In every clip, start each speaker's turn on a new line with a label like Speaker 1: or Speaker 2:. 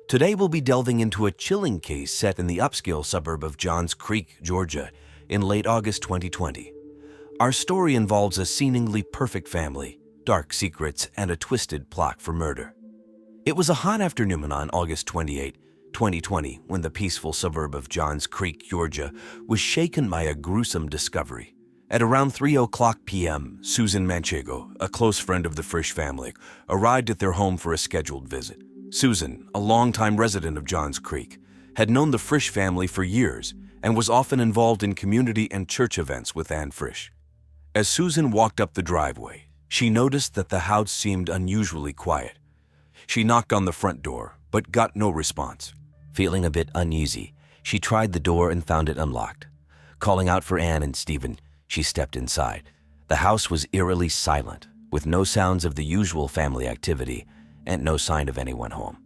Speaker 1: Today we'll be delving into a chilling case set in the upscale suburb of Johns Creek, Georgia, in late August 2020. Our story involves a seemingly perfect family, dark secrets, and a twisted plot for murder. It was a hot afternoon on August 28, 2020, when the peaceful suburb of Johns Creek, Georgia, was shaken by a gruesome discovery. At around 3:00 p.m., Susan Manchego, a close friend of the Frisch family, arrived at their home for a scheduled visit. Susan, a longtime resident of Johns Creek, had known the Frisch family for years and was often involved in community and church events with Anne Frisch. As Susan walked up the driveway, she noticed that the house seemed unusually quiet. She knocked on the front door, but got no response. Feeling a bit uneasy, she tried the door and found it unlocked. Calling out for Anne and Stephen, she stepped inside. The house was eerily silent, with no sounds of the usual family activity and no sign of anyone home.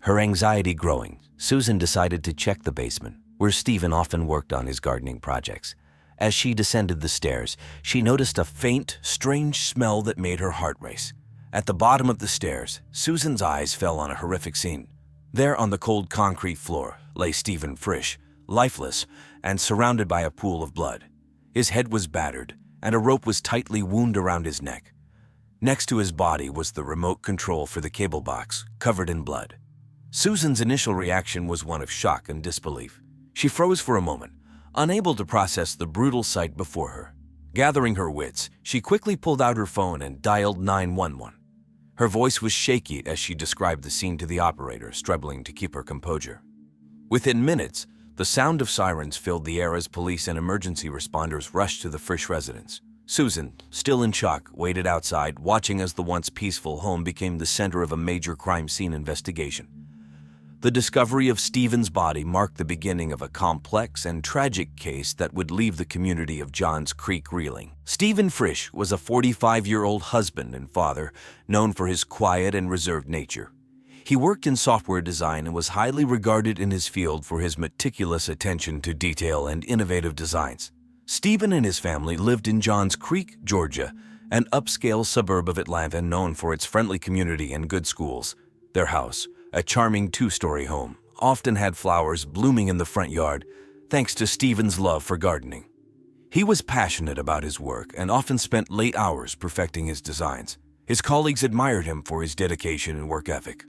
Speaker 1: Her anxiety growing, Susan decided to check the basement, where Stephen often worked on his gardening projects. As she descended the stairs, she noticed a faint, strange smell that made her heart race. At the bottom of the stairs, Susan's eyes fell on a horrific scene. There on the cold concrete floor lay Stephen Frisch, lifeless and surrounded by a pool of blood. His head was battered, and a rope was tightly wound around his neck. Next to his body was the remote control for the cable box, covered in blood. Susan's initial reaction was one of shock and disbelief. She froze for a moment, unable to process the brutal sight before her. Gathering her wits, she quickly pulled out her phone and dialed 911. Her voice was shaky as she described the scene to the operator, struggling to keep her composure. Within minutes, the sound of sirens filled the air as police and emergency responders rushed to the Frisch residence. Susan, still in shock, waited outside, watching as the once peaceful home became the center of a major crime scene investigation. The discovery of Stephen's body marked the beginning of a complex and tragic case that would leave the community of Johns Creek reeling. Stephen Frisch was a 45-year-old husband and father, known for his quiet and reserved nature. He worked in software design and was highly regarded in his field for his meticulous attention to detail and innovative designs. Stephen and his family lived in Johns Creek, Georgia, an upscale suburb of Atlanta known for its friendly community and good schools. Their house, a charming two-story home, often had flowers blooming in the front yard, thanks to Stephen's love for gardening. He was passionate about his work and often spent late hours perfecting his designs. His colleagues admired him for his dedication and work ethic.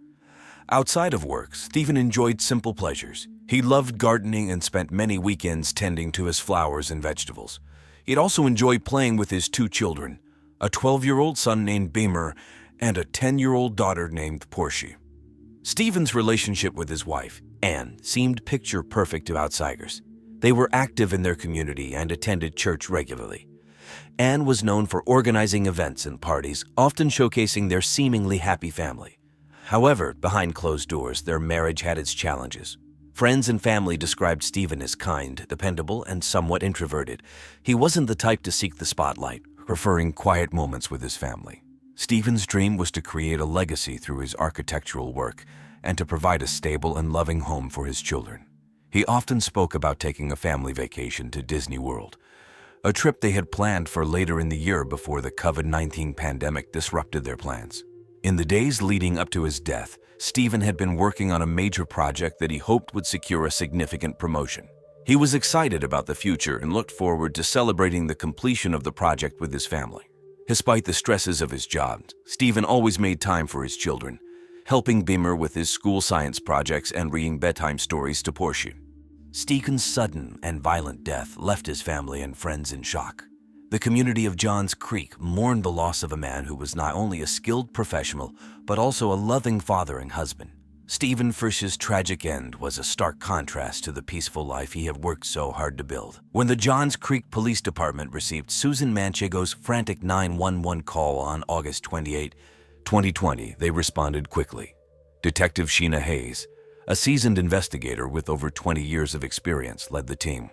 Speaker 1: Outside of work, Stephen enjoyed simple pleasures. He loved gardening and spent many weekends tending to his flowers and vegetables. He'd also enjoyed playing with his two children, a 12-year-old son named Beamer and a 10-year-old daughter named Portia. Stephen's relationship with his wife, Anne, seemed picture-perfect to outsiders. They were active in their community and attended church regularly. Anne was known for organizing events and parties, often showcasing their seemingly happy family. However, behind closed doors, their marriage had its challenges. Friends and family described Stephen as kind, dependable, and somewhat introverted. He wasn't the type to seek the spotlight, preferring quiet moments with his family. Stephen's dream was to create a legacy through his architectural work and to provide a stable and loving home for his children. He often spoke about taking a family vacation to Disney World, a trip they had planned for later in the year before the COVID-19 pandemic disrupted their plans. In the days leading up to his death, Stephen had been working on a major project that he hoped would secure a significant promotion. He was excited about the future and looked forward to celebrating the completion of the project with his family. Despite the stresses of his job, Stephen always made time for his children, helping Beamer with his school science projects and reading bedtime stories to Portia. Stephen's sudden and violent death left his family and friends in shock. The community of Johns Creek mourned the loss of a man who was not only a skilled professional, but also a loving father and husband. Stephen Frisch's tragic end was a stark contrast to the peaceful life he had worked so hard to build. When the Johns Creek Police Department received Susan Manchego's frantic 911 call on August 28, 2020, they responded quickly. Detective Sheena Hayes, a seasoned investigator with over 20 years of experience, led the team.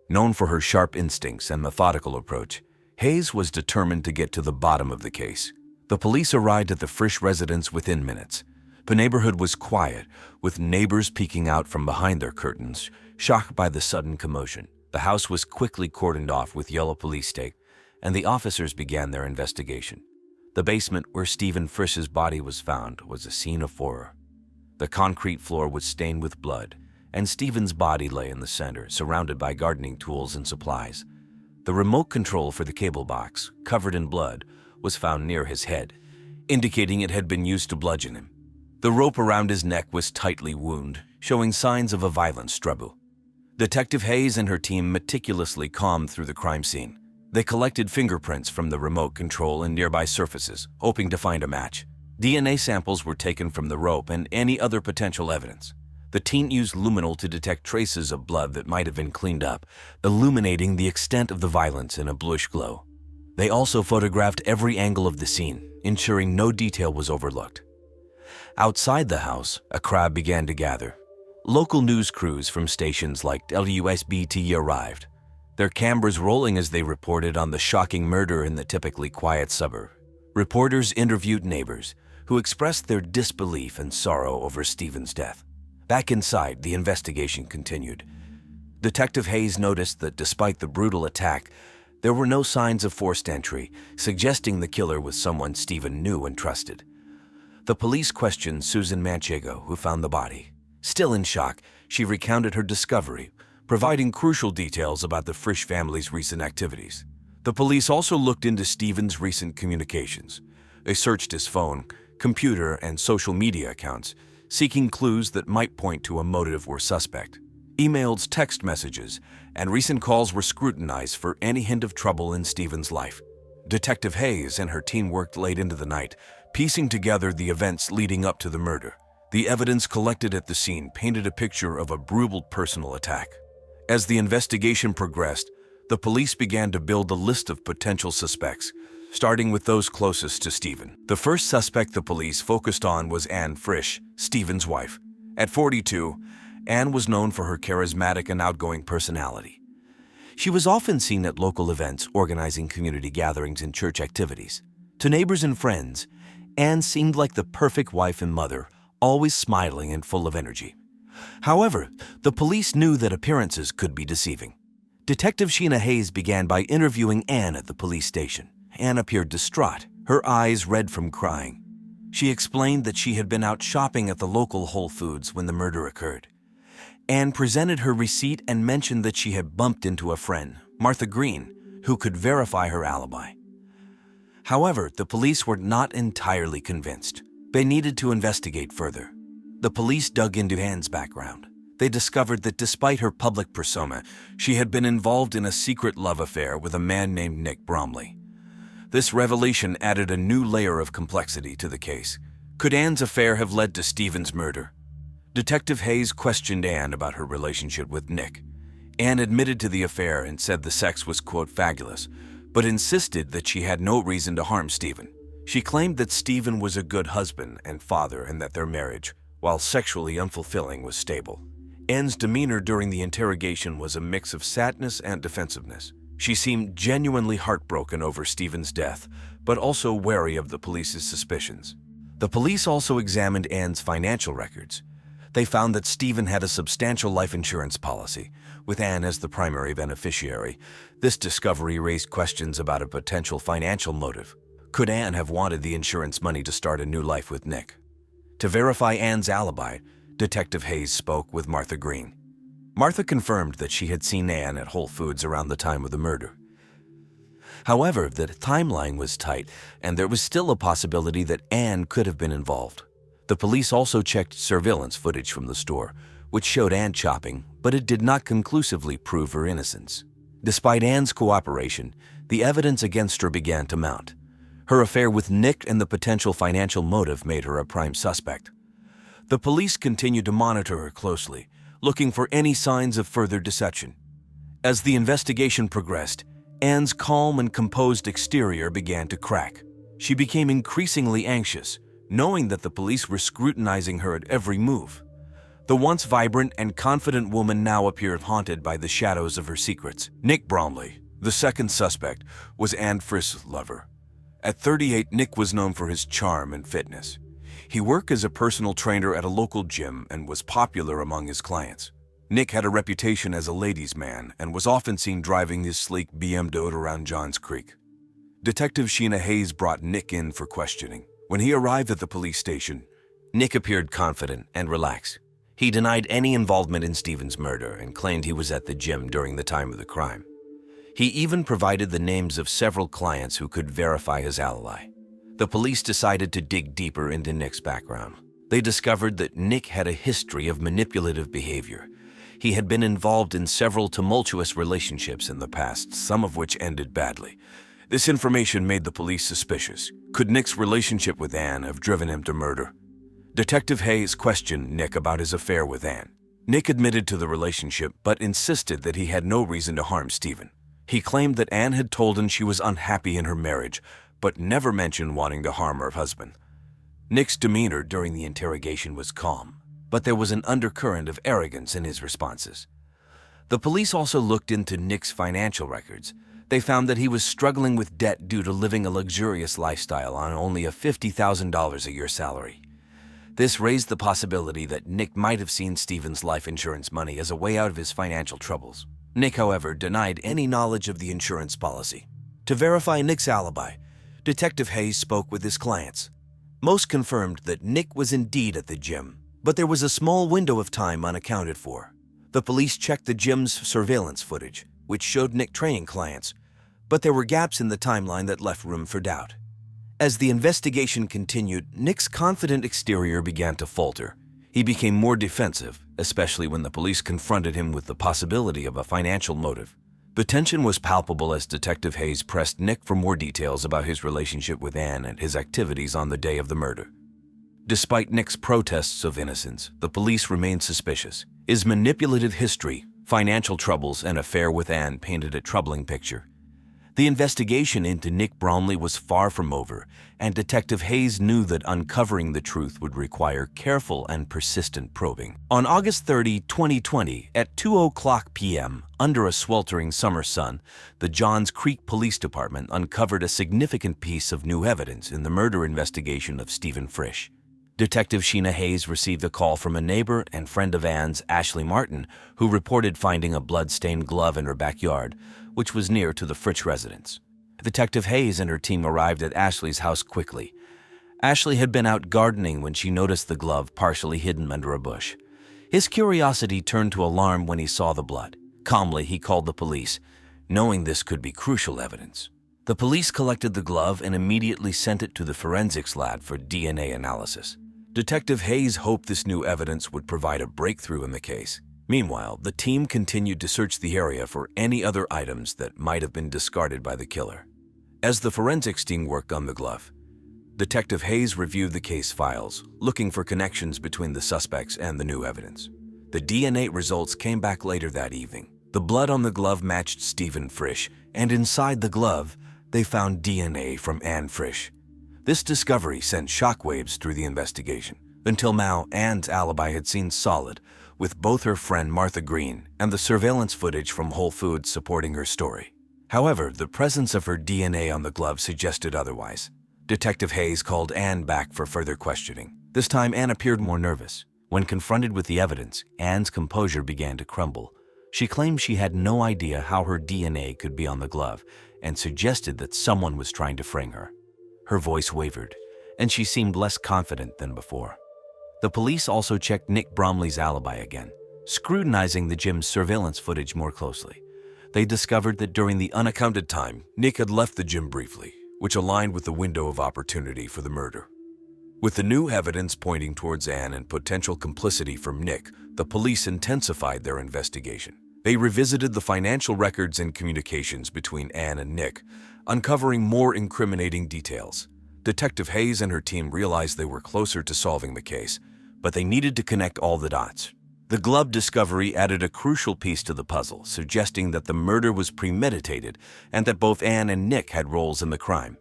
Speaker 1: Known for her sharp instincts and methodical approach, Hayes was determined to get to the bottom of the case. The police arrived at the Frisch residence within minutes. The neighborhood was quiet, with neighbors peeking out from behind their curtains, shocked by the sudden commotion. The house was quickly cordoned off with yellow police tape, and the officers began their investigation. The basement where Stephen Frisch's body was found was a scene of horror. The concrete floor was stained with blood, and Stephen's body lay in the center, surrounded by gardening tools and supplies. The remote control for the cable box, covered in blood, was found near his head, indicating it had been used to bludgeon him. The rope around his neck was tightly wound, showing signs of a violent struggle. Detective Hayes and her team meticulously combed through the crime scene. They collected fingerprints from the remote control and nearby surfaces, hoping to find a match. DNA samples were taken from the rope and any other potential evidence. The team used luminol to detect traces of blood that might have been cleaned up, illuminating the extent of the violence in a bluish glow. They also photographed every angle of the scene, ensuring no detail was overlooked. Outside the house, a crowd began to gather. Local news crews from stations like WSBT arrived, their cameras rolling as they reported on the shocking murder in the typically quiet suburb. Reporters interviewed neighbors, who expressed their disbelief and sorrow over Stephen's death. Back inside, the investigation continued. Detective Hayes noticed that despite the brutal attack, there were no signs of forced entry, suggesting the killer was someone Stephen knew and trusted. The police questioned Susan Manchego, who found the body. Still in shock, she recounted her discovery, providing crucial details about the Frisch family's recent activities. The police also looked into Stephen's recent communications. They searched his phone, computer, and social media accounts, seeking clues that might point to a motive or suspect. Emails, text messages, and recent calls were scrutinized for any hint of trouble in Stephen's life. Detective Hayes and her team worked late into the night, piecing together the events leading up to the murder. The evidence collected at the scene painted a picture of a brutal personal attack. As the investigation progressed, the police began to build a list of potential suspects, starting with those closest to Stephen. The first suspect the police focused on was Anne Frisch, Stephen's wife. At 42, Anne was known for her charismatic and outgoing personality. She was often seen at local events, organizing community gatherings and church activities. To neighbors and friends, Anne seemed like the perfect wife and mother, always smiling and full of energy. However, the police knew that appearances could be deceiving. Detective Sheena Hayes began by interviewing Anne at the police station. Anne appeared distraught, her eyes red from crying. She explained that she had been out shopping at the local Whole Foods when the murder occurred. Anne presented her receipt and mentioned that she had bumped into a friend, Martha Green, who could verify her alibi. However, the police were not entirely convinced. They needed to investigate further. The police dug into Anne's background. They discovered that despite her public persona, she had been involved in a secret love affair with a man named Nick Bromley. This revelation added a new layer of complexity to the case. Could Anne's affair have led to Stephen's murder? Detective Hayes questioned Anne about her relationship with Nick. Anne admitted to the affair and said the sex was, quote, fabulous, but insisted that she had no reason to harm Stephen. She claimed that Stephen was a good husband and father and that their marriage, while sexually unfulfilling, was stable. Anne's demeanor during the interrogation was a mix of sadness and defensiveness. She seemed genuinely heartbroken over Stephen's death, but also wary of the police's suspicions. The police also examined Anne's financial records. They found that Stephen had a substantial life insurance policy, with Anne as the primary beneficiary. This discovery raised questions about a potential financial motive. Could Anne have wanted the insurance money to start a new life with Nick? To verify Anne's alibi, Detective Hayes spoke with Martha Green. Martha confirmed that she had seen Anne at Whole Foods around the time of the murder. However, the timeline was tight, and there was still a possibility that Anne could have been involved. The police also checked surveillance footage from the store, which showed Anne shopping, but it did not conclusively prove her innocence. Despite Anne's cooperation, the evidence against her began to mount. Her affair with Nick and the potential financial motive made her a prime suspect. The police continued to monitor her closely, looking for any signs of further deception. As the investigation progressed, Anne's calm and composed exterior began to crack. She became increasingly anxious, knowing that the police were scrutinizing her at every move. The once vibrant and confident woman now appeared haunted by the shadows of her secrets. Nick Bromley, the second suspect, was Anne Frisch's lover. At 38, Nick was known for his charm and fitness. He worked as a personal trainer at a local gym and was popular among his clients. Nick had a reputation as a ladies' man and was often seen driving his sleek BMW around Johns Creek. Detective Sheena Hayes brought Nick in for questioning. When he arrived at the police station, Nick appeared confident and relaxed. He denied any involvement in Stephen's murder and claimed he was at the gym during the time of the crime. He even provided the names of several clients who could verify his alibi. The police decided to dig deeper into Nick's background. They discovered that Nick had a history of manipulative behavior. He had been involved in several tumultuous relationships in the past, some of which ended badly. This information made the police suspicious. Could Nick's relationship with Anne have driven him to murder? Detective Hayes questioned Nick about his affair with Anne. Nick admitted to the relationship but insisted that he had no reason to harm Stephen. He claimed that Anne had told him she was unhappy in her marriage, but never mentioned wanting to harm her husband. Nick's demeanor during the interrogation was calm, but there was an undercurrent of arrogance in his responses. The police also looked into Nick's financial records. They found that he was struggling with debt due to living a luxurious lifestyle on only a $50,000 a year salary. This raised the possibility that Nick might have seen Stephen's life insurance money as a way out of his financial troubles. Nick, however, denied any knowledge of the insurance policy. To verify Nick's alibi, Detective Hayes spoke with his clients. Most confirmed that Nick was indeed at the gym, but there was a small window of time unaccounted for. The police checked the gym's surveillance footage, which showed Nick training clients, but there were gaps in the timeline that left room for doubt. As the investigation continued, Nick's confident exterior began to falter. He became more defensive, especially when the police confronted him with the possibility of a financial motive. The tension was palpable as Detective Hayes pressed Nick for more details about his relationship with Anne and his activities on the day of the murder. Despite Nick's protests of innocence, the police remained suspicious. His manipulative history, financial troubles, and affair with Anne painted a troubling picture. The investigation into Nick Bromley was far from over, and Detective Hayes knew that uncovering the truth would require careful and persistent probing. On August 30, 2020, at 2:00 p.m., under a sweltering summer sun, the Johns Creek Police Department uncovered a significant piece of new evidence in the murder investigation of Stephen Frisch. Detective Sheena Hayes received a call from a neighbor and friend of Anne's, Ashley Martin, who reported finding a blood-stained glove in her backyard, which was near to the Frisch residence. Detective Hayes and her team arrived at Ashley's house quickly. Ashley had been out gardening when she noticed the glove partially hidden under a bush. His curiosity turned to alarm when he saw the blood. Calmly, he called the police, knowing this could be crucial evidence. The police collected the glove and immediately sent it to the forensics lab for DNA analysis. Detective Hayes hoped this new evidence would provide a breakthrough in the case. Meanwhile, the team continued to search the area for any other items that might have been discarded by the killer. As the forensics team worked on the glove, Detective Hayes reviewed the case files, looking for connections between the suspects and the new evidence. The DNA results came back later that evening. The blood on the glove matched Stephen Frisch, and inside the glove, they found DNA from Anne Frisch. This discovery sent shockwaves through the investigation. Until now, Anne's alibi had seemed solid, with both her friend Martha Green and the surveillance footage from Whole Foods supporting her story. However, the presence of her DNA on the glove suggested otherwise. Detective Hayes called Anne back for further questioning. This time, Anne appeared more nervous. When confronted with the evidence, Anne's composure began to crumble. She claimed she had no idea how her DNA could be on the glove and suggested that someone was trying to frame her. Her voice wavered, and she seemed less confident than before. The police also checked Nick Bromley's alibi again, scrutinizing the gym's surveillance footage more closely. They discovered that during the unaccounted time, Nick had left the gym briefly, which aligned with the window of opportunity for the murder. With the new evidence pointing towards Anne and potential complicity from Nick, the police intensified their investigation. They revisited the financial records and communications between Anne and Nick, uncovering more incriminating details. Detective Hayes and her team realized they were closer to solving the case, but they needed to connect all the dots. The glove discovery added a crucial piece to the puzzle, suggesting that the murder was premeditated and that both Anne and Nick had roles in the crime.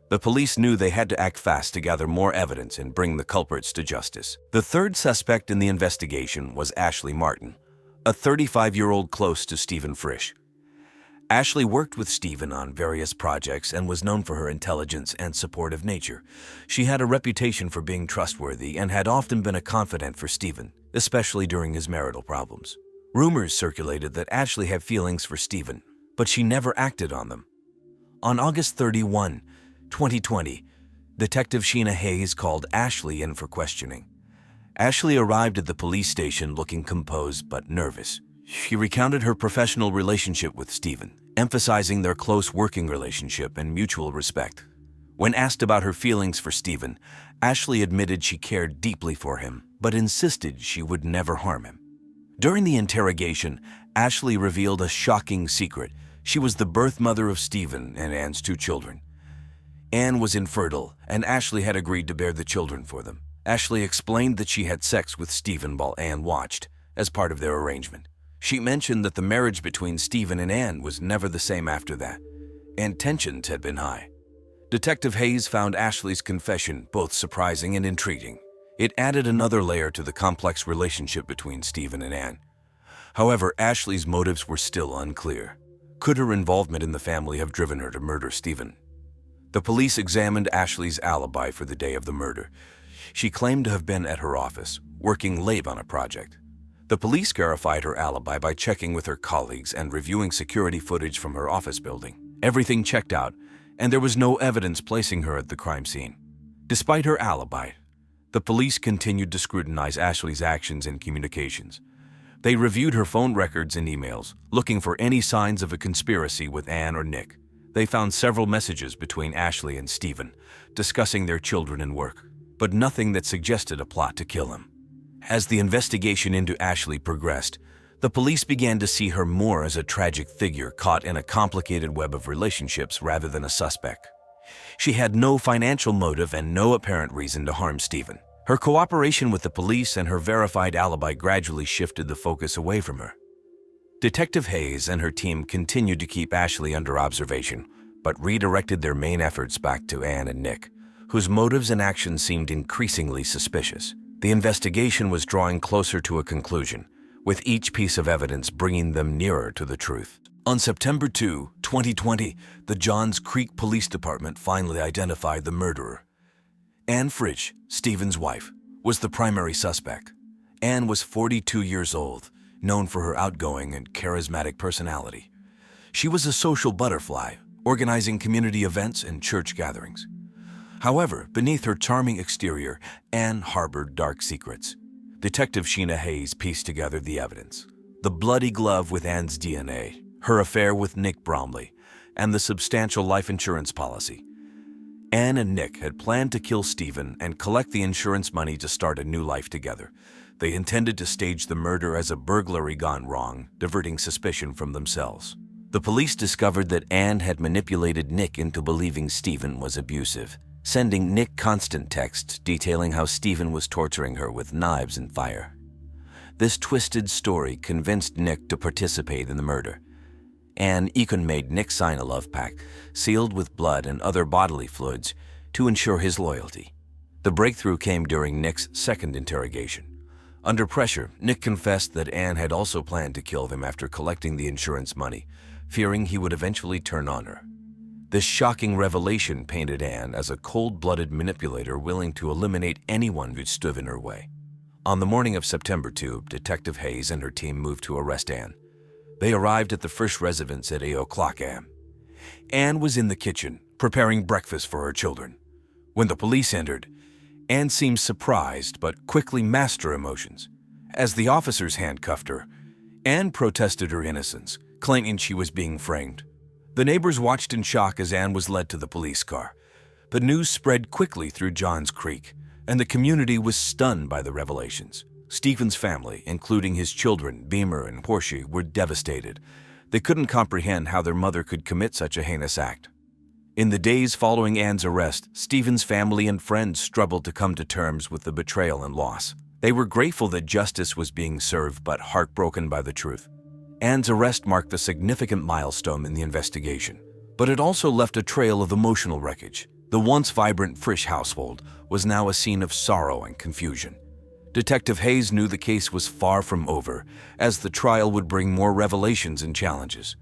Speaker 1: The police knew they had to act fast to gather more evidence and bring the culprits to justice. The third suspect in the investigation was Ashley Martin, a 35-year-old close to Stephen Frisch. Ashley worked with Stephen on various projects and was known for her intelligence and supportive nature. She had a reputation for being trustworthy and had often been a confidant for Stephen, especially during his marital problems. Rumors circulated that Ashley had feelings for Stephen, but she never acted on them. On August 31, 2020, Detective Sheena Hayes called Ashley in for questioning. Ashley arrived at the police station looking composed but nervous. She recounted her professional relationship with Stephen, emphasizing their close working relationship and mutual respect. When asked about her feelings for Stephen, Ashley admitted she cared deeply for him, but insisted she would never harm him. During the interrogation, Ashley revealed a shocking secret. She was the birth mother of Stephen and Anne's 2 children. Anne was infertile, and Ashley had agreed to bear the children for them. Ashley explained that she had sex with Stephen while Anne watched, as part of their arrangement. She mentioned that the marriage between Stephen and Anne was never the same after that, and tensions had been high. Detective Hayes found Ashley's confession both surprising and intriguing. It added another layer to the complex relationship between Stephen and Anne. However, Ashley's motives were still unclear. Could her involvement in the family have driven her to murder Stephen? The police examined Ashley's alibi for the day of the murder. She claimed to have been at her office, working late on a project. The police verified her alibi by checking with her colleagues and reviewing security footage from her office building. Everything checked out, and there was no evidence placing her at the crime scene. Despite her alibi, the police continued to scrutinize Ashley's actions and communications. They reviewed her phone records and emails, looking for any signs of a conspiracy with Anne or Nick. They found several messages between Ashley and Stephen, discussing their children and work, but nothing that suggested a plot to kill him. As the investigation into Ashley progressed, the police began to see her more as a tragic figure caught in a complicated web of relationships rather than a suspect. She had no financial motive and no apparent reason to harm Stephen. Her cooperation with the police and her verified alibi gradually shifted the focus away from her. Detective Hayes and her team continued to keep Ashley under observation, but redirected their main efforts back to Anne and Nick, whose motives and actions seemed increasingly suspicious. The investigation was drawing closer to a conclusion, with each piece of evidence bringing them nearer to the truth. On September 2, 2020, the Johns Creek Police Department finally identified the murderer. Anne Frisch, Stephen's wife, was the primary suspect. Anne was 42 years old, known for her outgoing and charismatic personality. She was a social butterfly, organizing community events and church gatherings. However, beneath her charming exterior, Anne harbored dark secrets. Detective Sheena Hayes pieced together the evidence: the bloody glove with Anne's DNA, her affair with Nick Bromley, and the substantial life insurance policy. Anne and Nick had planned to kill Stephen and collect the insurance money to start a new life together. They intended to stage the murder as a burglary gone wrong, diverting suspicion from themselves. The police discovered that Anne had manipulated Nick into believing Stephen was abusive, sending Nick constant texts detailing how Stephen was torturing her with knives and fire. This twisted story convinced Nick to participate in the murder. Anne even made Nick sign a love pact, sealed with blood and other bodily fluids, to ensure his loyalty. The breakthrough came during Nick's second interrogation. Under pressure, Nick confessed that Anne had also planned to kill him after collecting the insurance money, fearing he would eventually turn on her. This shocking revelation painted Anne as a cold-blooded manipulator willing to eliminate anyone who stood in her way. On the morning of September 2, Detective Hayes and her team moved to arrest Anne. They arrived at the Frisch residence at 8 o'clock a.m. Anne was in the kitchen, preparing breakfast for her children. When the police entered, Anne seemed surprised but quickly masked her emotions. As the officers handcuffed her, Anne protested her innocence, claiming she was being framed. The neighbors watched in shock as Anne was led to the police car. The news spread quickly through Johns Creek, and the community was stunned by the revelations. Stephen's family, including his children, Beamer and Portia, were devastated. They couldn't comprehend how their mother could commit such a heinous act. In the days following Anne's arrest, Stephen's family and friends struggled to come to terms with the betrayal and loss. They were grateful that justice was being served, but heartbroken by the truth. Anne's arrest marked a significant milestone in the investigation, but it also left a trail of emotional wreckage. The once vibrant Frisch household was now a scene of sorrow and confusion. Detective Hayes knew the case was far from over, as the trial would bring more revelations and challenges.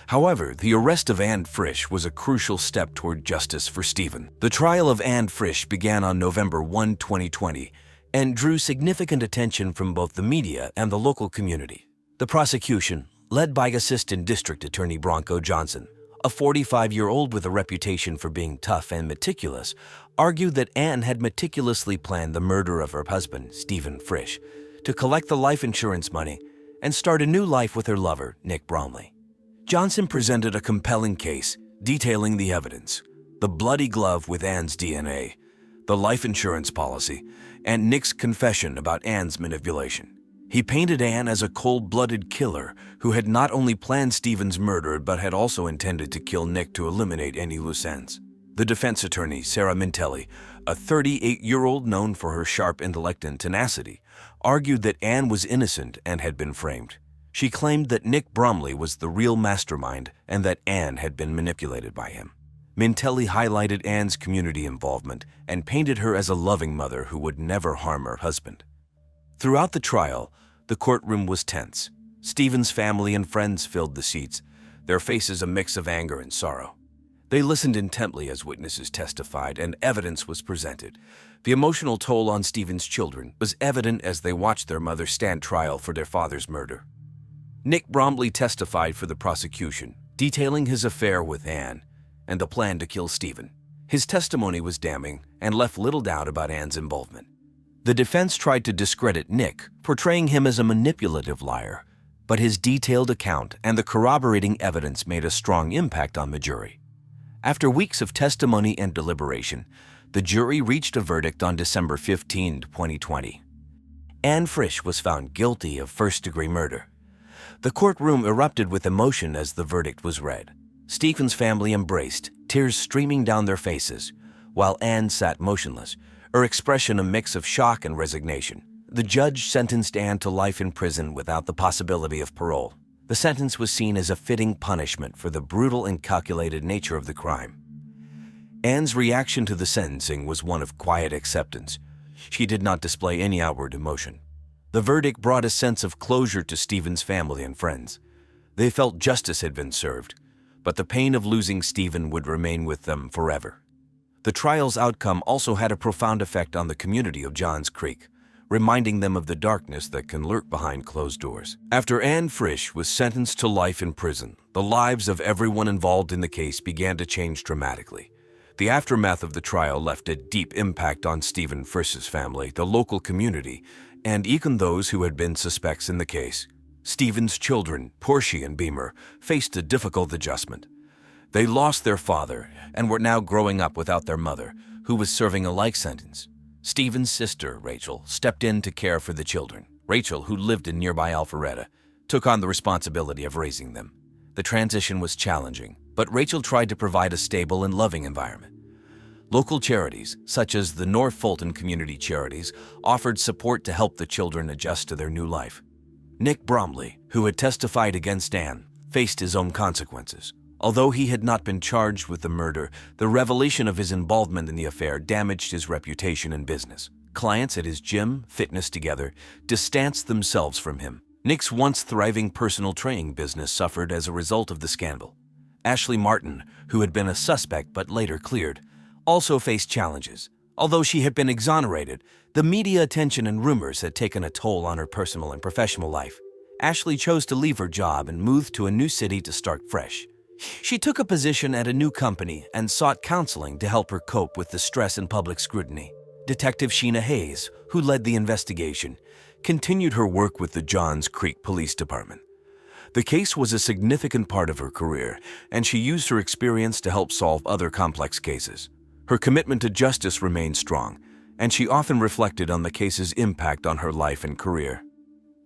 Speaker 1: However, the arrest of Anne Frisch was a crucial step toward justice for Stephen. The trial of Anne Frisch began on November 1, 2020, and drew significant attention from both the media and the local community. The prosecution, led by Assistant District Attorney Bronco Johnson, a 45-year-old with a reputation for being tough and meticulous, argued that Anne had meticulously planned the murder of her husband, Stephen Frisch, to collect the life insurance money and start a new life with her lover, Nick Bromley. Johnson presented a compelling case detailing the evidence: the bloody glove with Anne's DNA, the life insurance policy, and Nick's confession about Anne's manipulation. He painted Anne as a cold-blooded killer who had not only planned Stephen's murder but had also intended to kill Nick to eliminate any loose ends. The defense attorney, Sarah Mintelli, a 38-year-old known for her sharp intellect and tenacity, argued that Anne was innocent and had been framed. She claimed that Nick Bromley was the real mastermind and that Anne had been manipulated by him. Mintelli highlighted Anne's community involvement and painted her as a loving mother who would never harm her husband. Throughout the trial, the courtroom was tense. Stephen's family and friends filled the seats, their faces a mix of anger and sorrow. They listened intently as witnesses testified and evidence was presented. The emotional toll on Stephen's children was evident as they watched their mother stand trial for their father's murder. Nick Bromley testified for the prosecution, detailing his affair with Anne and the plan to kill Stephen. His testimony was damning and left little doubt about Anne's involvement. The defense tried to discredit Nick, portraying him as a manipulative liar, but his detailed account and the corroborating evidence made a strong impact on the jury. After weeks of testimony and deliberation, the jury reached a verdict on December 15, 2020. Anne Frisch was found guilty of first-degree murder. The courtroom erupted with emotion as the verdict was read. Stephen's family embraced, tears streaming down their faces, while Anne sat motionless, her expression a mix of shock and resignation. The judge sentenced Anne to life in prison without the possibility of parole. The sentence was seen as a fitting punishment for the brutal and calculated nature of the crime. Anne's reaction to the sentencing was one of quiet acceptance. She did not display any outward emotion. The verdict brought a sense of closure to Stephen's family and friends. They felt justice had been served, but the pain of losing Stephen would remain with them forever. The trial's outcome also had a profound effect on the community of Johns Creek, reminding them of the darkness that can lurk behind closed doors. After Anne Frisch was sentenced to life in prison, the lives of everyone involved in the case began to change dramatically. The aftermath of the trial left a deep impact on Stephen Frisch's family, the local community, and even those who had been suspects in the case. Stephen's children, Portia and Beamer, faced a difficult adjustment. They lost their father and were now growing up without their mother, who was serving a like sentence. Stephen's sister, Rachel, stepped in to care for the children. Rachel, who lived in nearby Alpharetta, took on the responsibility of raising them. The transition was challenging, but Rachel tried to provide a stable and loving environment. Local charities, such as the North Fulton Community Charities, offered support to help the children adjust to their new life. Nick Bromley, who had testified against Anne, faced his own consequences. Although he had not been charged with the murder, the revelation of his involvement in the affair damaged his reputation and business. Clients at his gym, Fitness Together, distanced themselves from him. Nick's once thriving personal training business suffered as a result of the scandal. Ashley Martin, who had been a suspect but later cleared, also faced challenges. Although she had been exonerated, the media attention and rumors had taken a toll on her personal and professional life. Ashley chose to leave her job and moved to a new city to start fresh. She took a position at a new company and sought counseling to help her cope with the stress and public scrutiny. Detective Sheena Hayes, who led the investigation, continued her work with the Johns Creek Police Department. The case was a significant part of her career, and she used her experience to help solve other complex cases. Her commitment to justice remained strong, and she often reflected on the case's impact on her life and career.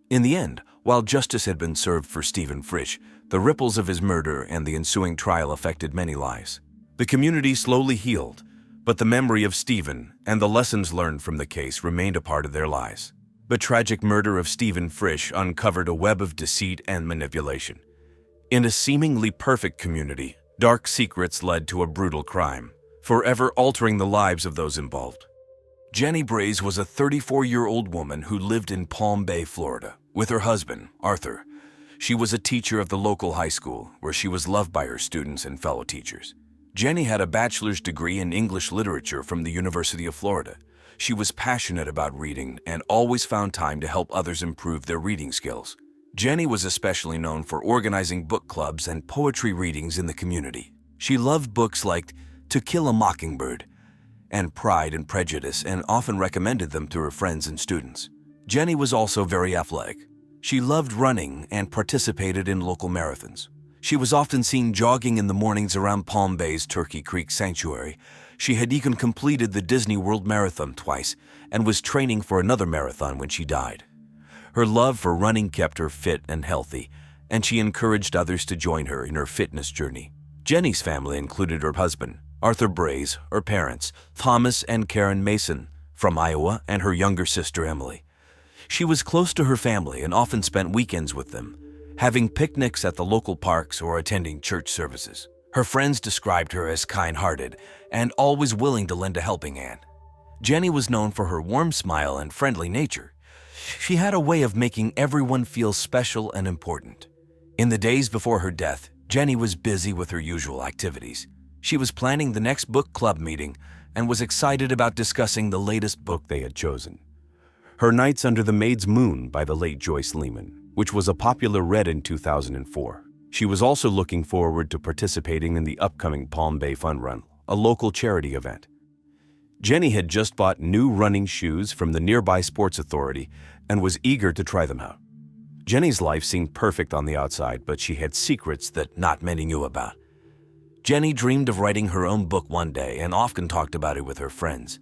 Speaker 1: In the end, while justice had been served for Stephen Frisch, the ripples of his murder and the ensuing trial affected many lives. The community slowly healed, but the memory of Stephen and the lessons learned from the case remained a part of their lives. The tragic murder of Stephen Frisch uncovered a web of deceit and manipulation. In a seemingly perfect community, dark secrets led to a brutal crime, forever altering the lives of those involved. Jenny Braze was a 34-year-old woman who lived in Palm Bay, Florida, with her husband, Arthur. She was a teacher of the local high school, where she was loved by her students and fellow teachers. Jenny had a bachelor's degree in English literature from the University of Florida. She was passionate about reading and always found time to help others improve their reading skills. Jenny was especially known for organizing book clubs and poetry readings in the community. She loved books like To Kill a Mockingbird and Pride and Prejudice, and often recommended them to her friends and students. Jenny was also very athletic. She loved running and participated in local marathons. She was often seen jogging in the mornings around Palm Bay's Turkey Creek Sanctuary. She had even completed the Disney World Marathon twice and was training for another marathon when she died. Her love for running kept her fit and healthy, and she encouraged others to join her in her fitness journey. Jenny's family included her husband, Arthur Braze, her parents, Thomas and Karen Mason, from Iowa, and her younger sister, Emily. She was close to her family and often spent weekends with them, having picnics at the local parks or attending church services. Her friends described her as kind-hearted and always willing to lend a helping hand. Jenny was known for her warm smile and friendly nature. She had a way of making everyone feel special and important. In the days before her death, Jenny was busy with her usual activities. She was planning the next book club meeting and was excited about discussing the latest book they had chosen. Her Nights Under the Maid's Moon by the late Joyce Lehman, which was a popular read in 2004. She was also looking forward to participating in the upcoming Palm Bay Fun Run, a local charity event. Jenny had just bought new running shoes from the nearby Sports Authority and was eager to try them out. Jenny's life seemed perfect on the outside, but she had secrets that not many knew about. Jenny dreamed of writing her own book one day and often talked about it with her friends.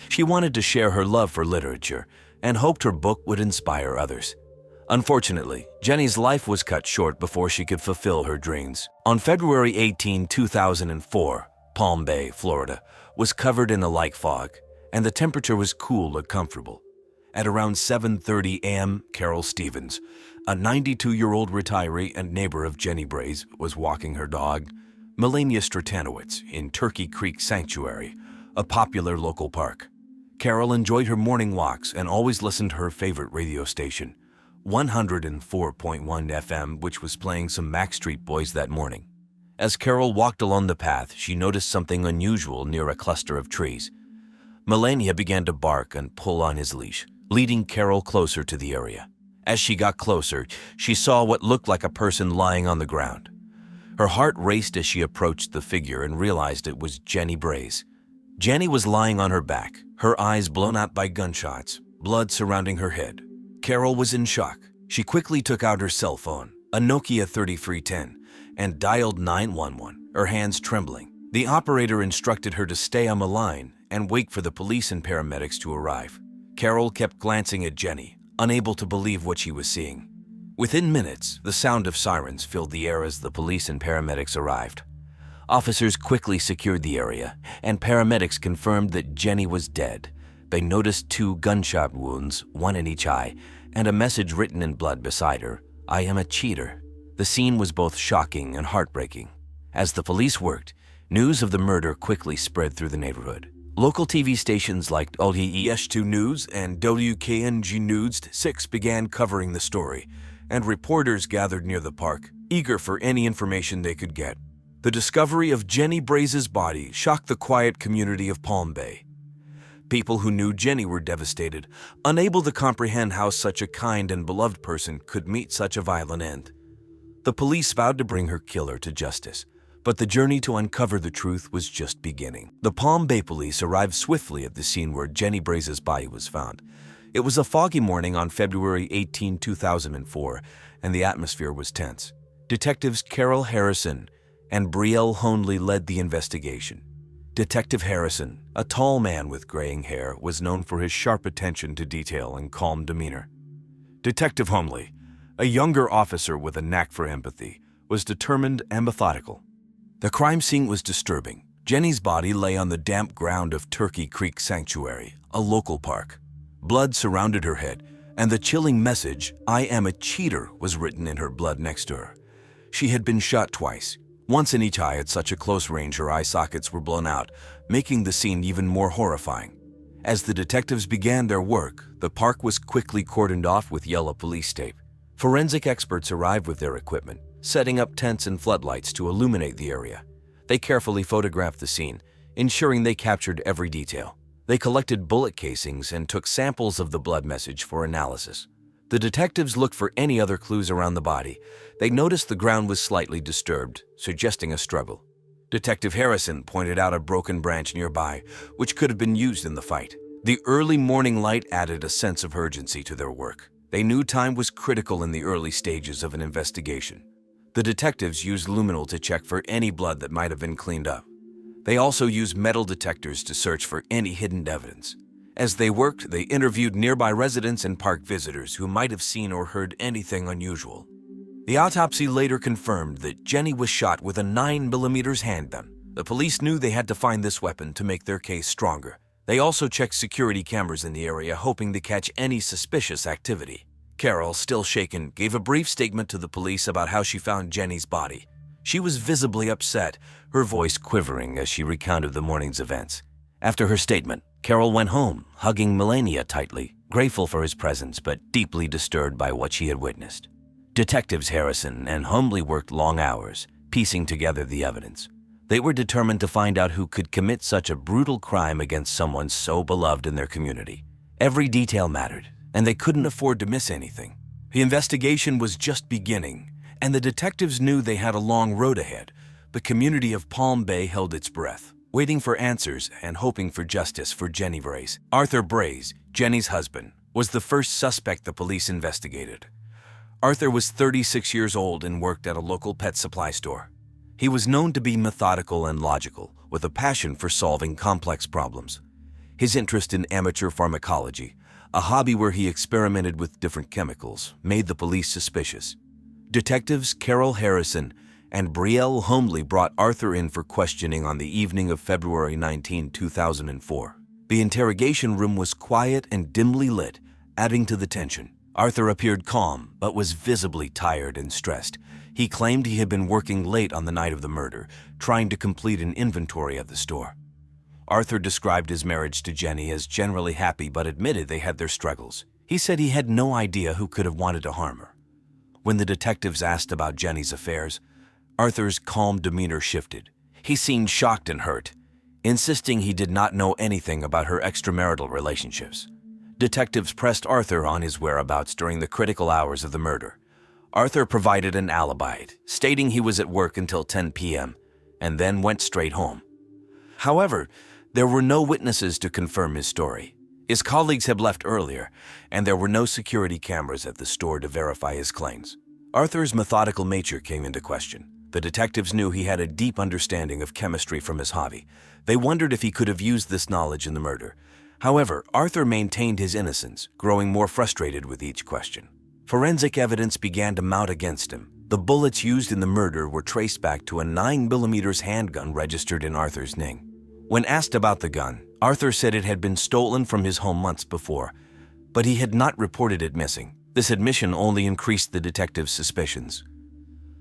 Speaker 1: She wanted to share her love for literature and hoped her book would inspire others. Unfortunately, Jenny's life was cut short before she could fulfill her dreams. On February 18, 2004, Palm Bay, Florida, was covered in a light fog, and the temperature was cool and comfortable. At around 7:30 a.m., Carol Stevens, a 92-year-old retiree and neighbor of Jenny Braze, was walking her dog, Millionaire, in Turkey Creek Sanctuary, a popular local park. Carol enjoyed her morning walks and always listened to her favorite radio station, 104.1 FM, which was playing some Backstreet Boys that morning. As Carol walked along the path, she noticed something unusual near a cluster of trees. Melania began to bark and pull on his leash, leading Carol closer to the area. As she got closer, she saw what looked like a person lying on the ground. Her heart raced as she approached the figure and realized it was Jenny Braze. Jenny was lying on her back, her eyes blown out by gunshots, blood surrounding her head. Carol was in shock. She quickly took out her cell phone, a Nokia 3310, and dialed 911, her hands trembling. The operator instructed her to stay on the line and wait for the police and paramedics to arrive. Carol kept glancing at Jenny, unable to believe what she was seeing. Within minutes, the sound of sirens filled the air as the police and paramedics arrived. Officers quickly secured the area, and paramedics confirmed that Jenny was dead. They noticed 2 gunshot wounds, one in each eye, and a message written in blood beside her, "I am a cheater." The scene was both shocking and heartbreaking. As the police worked, news of the murder quickly spread through the neighborhood. Local TV stations like LDES2 News and WKNG News 6 began covering the story, and reporters gathered near the park, eager for any information they could get. The discovery of Jenny Braze's body shocked the quiet community of Palm Bay. People who knew Jenny were devastated, unable to comprehend how such a kind and beloved person could meet such a violent end. The police vowed to bring her killer to justice, but the journey to uncover the truth was just beginning. The Palm Bay police arrived swiftly at the scene where Jenny Braze's body was found. It was a foggy morning on February 18, 2004, and the atmosphere was tense. Detectives Carol Harrison and Brielle Honley led the investigation. Detective Harrison, a tall man with graying hair, was known for his sharp attention to detail and calm demeanor. Detective Honley, a younger officer with a knack for empathy, was determined and methodical. The crime scene was disturbing. Jenny's body lay on the damp ground of Turkey Creek Sanctuary, a local park. Blood surrounded her head, and the chilling message, "I am a cheater," was written in her blood next to her. She had been shot twice, once in each eye at such a close range her eye sockets were blown out, making the scene even more horrifying. As the detectives began their work, the park was quickly cordoned off with yellow police tape. Forensic experts arrived with their equipment, setting up tents and floodlights to illuminate the area. They carefully photographed the scene, ensuring they captured every detail. They collected bullet casings and took samples of the blood message for analysis. The detectives looked for any other clues around the body. They noticed the ground was slightly disturbed, suggesting a struggle. Detective Harrison pointed out a broken branch nearby, which could have been used in the fight. The early morning light added a sense of urgency to their work. They knew time was critical in the early stages of an investigation. The detectives used luminol to check for any blood that might have been cleaned up. They also used metal detectors to search for any hidden evidence. As they worked, they interviewed nearby residents and park visitors who might have seen or heard anything unusual. The autopsy later confirmed that Jenny was shot with a 9mm handgun. The police knew they had to find this weapon to make their case stronger. They also checked security cameras in the area, hoping to catch any suspicious activity. Carol, still shaken, gave a brief statement to the police about how she found Jenny's body. She was visibly upset, her voice quivering as she recounted the morning's events. After her statement, Carol went home, hugging Millionaire tightly, grateful for his presence but deeply disturbed by what she had witnessed. Detectives Harrison and Humley worked long hours, piecing together the evidence. They were determined to find out who could commit such a brutal crime against someone so beloved in their community. Every detail mattered, and they couldn't afford to miss anything. The investigation was just beginning, and the detectives knew they had a long road ahead. The community of Palm Bay held its breath, waiting for answers and hoping for justice for Jenny Braze. Arthur Braze, Jenny's husband, was the first suspect the police investigated. Arthur was 36 years old and worked at a local pet supply store. He was known to be methodical and logical, with a passion for solving complex problems. His interest in amateur pharmacology, a hobby where he experimented with different chemicals, made the police suspicious. Detectives Carol Harrison and Betrayal Humley brought Arthur in for questioning on the evening of February 19, 2004. The interrogation room was quiet and dimly lit, adding to the tension. Arthur appeared calm, but was visibly tired and stressed. He claimed he had been working late on the night of the murder, trying to complete an inventory of the store. Arthur described his marriage to Jenny as generally happy but admitted they had their struggles. He said he had no idea who could have wanted to harm her. When the detectives asked about Jenny's affairs, Arthur's calm demeanor shifted. He seemed shocked and hurt, insisting he did not know anything about her extramarital relationships. Detectives pressed Arthur on his whereabouts during the critical hours of the murder. Arthur provided an alibi, stating he was at work until 10 p.m. and then went straight home. However, there were no witnesses to confirm his story. His colleagues had left earlier, and there were no security cameras at the store to verify his claims. Arthur's methodical nature came into question. The detectives knew he had a deep understanding of chemistry from his hobby. They wondered if he could have used this knowledge in the murder. However, Arthur maintained his innocence, growing more frustrated with each question. Forensic evidence began to mount against him. The bullets used in the murder were traced back to a 9mm handgun registered in Arthur's name. When asked about the gun, Arthur said it had been stolen from his home months before, but he had not reported it missing. This admission only increased the detectives' suspicions.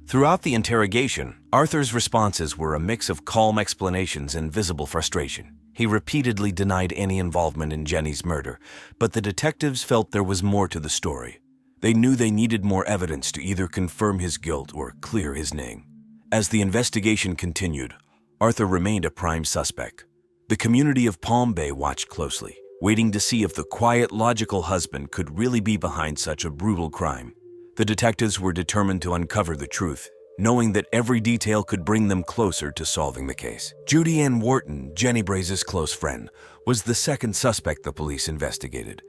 Speaker 1: Throughout the interrogation, Arthur's responses were a mix of calm explanations and visible frustration. He repeatedly denied any involvement in Jenny's murder, but the detectives felt there was more to the story. They knew they needed more evidence to either confirm his guilt or clear his name. As the investigation continued, Arthur remained a prime suspect. The community of Palm Bay watched closely, waiting to see if the quiet, logical husband could really be behind such a brutal crime. The detectives were determined to uncover the truth, knowing that every detail could bring them closer to solving the case. Judy Ann Wharton, Jenny Braze's close friend, was the second suspect the police investigated.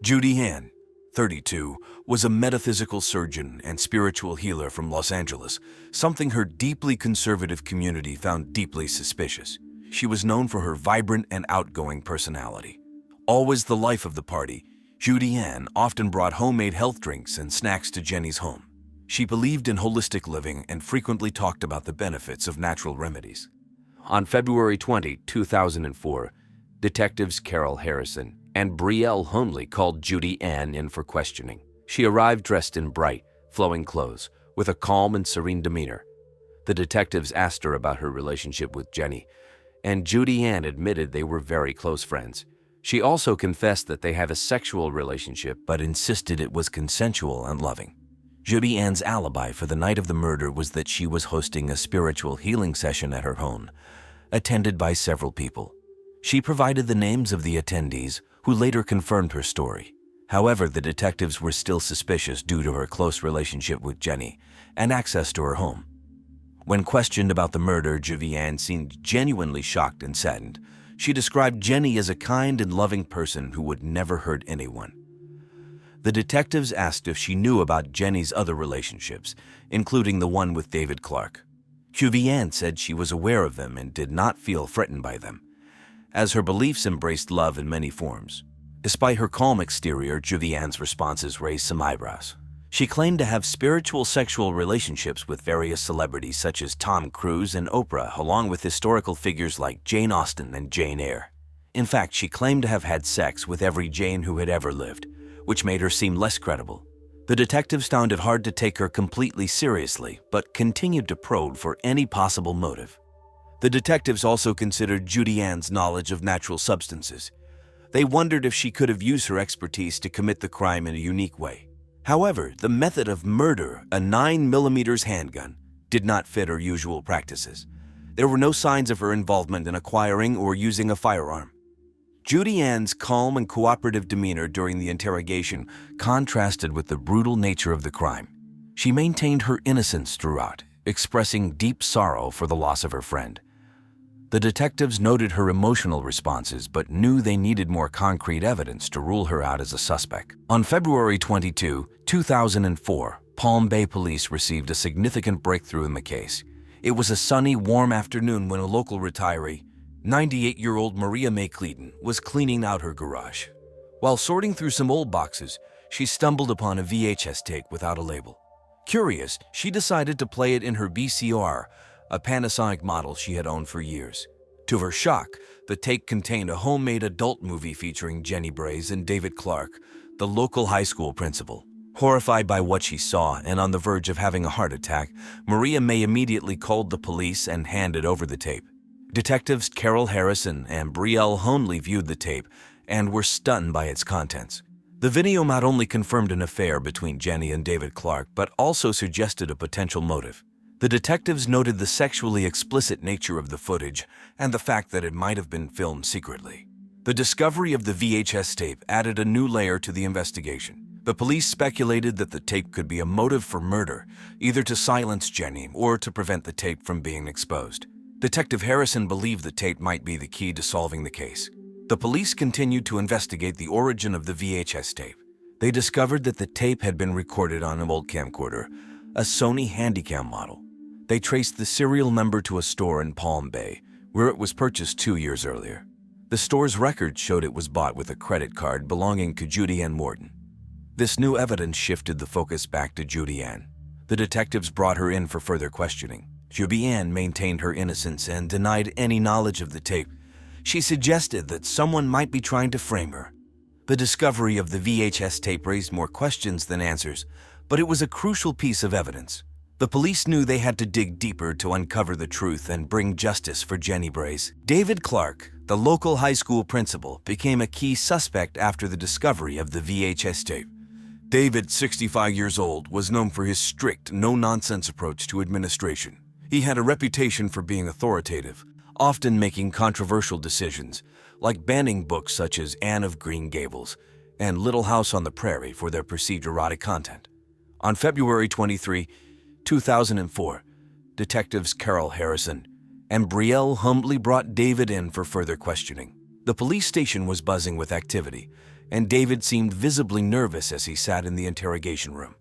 Speaker 1: Judy Ann, 32, was a metaphysical surgeon and spiritual healer from Los Angeles, something her deeply conservative community found deeply suspicious. She was known for her vibrant and outgoing personality. Always the life of the party, Judy Ann often brought homemade health drinks and snacks to Jenny's home. She believed in holistic living and frequently talked about the benefits of natural remedies. On February 20, 2004, detectives Carol Harrison and Betrayal Humley called Judy Ann in for questioning. She arrived dressed in bright, flowing clothes, with a calm and serene demeanor. The detectives asked her about her relationship with Jenny, and Judy Ann admitted they were very close friends. She also confessed that they had a sexual relationship, but insisted it was consensual and loving. Judy Ann's alibi for the night of the murder was that she was hosting a spiritual healing session at her home, attended by several people. She provided the names of the attendees, who later confirmed her story. However, the detectives were still suspicious due to her close relationship with Jenny and access to her home. When questioned about the murder, Julianne seemed genuinely shocked and saddened. She described Jenny as a kind and loving person who would never hurt anyone. The detectives asked if she knew about Jenny's other relationships, including the one with David Clark. Julianne said she was aware of them and did not feel threatened by them, as her beliefs embraced love in many forms. Despite her calm exterior, Julianne's responses raised some eyebrows. She claimed to have spiritual sexual relationships with various celebrities such as Tom Cruise and Oprah, along with historical figures like Jane Austen and Jane Eyre. In fact, she claimed to have had sex with every Jane who had ever lived, which made her seem less credible. The detectives found it hard to take her completely seriously, but continued to probe for any possible motive. The detectives also considered Julianne's knowledge of natural substances. They wondered if she could have used her expertise to commit the crime in a unique way. However, the method of murder, a 9mm handgun, did not fit her usual practices. There were no signs of her involvement in acquiring or using a firearm. Julianne's calm and cooperative demeanor during the interrogation contrasted with the brutal nature of the crime. She maintained her innocence throughout, expressing deep sorrow for the loss of her friend. The detectives noted her emotional responses but knew they needed more concrete evidence to rule her out as a suspect. On February 22, 2004, Palm Bay police received a significant breakthrough in the case. It was a sunny, warm afternoon when a local retiree, 98-year-old Maria May Cleaton, was cleaning out her garage. While sorting through some old boxes, she stumbled upon a VHS tape without a label. Curious, she decided to play it in her VCR, a Panasonic model she had owned for years. To her shock, the tape contained a homemade adult movie featuring Jenny Braze and David Clark, the local high school principal. Horrified by what she saw and on the verge of having a heart attack, Maria May immediately called the police and handed over the tape. Detectives Carol Harrison and Betrayal Honley viewed the tape and were stunned by its contents. The video not only confirmed an affair between Jenny and David Clark, but also suggested a potential motive. The detectives noted the sexually explicit nature of the footage and the fact that it might have been filmed secretly. The discovery of the VHS tape added a new layer to the investigation. The police speculated that the tape could be a motive for murder, either to silence Jenny or to prevent the tape from being exposed. Detective Harrison believed the tape might be the key to solving the case. The police continued to investigate the origin of the VHS tape. They discovered that the tape had been recorded on an old camcorder, a Sony Handycam model. They traced the serial number to a store in Palm Bay, where it was purchased 2 years earlier. The store's records showed it was bought with a credit card belonging to Julianne Morton. This new evidence shifted the focus back to Julianne. The detectives brought her in for further questioning. Julianne maintained her innocence and denied any knowledge of the tape. She suggested that someone might be trying to frame her. The discovery of the VHS tape raised more questions than answers, but it was a crucial piece of evidence. The police knew they had to dig deeper to uncover the truth and bring justice for Jenny Braze. David Clark, the local high school principal, became a key suspect after the discovery of the VHS tape. David, 65 years old, was known for his strict, no-nonsense approach to administration. He had a reputation for being authoritative, often making controversial decisions, like banning books such as Anne of Green Gables and Little House on the Prairie for their perceived erotic content. On February 23, 2004, detectives Carol Harrison and Betrayal humbly brought David in for further questioning. The police station was buzzing with activity, and David seemed visibly nervous as he sat in the interrogation room.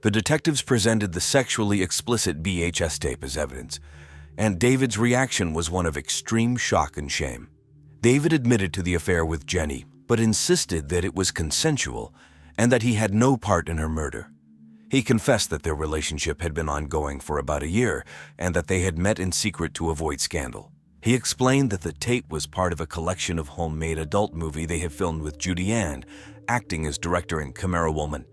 Speaker 1: The detectives presented the sexually explicit VHS tape as evidence, and David's reaction was one of extreme shock and shame. David admitted to the affair with Jenny, but insisted that it was consensual and that he had no part in her murder. He confessed that their relationship had been ongoing for about a year and that they had met in secret to avoid scandal. He explained that the tape was part of a collection of homemade adult movie they had filmed with Julianne, acting as director and camera woman,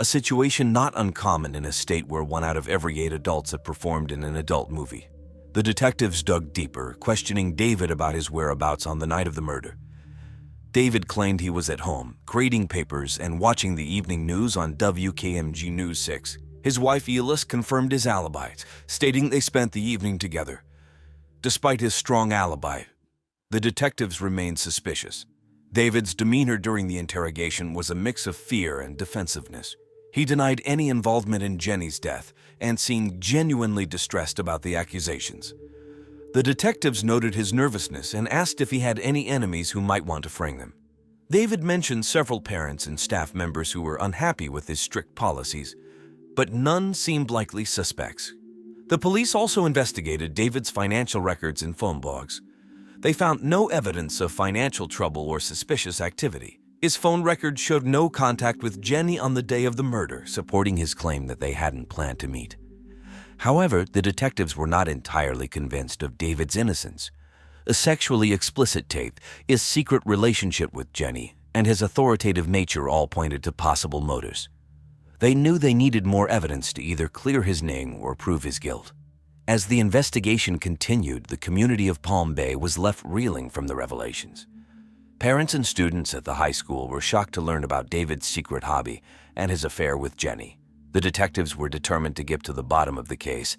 Speaker 1: a situation not uncommon in a state where 1 out of every 8 adults have performed in an adult movie. The detectives dug deeper, questioning David about his whereabouts on the night of the murder. David claimed he was at home, grading papers and watching the evening news on WKMG News 6. His wife Elis confirmed his alibi, stating they spent the evening together. Despite his strong alibi, the detectives remained suspicious. David's demeanor during the interrogation was a mix of fear and defensiveness. He denied any involvement in Jenny's death and seemed genuinely distressed about the accusations. The detectives noted his nervousness and asked if he had any enemies who might want to frame him. David mentioned several parents and staff members who were unhappy with his strict policies, but none seemed likely suspects. The police also investigated David's financial records and phone logs. They found no evidence of financial trouble or suspicious activity. His phone records showed no contact with Jenny on the day of the murder, supporting his claim that they hadn't planned to meet. However, the detectives were not entirely convinced of David's innocence. A sexually explicit tape, his secret relationship with Jenny, and his authoritative nature all pointed to possible motives. They knew they needed more evidence to either clear his name or prove his guilt. As the investigation continued, the community of Palm Bay was left reeling from the revelations. Parents and students at the high school were shocked to learn about David's secret hobby and his affair with Jenny. The detectives were determined to get to the bottom of the case,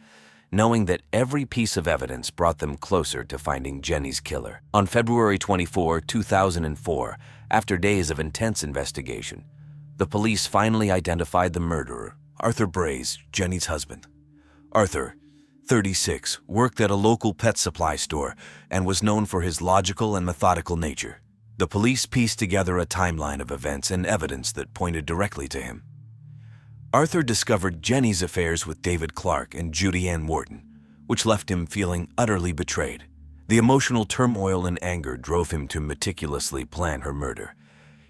Speaker 1: knowing that every piece of evidence brought them closer to finding Jenny's killer. On February 24, 2004, after days of intense investigation, the police finally identified the murderer, Arthur Braze, Jenny's husband. Arthur, 36, worked at a local pet supply store and was known for his logical and methodical nature. The police pieced together a timeline of events and evidence that pointed directly to him. Arthur discovered Jenny's affairs with David Clark and Judy Ann Wharton, which left him feeling utterly betrayed. The emotional turmoil and anger drove him to meticulously plan her murder.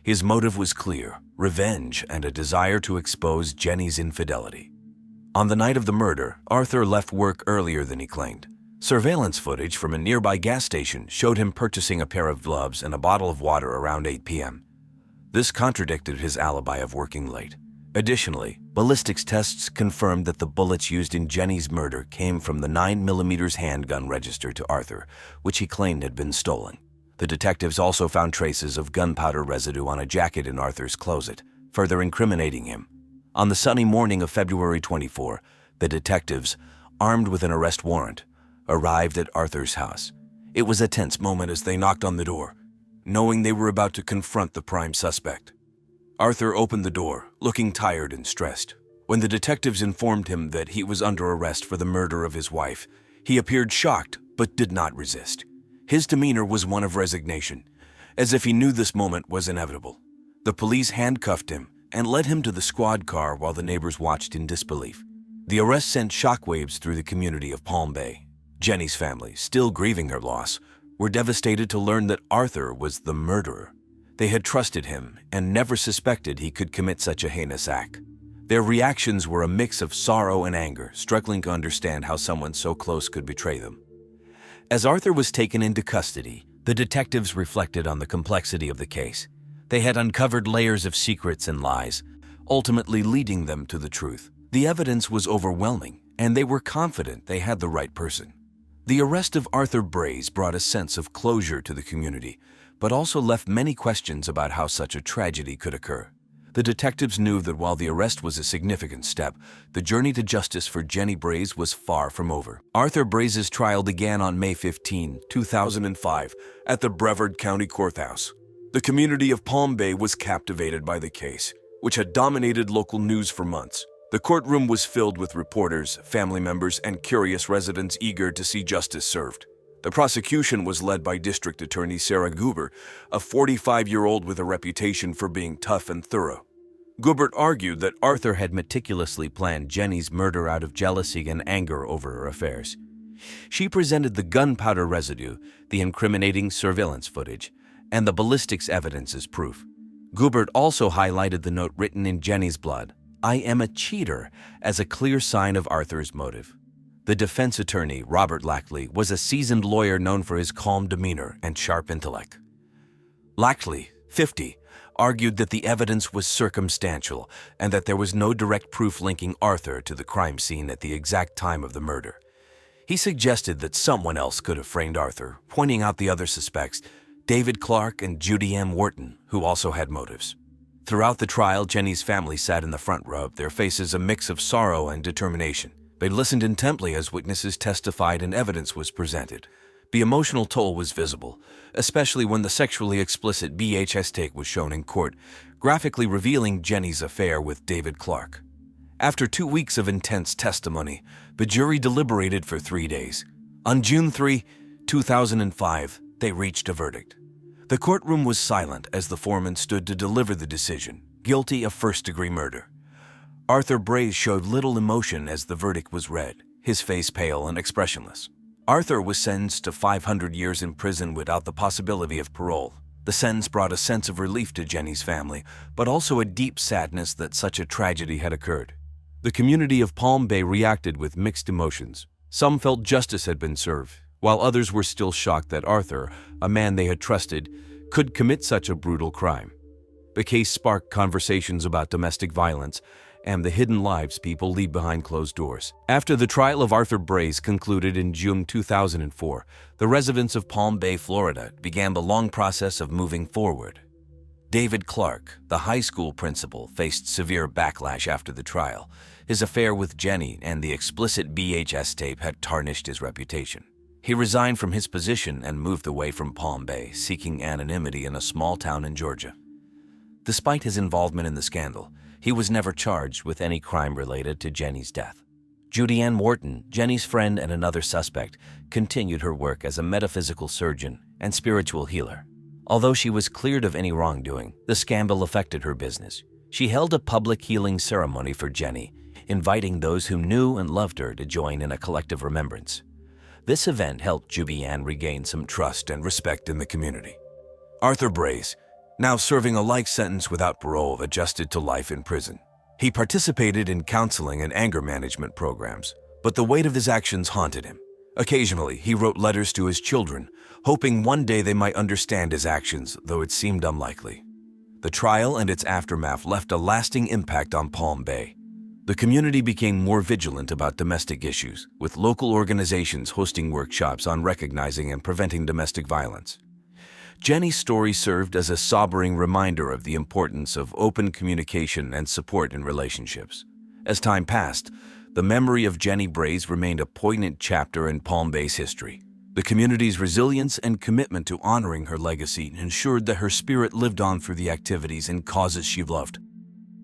Speaker 1: His motive was clear: revenge and a desire to expose Jenny's infidelity. On the night of the murder, Arthur left work earlier than he claimed. Surveillance footage from a nearby gas station showed him purchasing a pair of gloves and a bottle of water around 8 p.m. This contradicted his alibi of working late. Additionally, ballistics tests confirmed that the bullets used in Jenny's murder came from the 9mm handgun registered to Arthur, which he claimed had been stolen. The detectives also found traces of gunpowder residue on a jacket in Arthur's closet, further incriminating him. On the sunny morning of February 24, the detectives, armed with an arrest warrant, arrived at Arthur's house. It was a tense moment as they knocked on the door, knowing they were about to confront the prime suspect. Arthur opened the door, looking tired and stressed. When the detectives informed him that he was under arrest for the murder of his wife, he appeared shocked but did not resist. His demeanor was one of resignation, as if he knew this moment was inevitable. The police handcuffed him and led him to the squad car while the neighbors watched in disbelief. The arrest sent shockwaves through the community of Palm Bay. Jenny's family, still grieving her loss, were devastated to learn that Arthur was the murderer. They had trusted him and never suspected he could commit such a heinous act. Their reactions were a mix of sorrow and anger, struggling to understand how someone so close could betray them. As Arthur was taken into custody, the detectives reflected on the complexity of the case. They had uncovered layers of secrets and lies, ultimately leading them to the truth. The evidence was overwhelming, and they were confident they had the right person. The arrest of Arthur Braze brought a sense of closure to the community, but also left many questions about how such a tragedy could occur. The detectives knew that while the arrest was a significant step, the journey to justice for Jenny Braze was far from over. Arthur Braze's trial began on May 15, 2005, at the Brevard County Courthouse. The community of Palm Bay was captivated by the case, which had dominated local news for months. The courtroom was filled with reporters, family members, and curious residents eager to see justice served. The prosecution was led by District Attorney Sarah Goober, a 45-year-old with a reputation for being tough and thorough. Goober argued that Arthur had meticulously planned Jenny's murder out of jealousy and anger over her affairs. She presented the gunpowder residue, the incriminating surveillance footage, and the ballistics evidence as proof. Goober also highlighted the note written in Jenny's blood, "I am a cheater," as a clear sign of Arthur's motive. The defense attorney, Robert Lackley, was a seasoned lawyer known for his calm demeanor and sharp intellect. Lackley, 50, argued that the evidence was circumstantial and that there was no direct proof linking Arthur to the crime scene at the exact time of the murder. He suggested that someone else could have framed Arthur, pointing out the other suspects, David Clark and Judy Ann Wharton, who also had motives. Throughout the trial, Jenny's family sat in the front row, their faces a mix of sorrow and determination. They listened intently as witnesses testified and evidence was presented. The emotional toll was visible, especially when the sexually explicit VHS tape was shown in court, graphically revealing Jenny's affair with David Clark. After 2 weeks of intense testimony, the jury deliberated for 3 days. On June 3, 2005, they reached a verdict. The courtroom was silent as the foreman stood to deliver the decision, guilty of first-degree murder. Arthur Braze showed little emotion as the verdict was read, his face pale and expressionless. Arthur was sentenced to 500 years in prison without the possibility of parole. The sentence brought a sense of relief to Jenny's family, but also a deep sadness that such a tragedy had occurred. The community of Palm Bay reacted with mixed emotions. Some felt justice had been served, while others were still shocked that Arthur, a man they had trusted, could commit such a brutal crime. The case sparked conversations about domestic violence and the hidden lives people lead behind closed doors. After the trial of Arthur Braze concluded in June 2004, the residents of Palm Bay, Florida, began the long process of moving forward. David Clark, the high school principal, faced severe backlash after the trial. His affair with Jenny and the explicit VHS tape had tarnished his reputation. He resigned from his position and moved away from Palm Bay, seeking anonymity in a small town in Georgia. Despite his involvement in the scandal, he was never charged with any crime related to Jenny's death. Judy Ann Wharton, Jenny's friend and another suspect, continued her work as a metaphysical surgeon and spiritual healer. Although she was cleared of any wrongdoing, the scandal affected her business. She held a public healing ceremony for Jenny, inviting those who knew and loved her to join in a collective remembrance. This event helped Judy Ann regain some trust and respect in the community. Arthur Braze, now serving a life sentence without parole, adjusted to life in prison. He participated in counseling and anger management programs, but the weight of his actions haunted him. Occasionally, he wrote letters to his children, hoping one day they might understand his actions, though it seemed unlikely. The trial and its aftermath left a lasting impact on Palm Bay. The community became more vigilant about domestic issues, with local organizations hosting workshops on recognizing and preventing domestic violence. Jenny's story served as a sobering reminder of the importance of open communication and support in relationships. As time passed, the memory of Jenny Braze remained a poignant chapter in Palm Bay's history. The community's resilience and commitment to honoring her legacy ensured that her spirit lived on through the activities and causes she loved.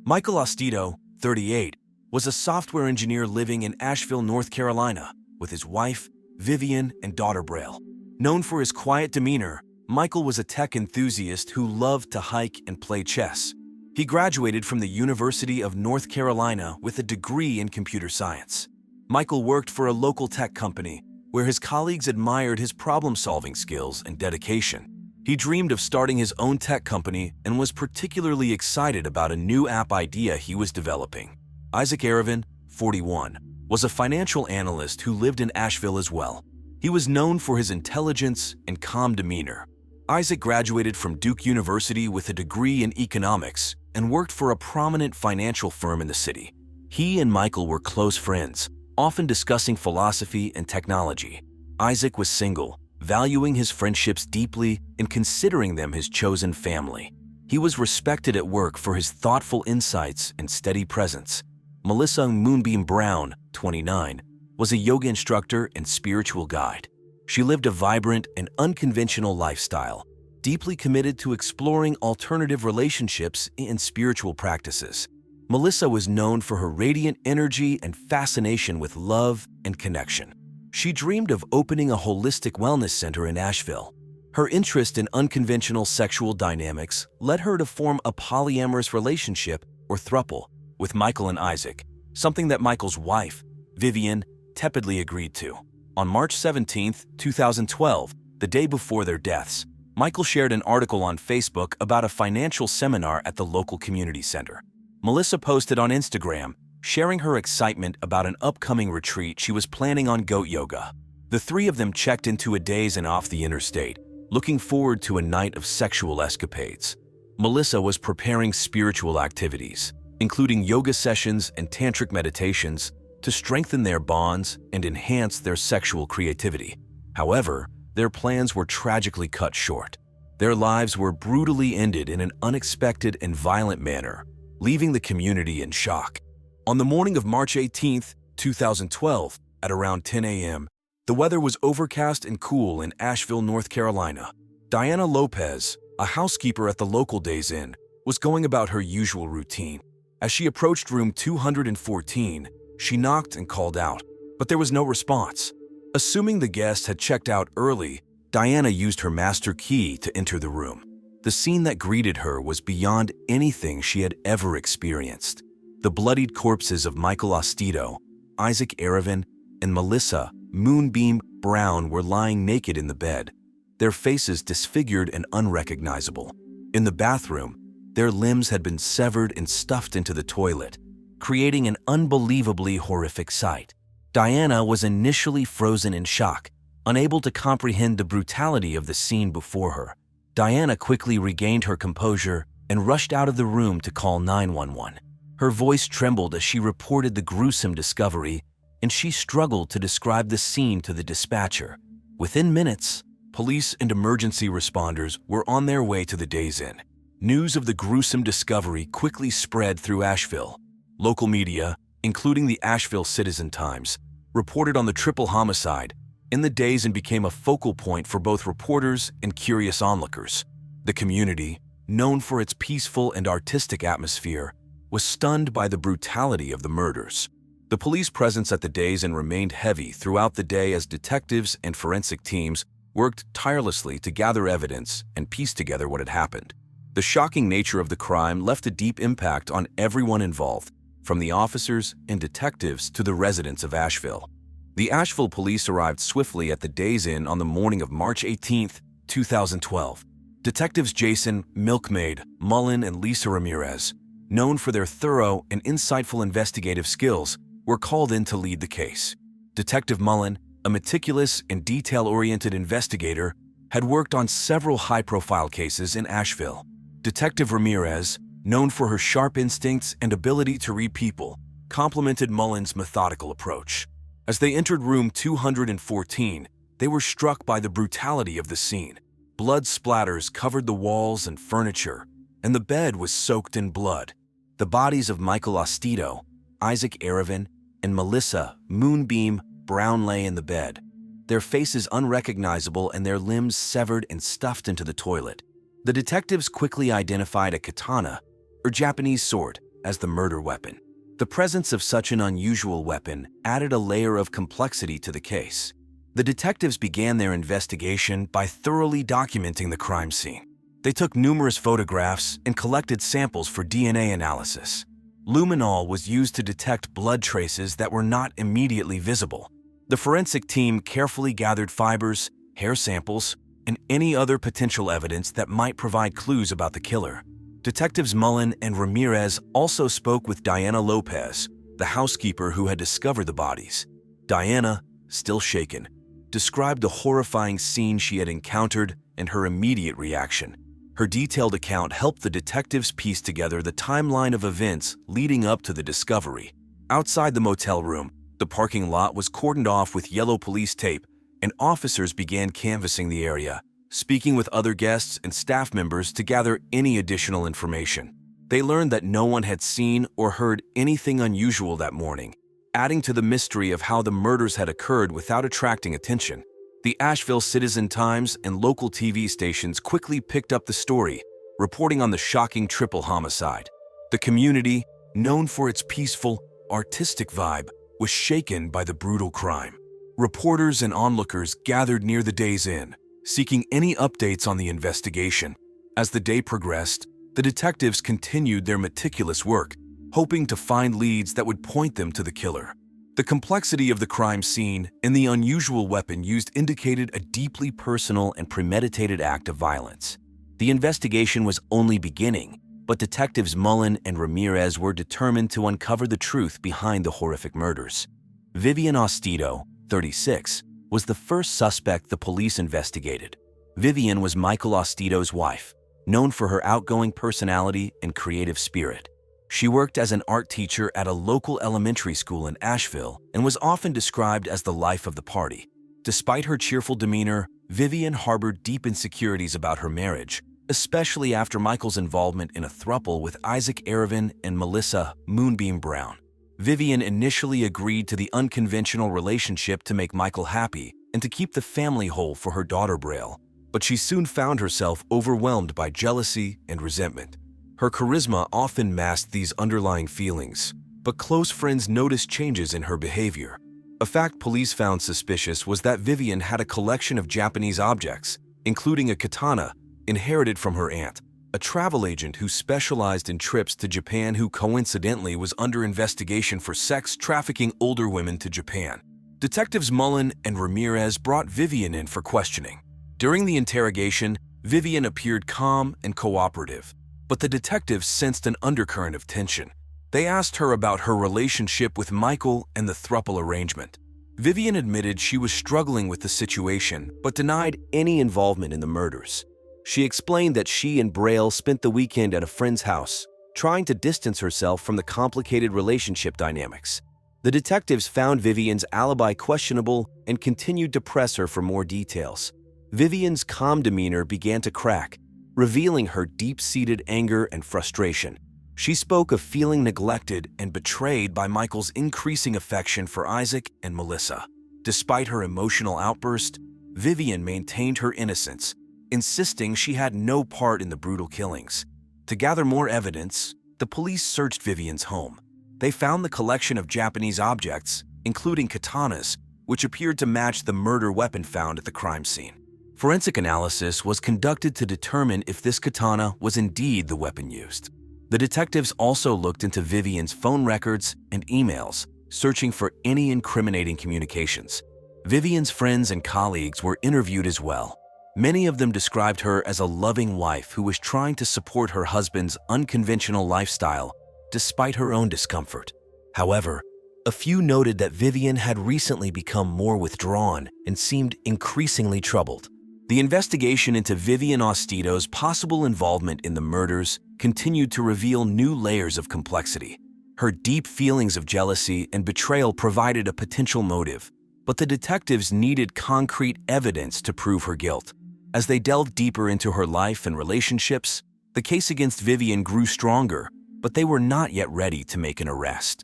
Speaker 1: Michael Ostito, 38, was a software engineer living in Asheville, North Carolina, with his wife, Vivian, and daughter Braille. Known for his quiet demeanor, Michael was a tech enthusiast who loved to hike and play chess. He graduated from the University of North Carolina with a degree in computer science. Michael worked for a local tech company where his colleagues admired his problem-solving skills and dedication. He dreamed of starting his own tech company and was particularly excited about a new app idea he was developing. Isaac Arevin, 41, was a financial analyst who lived in Asheville as well. He was known for his intelligence and calm demeanor. Isaac graduated from Duke University with a degree in economics and worked for a prominent financial firm in the city. He and Michael were close friends, often discussing philosophy and technology. Isaac was single, valuing his friendships deeply and considering them his chosen family. He was respected at work for his thoughtful insights and steady presence. Melissa Moonbeam Brown, 29, was a yoga instructor and spiritual guide. She lived a vibrant and unconventional lifestyle, deeply committed to exploring alternative relationships and spiritual practices. Melissa was known for her radiant energy and fascination with love and connection. She dreamed of opening a holistic wellness center in Asheville. Her interest in unconventional sexual dynamics led her to form a polyamorous relationship, or throuple, with Michael and Isaac, something that Michael's wife, Vivian, tepidly agreed to. On March 17, 2012, the day before their deaths, Michael shared an article on Facebook about a financial seminar at the local community center. Melissa posted on Instagram, sharing her excitement about an upcoming retreat she was planning on goat yoga. The three of them checked into a daze and off the interstate, looking forward to a night of sexual escapades. Melissa was preparing spiritual activities, including yoga sessions and tantric meditations, to strengthen their bonds and enhance their sexual creativity. However, their plans were tragically cut short. Their lives were brutally ended in an unexpected and violent manner, leaving the community in shock. On the morning of March 18, 2012, at around 10 a.m., The weather was overcast and cool in Asheville, North Carolina. Diana Lopez, a housekeeper at the local Days Inn, was going about her usual routine. As she approached room 214, she knocked and called out, but there was no response. Assuming the guest had checked out early, Diana used her master key to enter the room. The scene that greeted her was beyond anything she had ever experienced. The bloodied corpses of Michael Ostito, Isaac Aravan, and Melissa Moonbeam Brown were lying naked in the bed, their faces disfigured and unrecognizable. In the bathroom, their limbs had been severed and stuffed into the toilet, creating an unbelievably horrific sight. Diana was initially frozen in shock, unable to comprehend the brutality of the scene before her. Diana quickly regained her composure and rushed out of the room to call 911. Her voice trembled as she reported the gruesome discovery, and she struggled to describe the scene to the dispatcher. Within minutes, police and emergency responders were on their way to the Days Inn. News of the gruesome discovery quickly spread through Asheville. Local media, including the Asheville Citizen-Times, reported on the triple homicide in the Days Inn became a focal point for both reporters and curious onlookers. The community, known for its peaceful and artistic atmosphere, was stunned by the brutality of the murders. The police presence at the Days Inn remained heavy throughout the day as detectives and forensic teams worked tirelessly to gather evidence and piece together what had happened. The shocking nature of the crime left a deep impact on everyone involved, from the officers and detectives to the residents of Asheville. The Asheville police arrived swiftly at the Days Inn on the morning of March 18, 2012. Detectives Jason "Milkmaid" Mullen and Lisa Ramirez, known for their thorough and insightful investigative skills, were called in to lead the case. Detective Mullen, a meticulous and detail-oriented investigator, had worked on several high-profile cases in Asheville. Detective Ramirez, known for her sharp instincts and ability to read people, complemented Mullen's methodical approach. As they entered room 214, they were struck by the brutality of the scene. Blood splatters covered the walls and furniture, and the bed was soaked in blood. The bodies of Michael Ostito, Isaac Aravan, and Melissa Moonbeam Brown lay in the bed, their faces unrecognizable and their limbs severed and stuffed into the toilet. The detectives quickly identified a katana, or Japanese sword, as the murder weapon. The presence of such an unusual weapon added a layer of complexity to the case. The detectives began their investigation by thoroughly documenting the crime scene. They took numerous photographs and collected samples for DNA analysis. Luminol was used to detect blood traces that were not immediately visible. The forensic team carefully gathered fibers, hair samples, and any other potential evidence that might provide clues about the killer. Detectives Mullen and Ramirez also spoke with Diana Lopez, the housekeeper who had discovered the bodies. Diana, still shaken, described the horrifying scene she had encountered and her immediate reaction. Her detailed account helped the detectives piece together the timeline of events leading up to the discovery. Outside the motel room, the parking lot was cordoned off with yellow police tape, and officers began canvassing the area, speaking with other guests and staff members to gather any additional information. They learned that no one had seen or heard anything unusual that morning, adding to the mystery of how the murders had occurred without attracting attention. The Asheville Citizen-Times and local TV stations quickly picked up the story, reporting on the shocking triple homicide. The community, known for its peaceful, artistic vibe, was shaken by the brutal crime. Reporters and onlookers gathered near the Days Inn, seeking any updates on the investigation. As the day progressed, the detectives continued their meticulous work, hoping to find leads that would point them to the killer. The complexity of the crime scene and the unusual weapon used indicated a deeply personal and premeditated act of violence. The investigation was only beginning, but detectives Mullen and Ramirez were determined to uncover the truth behind the horrific murders. Vivian Ostito, 36, was the first suspect the police investigated. Vivian was Michael Ostito's wife, known for her outgoing personality and creative spirit. She worked as an art teacher at a local elementary school in Asheville and was often described as the life of the party. Despite her cheerful demeanor, Vivian harbored deep insecurities about her marriage, especially after Michael's involvement in a throuple with Isaac Aravan and Melissa Moonbeam Brown. Vivian initially agreed to the unconventional relationship to make Michael happy and to keep the family whole for her daughter Braille, but she soon found herself overwhelmed by jealousy and resentment. Her charisma often masked these underlying feelings, but close friends noticed changes in her behavior. A fact police found suspicious was that Vivian had a collection of Japanese objects, including a katana, inherited from her aunt, a travel agent who specialized in trips to Japan who coincidentally was under investigation for sex trafficking older women to Japan. Detectives Mullen and Ramirez brought Vivian in for questioning. During the interrogation, Vivian appeared calm and cooperative, but the detectives sensed an undercurrent of tension. They asked her about her relationship with Michael and the throuple arrangement. Vivian admitted she was struggling with the situation, but denied any involvement in the murders. She explained that she and Braille spent the weekend at a friend's house, trying to distance herself from the complicated relationship dynamics. The detectives found Vivian's alibi questionable and continued to press her for more details. Vivian's calm demeanor began to crack, revealing her deep-seated anger and frustration. She spoke of feeling neglected and betrayed by Michael's increasing affection for Isaac and Melissa. Despite her emotional outburst, Vivian maintained her innocence, insisting she had no part in the brutal killings. To gather more evidence, the police searched Vivian's home. They found the collection of Japanese objects, including katanas, which appeared to match the murder weapon found at the crime scene. Forensic analysis was conducted to determine if this katana was indeed the weapon used. The detectives also looked into Vivian's phone records and emails, searching for any incriminating communications. Vivian's friends and colleagues were interviewed as well. Many of them described her as a loving wife who was trying to support her husband's unconventional lifestyle despite her own discomfort. However, a few noted that Vivian had recently become more withdrawn and seemed increasingly troubled. The investigation into Vivian Ostito's possible involvement in the murders continued to reveal new layers of complexity. Her deep feelings of jealousy and betrayal provided a potential motive, but the detectives needed concrete evidence to prove her guilt. As they delved deeper into her life and relationships, the case against Vivian grew stronger, but they were not yet ready to make an arrest.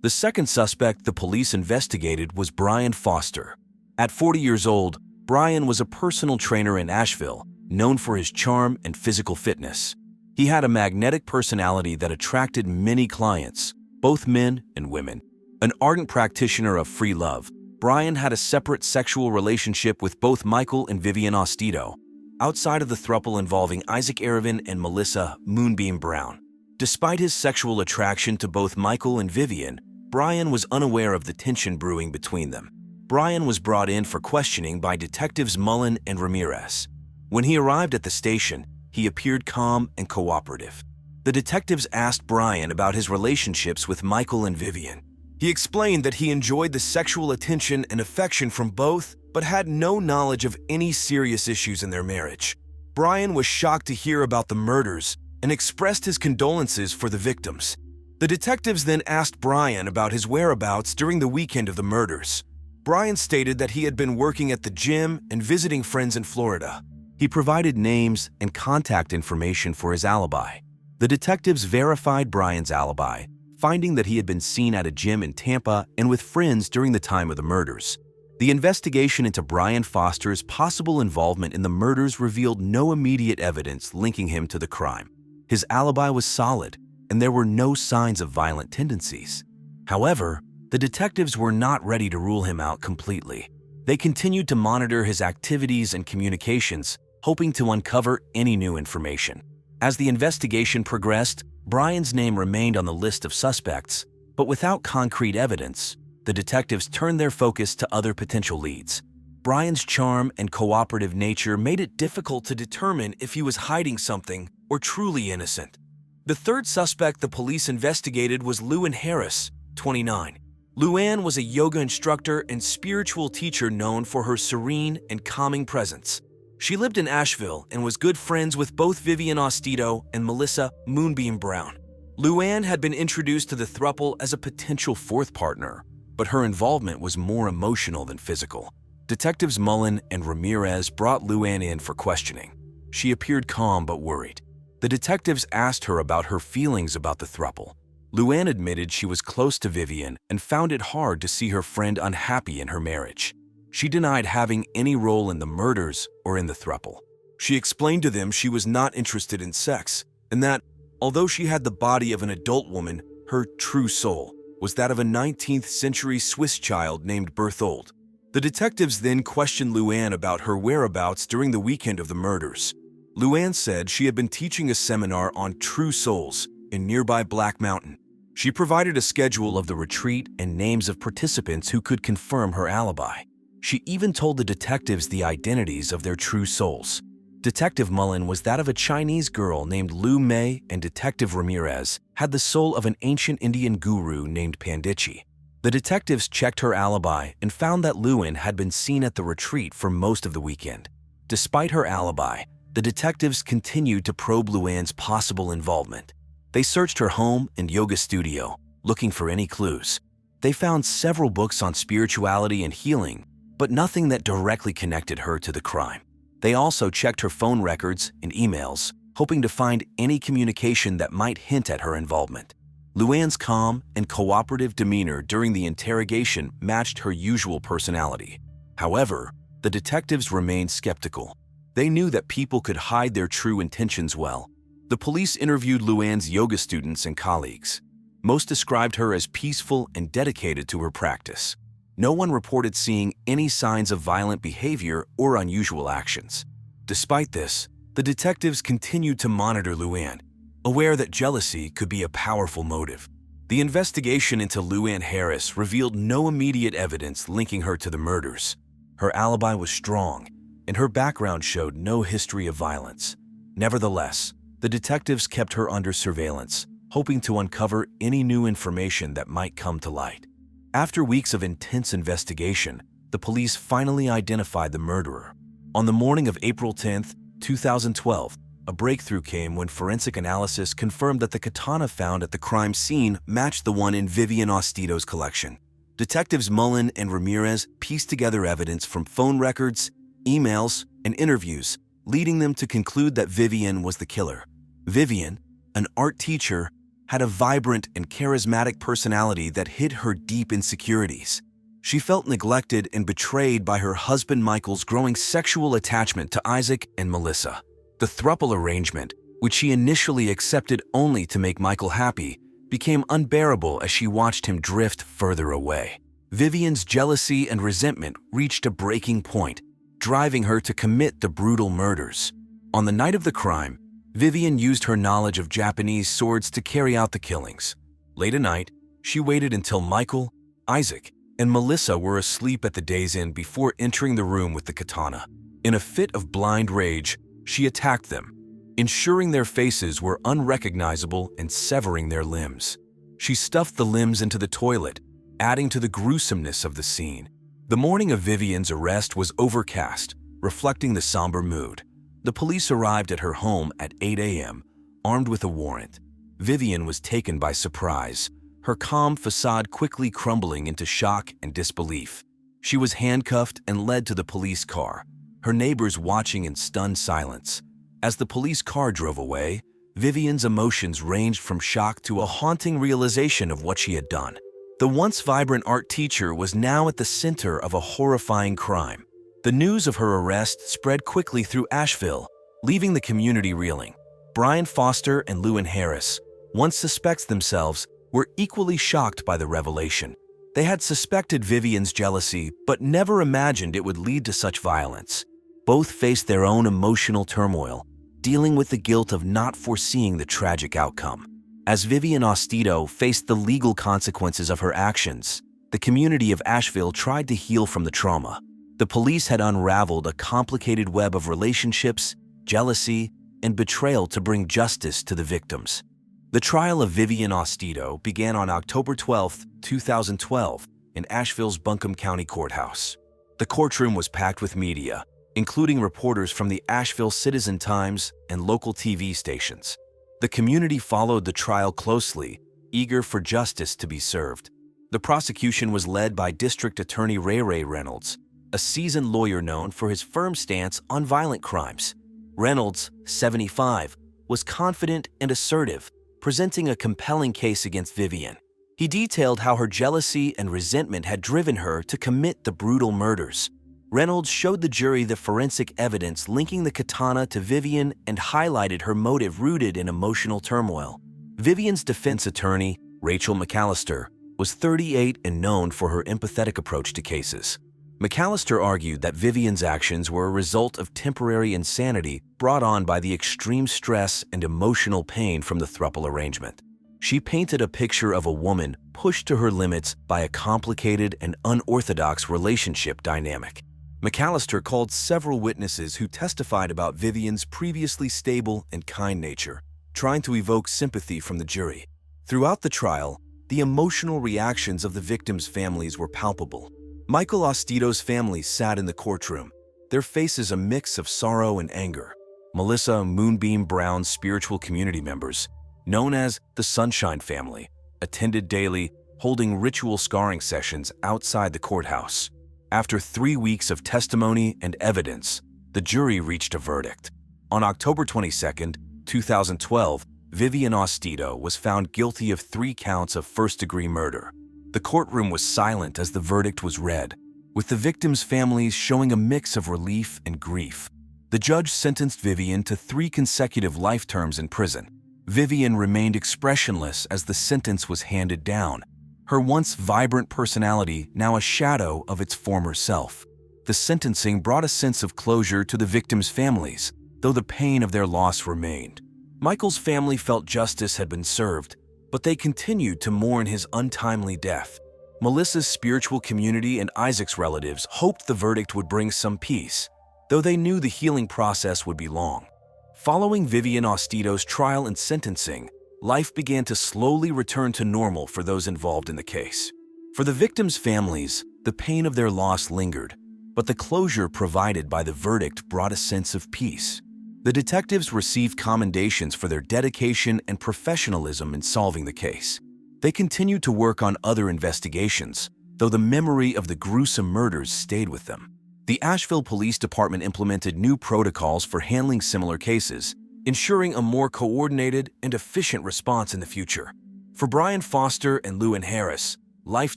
Speaker 1: The second suspect the police investigated was Brian Foster. At 40 years old, Brian was a personal trainer in Asheville, known for his charm and physical fitness. He had a magnetic personality that attracted many clients, both men and women. An ardent practitioner of free love, Brian had a separate sexual relationship with both Michael and Vivian Ostito, outside of the throuple involving Isaac Arevin and Melissa Moonbeam Brown. Despite his sexual attraction to both Michael and Vivian, Brian was unaware of the tension brewing between them. Brian was brought in for questioning by detectives Mullen and Ramirez. When he arrived at the station, he appeared calm and cooperative. The detectives asked Brian about his relationships with Michael and Vivian. He explained that he enjoyed the sexual attention and affection from both, but had no knowledge of any serious issues in their marriage. Brian was shocked to hear about the murders and expressed his condolences for the victims. The detectives then asked Brian about his whereabouts during the weekend of the murders. Brian stated that he had been working at the gym and visiting friends in Florida. He provided names and contact information for his alibi. The detectives verified Brian's alibi, finding that he had been seen at a gym in Tampa and with friends during the time of the murders. The investigation into Brian Foster's possible involvement in the murders revealed no immediate evidence linking him to the crime. His alibi was solid, and there were no signs of violent tendencies. However, the detectives were not ready to rule him out completely. They continued to monitor his activities and communications, hoping to uncover any new information. As the investigation progressed, Brian's name remained on the list of suspects, but without concrete evidence, the detectives turned their focus to other potential leads. Brian's charm and cooperative nature made it difficult to determine if he was hiding something or truly innocent. The third suspect the police investigated was Luann Harris, 29. Luann was a yoga instructor and spiritual teacher known for her serene and calming presence. She lived in Asheville and was good friends with both Vivian Ostito and Melissa Moonbeam Brown. Luann had been introduced to the throuple as a potential fourth partner, but her involvement was more emotional than physical. Detectives Mullen and Ramirez brought Luann in for questioning. She appeared calm but worried. The detectives asked her about her feelings about the throuple. Luann admitted she was close to Vivian and found it hard to see her friend unhappy in her marriage. She denied having any role in the murders or in the throuple. She explained to them she was not interested in sex, and that, although she had the body of an adult woman, her true soul was that of a 19th century Swiss child named Berthold. The detectives then questioned Luann about her whereabouts during the weekend of the murders. Luann said she had been teaching a seminar on true souls in nearby Black Mountain. She provided a schedule of the retreat and names of participants who could confirm her alibi. She even told the detectives the identities of their true souls. Detective Mullen was that of a Chinese girl named Lu Mei, and Detective Ramirez had the soul of an ancient Indian guru named Pandichi. The detectives checked her alibi and found that Luann had been seen at the retreat for most of the weekend. Despite her alibi, the detectives continued to probe Luann's possible involvement. They searched her home and yoga studio, looking for any clues. They found several books on spirituality and healing, but nothing that directly connected her to the crime. They also checked her phone records and emails, hoping to find any communication that might hint at her involvement. Luann's calm and cooperative demeanor during the interrogation matched her usual personality. However, the detectives remained skeptical. They knew that people could hide their true intentions well. The police interviewed Luann's yoga students and colleagues. Most described her as peaceful and dedicated to her practice. No one reported seeing any signs of violent behavior or unusual actions. Despite this, the detectives continued to monitor Luann, aware that jealousy could be a powerful motive. The investigation into Luann Harris revealed no immediate evidence linking her to the murders. Her alibi was strong, and her background showed no history of violence. Nevertheless, the detectives kept her under surveillance, hoping to uncover any new information that might come to light. After weeks of intense investigation, the police finally identified the murderer. On the morning of April 10, 2012, a breakthrough came when forensic analysis confirmed that the katana found at the crime scene matched the one in Vivian Ostito's collection. Detectives Mullen and Ramirez pieced together evidence from phone records, emails, and interviews, leading them to conclude that Vivian was the killer. Vivian, an art teacher, had a vibrant and charismatic personality that hid her deep insecurities. She felt neglected and betrayed by her husband Michael's growing sexual attachment to Isaac and Melissa. The throuple arrangement, which she initially accepted only to make Michael happy, became unbearable as she watched him drift further away. Vivian's jealousy and resentment reached a breaking point, driving her to commit the brutal murders. On the night of the crime, Vivian used her knowledge of Japanese swords to carry out the killings. Late at night, she waited until Michael, Isaac, and Melissa were asleep at the day's inn before entering the room with the katana. In a fit of blind rage, she attacked them, ensuring their faces were unrecognizable and severing their limbs. She stuffed the limbs into the toilet, adding to the gruesomeness of the scene. The morning of Vivian's arrest was overcast, reflecting the somber mood. The police arrived at her home at 8 a.m., armed with a warrant. Vivian was taken by surprise, her calm facade quickly crumbling into shock and disbelief. She was handcuffed and led to the police car, her neighbors watching in stunned silence. As the police car drove away, Vivian's emotions ranged from shock to a haunting realization of what she had done. The once vibrant art teacher was now at the center of a horrifying crime. The news of her arrest spread quickly through Asheville, leaving the community reeling. Brian Foster and Luann Harris, once suspects themselves, were equally shocked by the revelation. They had suspected Vivian's jealousy, but never imagined it would lead to such violence. Both faced their own emotional turmoil, dealing with the guilt of not foreseeing the tragic outcome. As Vivian Ostito faced the legal consequences of her actions, the community of Asheville tried to heal from the trauma. The police had unraveled a complicated web of relationships, jealousy, and betrayal to bring justice to the victims. The trial of Vivian Ostito began on October 12, 2012, in Asheville's Buncombe County Courthouse. The courtroom was packed with media, including reporters from the Asheville Citizen-Times and local TV stations. The community followed the trial closely, eager for justice to be served. The prosecution was led by District Attorney Ray Reynolds, a seasoned lawyer known for his firm stance on violent crimes. Reynolds, 75, was confident and assertive, presenting a compelling case against Vivian. He detailed how her jealousy and resentment had driven her to commit the brutal murders. Reynolds showed the jury the forensic evidence linking the katana to Vivian and highlighted her motive rooted in emotional turmoil. Vivian's defense attorney, Rachel McAllister, was 38 and known for her empathetic approach to cases. McAllister argued that Vivian's actions were a result of temporary insanity brought on by the extreme stress and emotional pain from the throuple arrangement. She painted a picture of a woman pushed to her limits by a complicated and unorthodox relationship dynamic. McAllister called several witnesses who testified about Vivian's previously stable and kind nature, trying to evoke sympathy from the jury. Throughout the trial, the emotional reactions of the victims' families were palpable. Michael Ostito's family sat in the courtroom, their faces a mix of sorrow and anger. Melissa Moonbeam Brown's spiritual community members, known as the Sunshine Family, attended daily, holding ritual scarring sessions outside the courthouse. After 3 weeks of testimony and evidence, the jury reached a verdict. On October 22, 2012, Vivian Ostito was found guilty of 3 counts of first-degree murder. The courtroom was silent as the verdict was read, with the victims' families showing a mix of relief and grief. The judge sentenced Vivian to 3 consecutive life terms in prison. Vivian remained expressionless as the sentence was handed down, her once vibrant personality now a shadow of its former self. The sentencing brought a sense of closure to the victims' families, though the pain of their loss remained. Michael's family felt justice had been served, but they continued to mourn his untimely death. Melissa's spiritual community and Isaac's relatives hoped the verdict would bring some peace, though they knew the healing process would be long. Following Vivian Ostito's trial and sentencing, life began to slowly return to normal for those involved in the case. For the victims' families, the pain of their loss lingered, but the closure provided by the verdict brought a sense of peace. The detectives received commendations for their dedication and professionalism in solving the case. They continued to work on other investigations, though the memory of the gruesome murders stayed with them. The Asheville Police Department implemented new protocols for handling similar cases, ensuring a more coordinated and efficient response in the future. For Brian Foster and Lewin Harris, life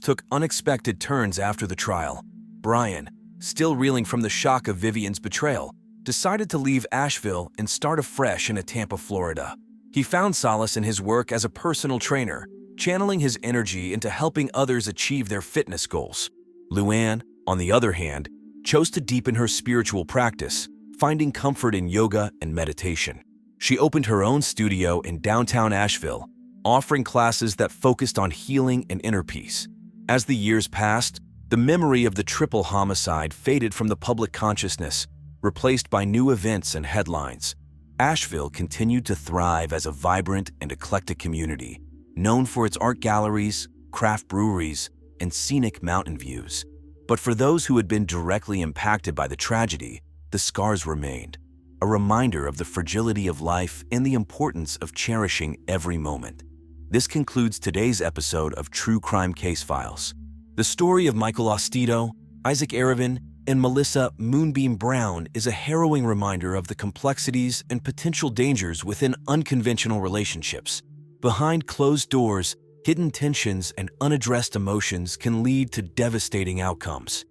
Speaker 1: took unexpected turns after the trial. Brian, still reeling from the shock of Vivian's betrayal, decided to leave Asheville and start afresh in Tampa, Florida. He found solace in his work as a personal trainer, channeling his energy into helping others achieve their fitness goals. Luann, on the other hand, chose to deepen her spiritual practice, finding comfort in yoga and meditation. She opened her own studio in downtown Asheville, offering classes that focused on healing and inner peace. As the years passed, the memory of the triple homicide faded from the public consciousness, replaced by new events and headlines. Asheville continued to thrive as a vibrant and eclectic community, known for its art galleries, craft breweries, and scenic mountain views. But for those who had been directly impacted by the tragedy, the scars remained, a reminder of the fragility of life and the importance of cherishing every moment. This concludes today's episode of True Crime Case Files. The story of Michael Ostito, Isaac Arevin, and Melissa Moonbeam Brown is a harrowing reminder of the complexities and potential dangers within unconventional relationships. Behind closed doors, hidden tensions and unaddressed emotions can lead to devastating outcomes.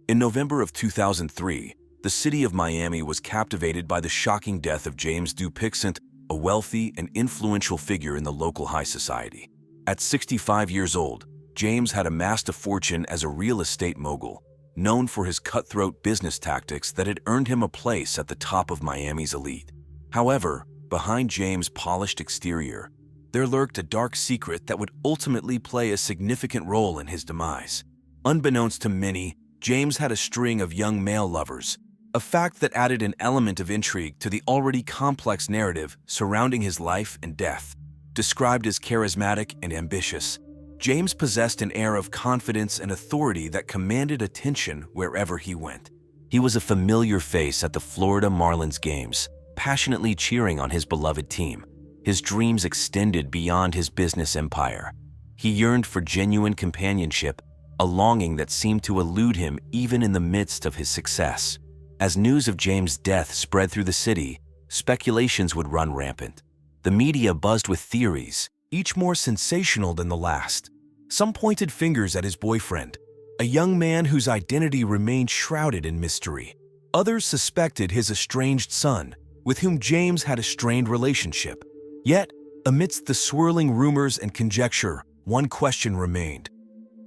Speaker 1: In November of 2003, the city of Miami was captivated by the shocking death of James Dupixent, a wealthy and influential figure in the local high society. At 65 years old, James had amassed a fortune as a real estate mogul, known for his cutthroat business tactics that had earned him a place at the top of Miami's elite. However, behind James' polished exterior, there lurked a dark secret that would ultimately play a significant role in his demise. Unbeknownst to many, James had a string of young male lovers, a fact that added an element of intrigue to the already complex narrative surrounding his life and death. Described as charismatic and ambitious, James possessed an air of confidence and authority that commanded attention wherever he went. He was a familiar face at the Florida Marlins games, passionately cheering on his beloved team. His dreams extended beyond his business empire. He yearned for genuine companionship, a longing that seemed to elude him even in the midst of his success. As news of James' death spread through the city, speculations would run rampant. The media buzzed with theories, each more sensational than the last. Some pointed fingers at his boyfriend, a young man whose identity remained shrouded in mystery. Others suspected his estranged son, with whom James had a strained relationship. Yet, amidst the swirling rumors and conjecture, one question remained.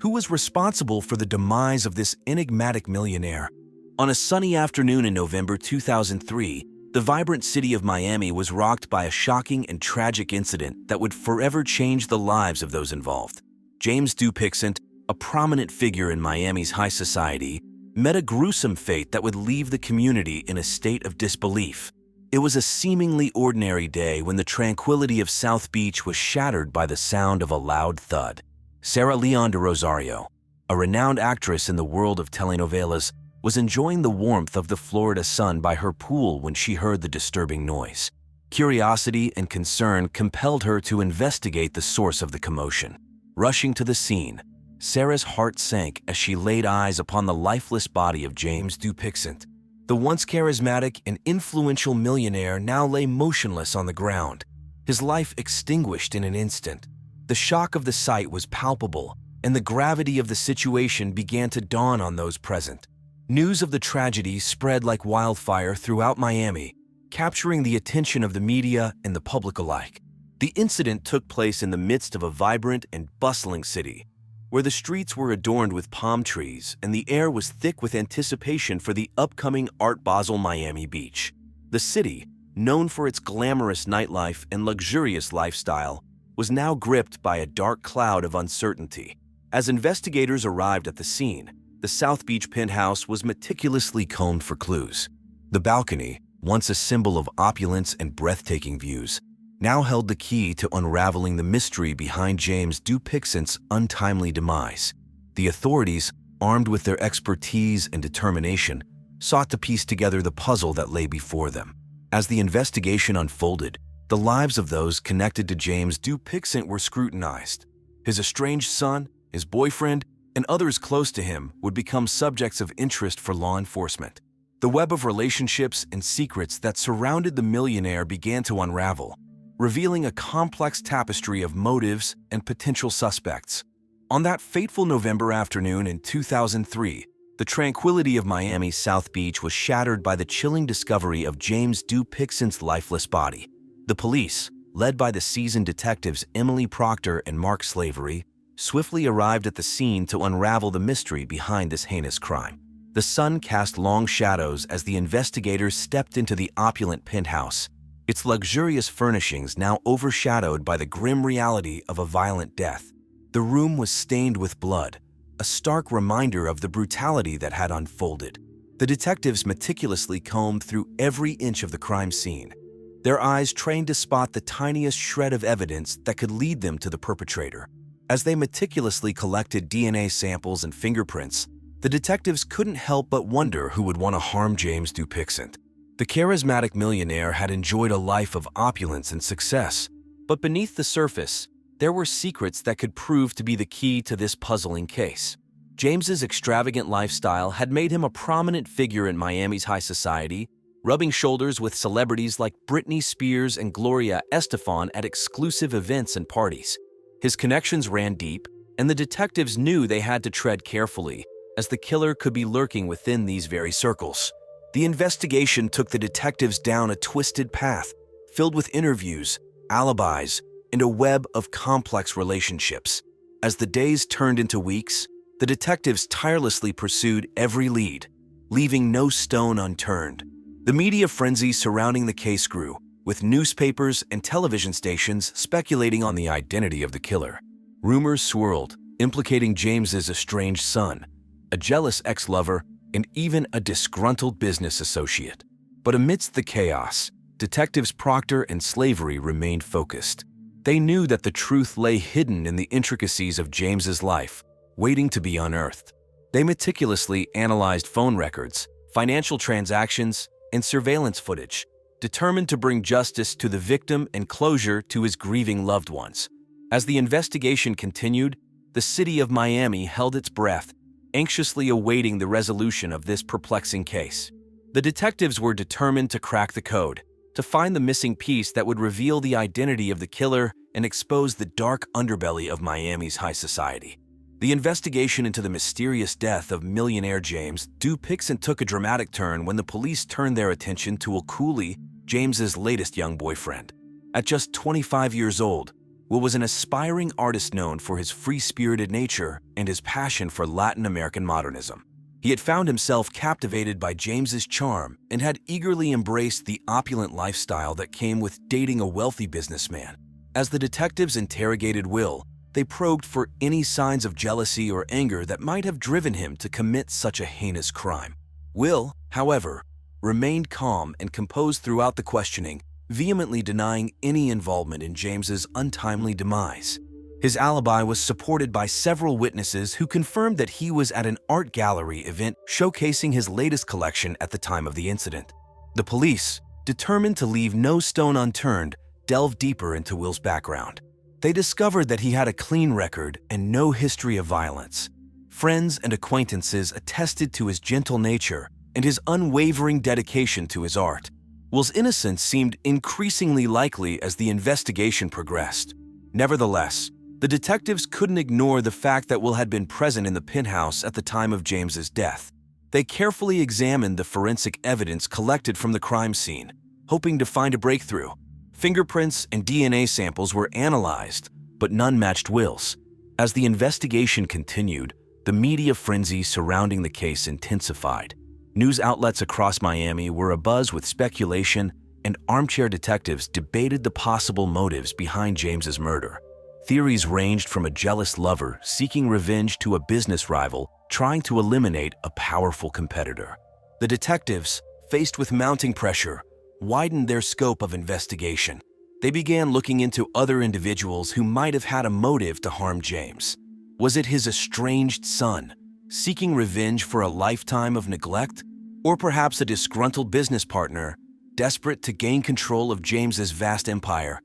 Speaker 1: Who was responsible for the demise of this enigmatic millionaire? On a sunny afternoon in November 2003, the vibrant city of Miami was rocked by a shocking and tragic incident that would forever change the lives of those involved. James Dupixent, a prominent figure in Miami's high society, met a gruesome fate that would leave the community in a state of disbelief. It was a seemingly ordinary day when the tranquility of South Beach was shattered by the sound of a loud thud. Sarah Leon de Rosario, a renowned actress in the world of telenovelas, was enjoying the warmth of the Florida sun by her pool when she heard the disturbing noise. Curiosity and concern compelled her to investigate the source of the commotion. Rushing to the scene, Sarah's heart sank as she laid eyes upon the lifeless body of James Dupixent. The once charismatic and influential millionaire now lay motionless on the ground, his life extinguished in an instant. The shock of the sight was palpable, and the gravity of the situation began to dawn on those present. News of the tragedy spread like wildfire throughout Miami, capturing the attention of the media and the public alike. The incident took place in the midst of a vibrant and bustling city, where the streets were adorned with palm trees and the air was thick with anticipation for the upcoming Art Basel Miami Beach. The city, known for its glamorous nightlife and luxurious lifestyle, was now gripped by a dark cloud of uncertainty. As investigators arrived at the scene, the South Beach penthouse was meticulously combed for clues. The balcony, once a symbol of opulence and breathtaking views, now held the key to unraveling the mystery behind James Dupixent's untimely demise. The authorities, armed with their expertise and determination, sought to piece together the puzzle that lay before them. As the investigation unfolded, the lives of those connected to James Dupixent were scrutinized. His estranged son, his boyfriend, and others close to him would become subjects of interest for law enforcement. The web of relationships and secrets that surrounded the millionaire began to unravel, revealing a complex tapestry of motives and potential suspects. On that fateful November afternoon in 2003, the tranquility of Miami's South Beach was shattered by the chilling discovery of James Dupixent's lifeless body. The police, led by the seasoned detectives Emily Proctor and Mark Slavery, swiftly arrived at the scene to unravel the mystery behind this heinous crime. The sun cast long shadows as the investigators stepped into the opulent penthouse, its luxurious furnishings now overshadowed by the grim reality of a violent death. The room was stained with blood, a stark reminder of the brutality that had unfolded. The detectives meticulously combed through every inch of the crime scene, their eyes trained to spot the tiniest shred of evidence that could lead them to the perpetrator. As they meticulously collected DNA samples and fingerprints, the detectives couldn't help but wonder who would want to harm James Dupixent. The charismatic millionaire had enjoyed a life of opulence and success, but beneath the surface, there were secrets that could prove to be the key to this puzzling case. James's extravagant lifestyle had made him a prominent figure in Miami's high society, rubbing shoulders with celebrities like Britney Spears and Gloria Estefan at exclusive events and parties. His connections ran deep, and the detectives knew they had to tread carefully, as the killer could be lurking within these very circles. The investigation took the detectives down a twisted path, filled with interviews, alibis, and a web of complex relationships. As the days turned into weeks, the detectives tirelessly pursued every lead, leaving no stone unturned. The media frenzy surrounding the case grew, with newspapers and television stations speculating on the identity of the killer. Rumors swirled, implicating James's estranged son, a jealous ex-lover, and even a disgruntled business associate. But amidst the chaos, detectives Proctor and Slavery remained focused. They knew that the truth lay hidden in the intricacies of James's life, waiting to be unearthed. They meticulously analyzed phone records, financial transactions, and surveillance footage, determined to bring justice to the victim and closure to his grieving loved ones. As the investigation continued, the city of Miami held its breath, anxiously awaiting the resolution of this perplexing case. The detectives were determined to crack the code, to find the missing piece that would reveal the identity of the killer and expose the dark underbelly of Miami's high society. The investigation into the mysterious death of millionaire James Dupixent took a dramatic turn when the police turned their attention to Will Cooley, James's latest young boyfriend. At just 25 years old, Will was an aspiring artist known for his free-spirited nature and his passion for Latin American modernism. He had found himself captivated by James's charm and had eagerly embraced the opulent lifestyle that came with dating a wealthy businessman. As the detectives interrogated Will, they probed for any signs of jealousy or anger that might have driven him to commit such a heinous crime. Will, however, remained calm and composed throughout the questioning, vehemently denying any involvement in James's untimely demise. His alibi was supported by several witnesses who confirmed that he was at an art gallery event showcasing his latest collection at the time of the incident. The police, determined to leave no stone unturned, delved deeper into Will's background. They discovered that he had a clean record and no history of violence. Friends and acquaintances attested to his gentle nature and his unwavering dedication to his art. Will's innocence seemed increasingly likely as the investigation progressed. Nevertheless, the detectives couldn't ignore the fact that Will had been present in the penthouse at the time of James's death. They carefully examined the forensic evidence collected from the crime scene, hoping to find a breakthrough. Fingerprints and DNA samples were analyzed, but none matched Will's. As the investigation continued, the media frenzy surrounding the case intensified. News outlets across Miami were abuzz with speculation, and armchair detectives debated the possible motives behind James's murder. Theories ranged from a jealous lover seeking revenge to a business rival trying to eliminate a powerful competitor. The detectives, faced with mounting pressure, widened their scope of investigation. They began looking into other individuals who might have had a motive to harm James. Was it his estranged son, seeking revenge for a lifetime of neglect? Or perhaps a disgruntled business partner, desperate to gain control of James's vast empire?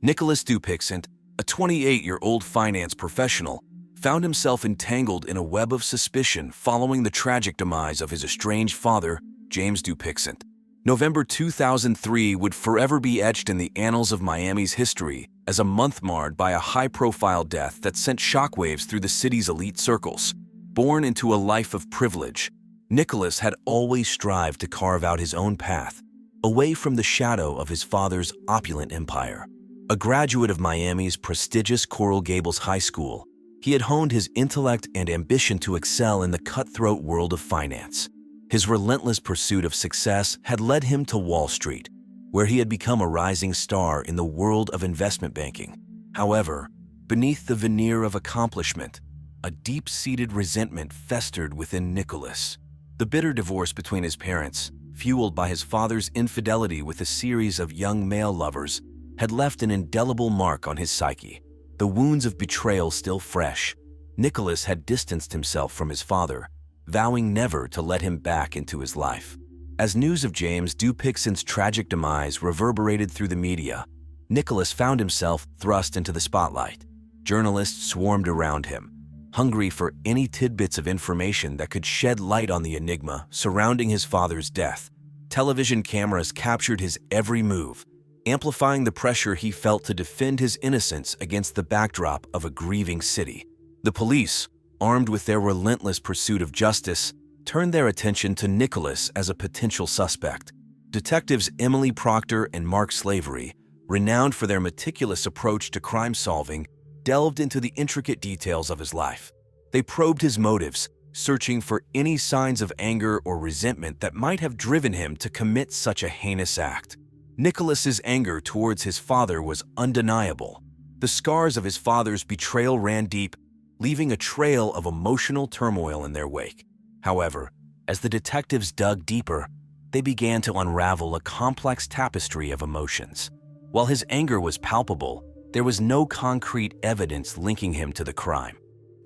Speaker 1: Nicholas Dupixent, a 28-year-old finance professional, found himself entangled in a web of suspicion following the tragic demise of his estranged father, James Dupixent. November 2003 would forever be etched in the annals of Miami's history as a month marred by a high-profile death that sent shockwaves through the city's elite circles. Born into a life of privilege, Nicholas had always strived to carve out his own path, away from the shadow of his father's opulent empire. A graduate of Miami's prestigious Coral Gables High School, he had honed his intellect and ambition to excel in the cutthroat world of finance. His relentless pursuit of success had led him to Wall Street, where he had become a rising star in the world of investment banking. However, beneath the veneer of accomplishment, a deep-seated resentment festered within Nicholas. The bitter divorce between his parents, fueled by his father's infidelity with a series of young male lovers, had left an indelible mark on his psyche. The wounds of betrayal still fresh, Nicholas had distanced himself from his father, vowing never to let him back into his life. As news of James Dupixent's tragic demise reverberated through the media, Nicholas found himself thrust into the spotlight. Journalists swarmed around him, hungry for any tidbits of information that could shed light on the enigma surrounding his father's death. Television cameras captured his every move, amplifying the pressure he felt to defend his innocence against the backdrop of a grieving city. The police, armed with their relentless pursuit of justice, turned their attention to Nicholas as a potential suspect. Detectives Emily Proctor and Mark Slavery, renowned for their meticulous approach to crime solving, delved into the intricate details of his life. They probed his motives, searching for any signs of anger or resentment that might have driven him to commit such a heinous act. Nicholas's anger towards his father was undeniable. The scars of his father's betrayal ran deep, leaving a trail of emotional turmoil in their wake. However, as the detectives dug deeper, they began to unravel a complex tapestry of emotions. While his anger was palpable, there was no concrete evidence linking him to the crime.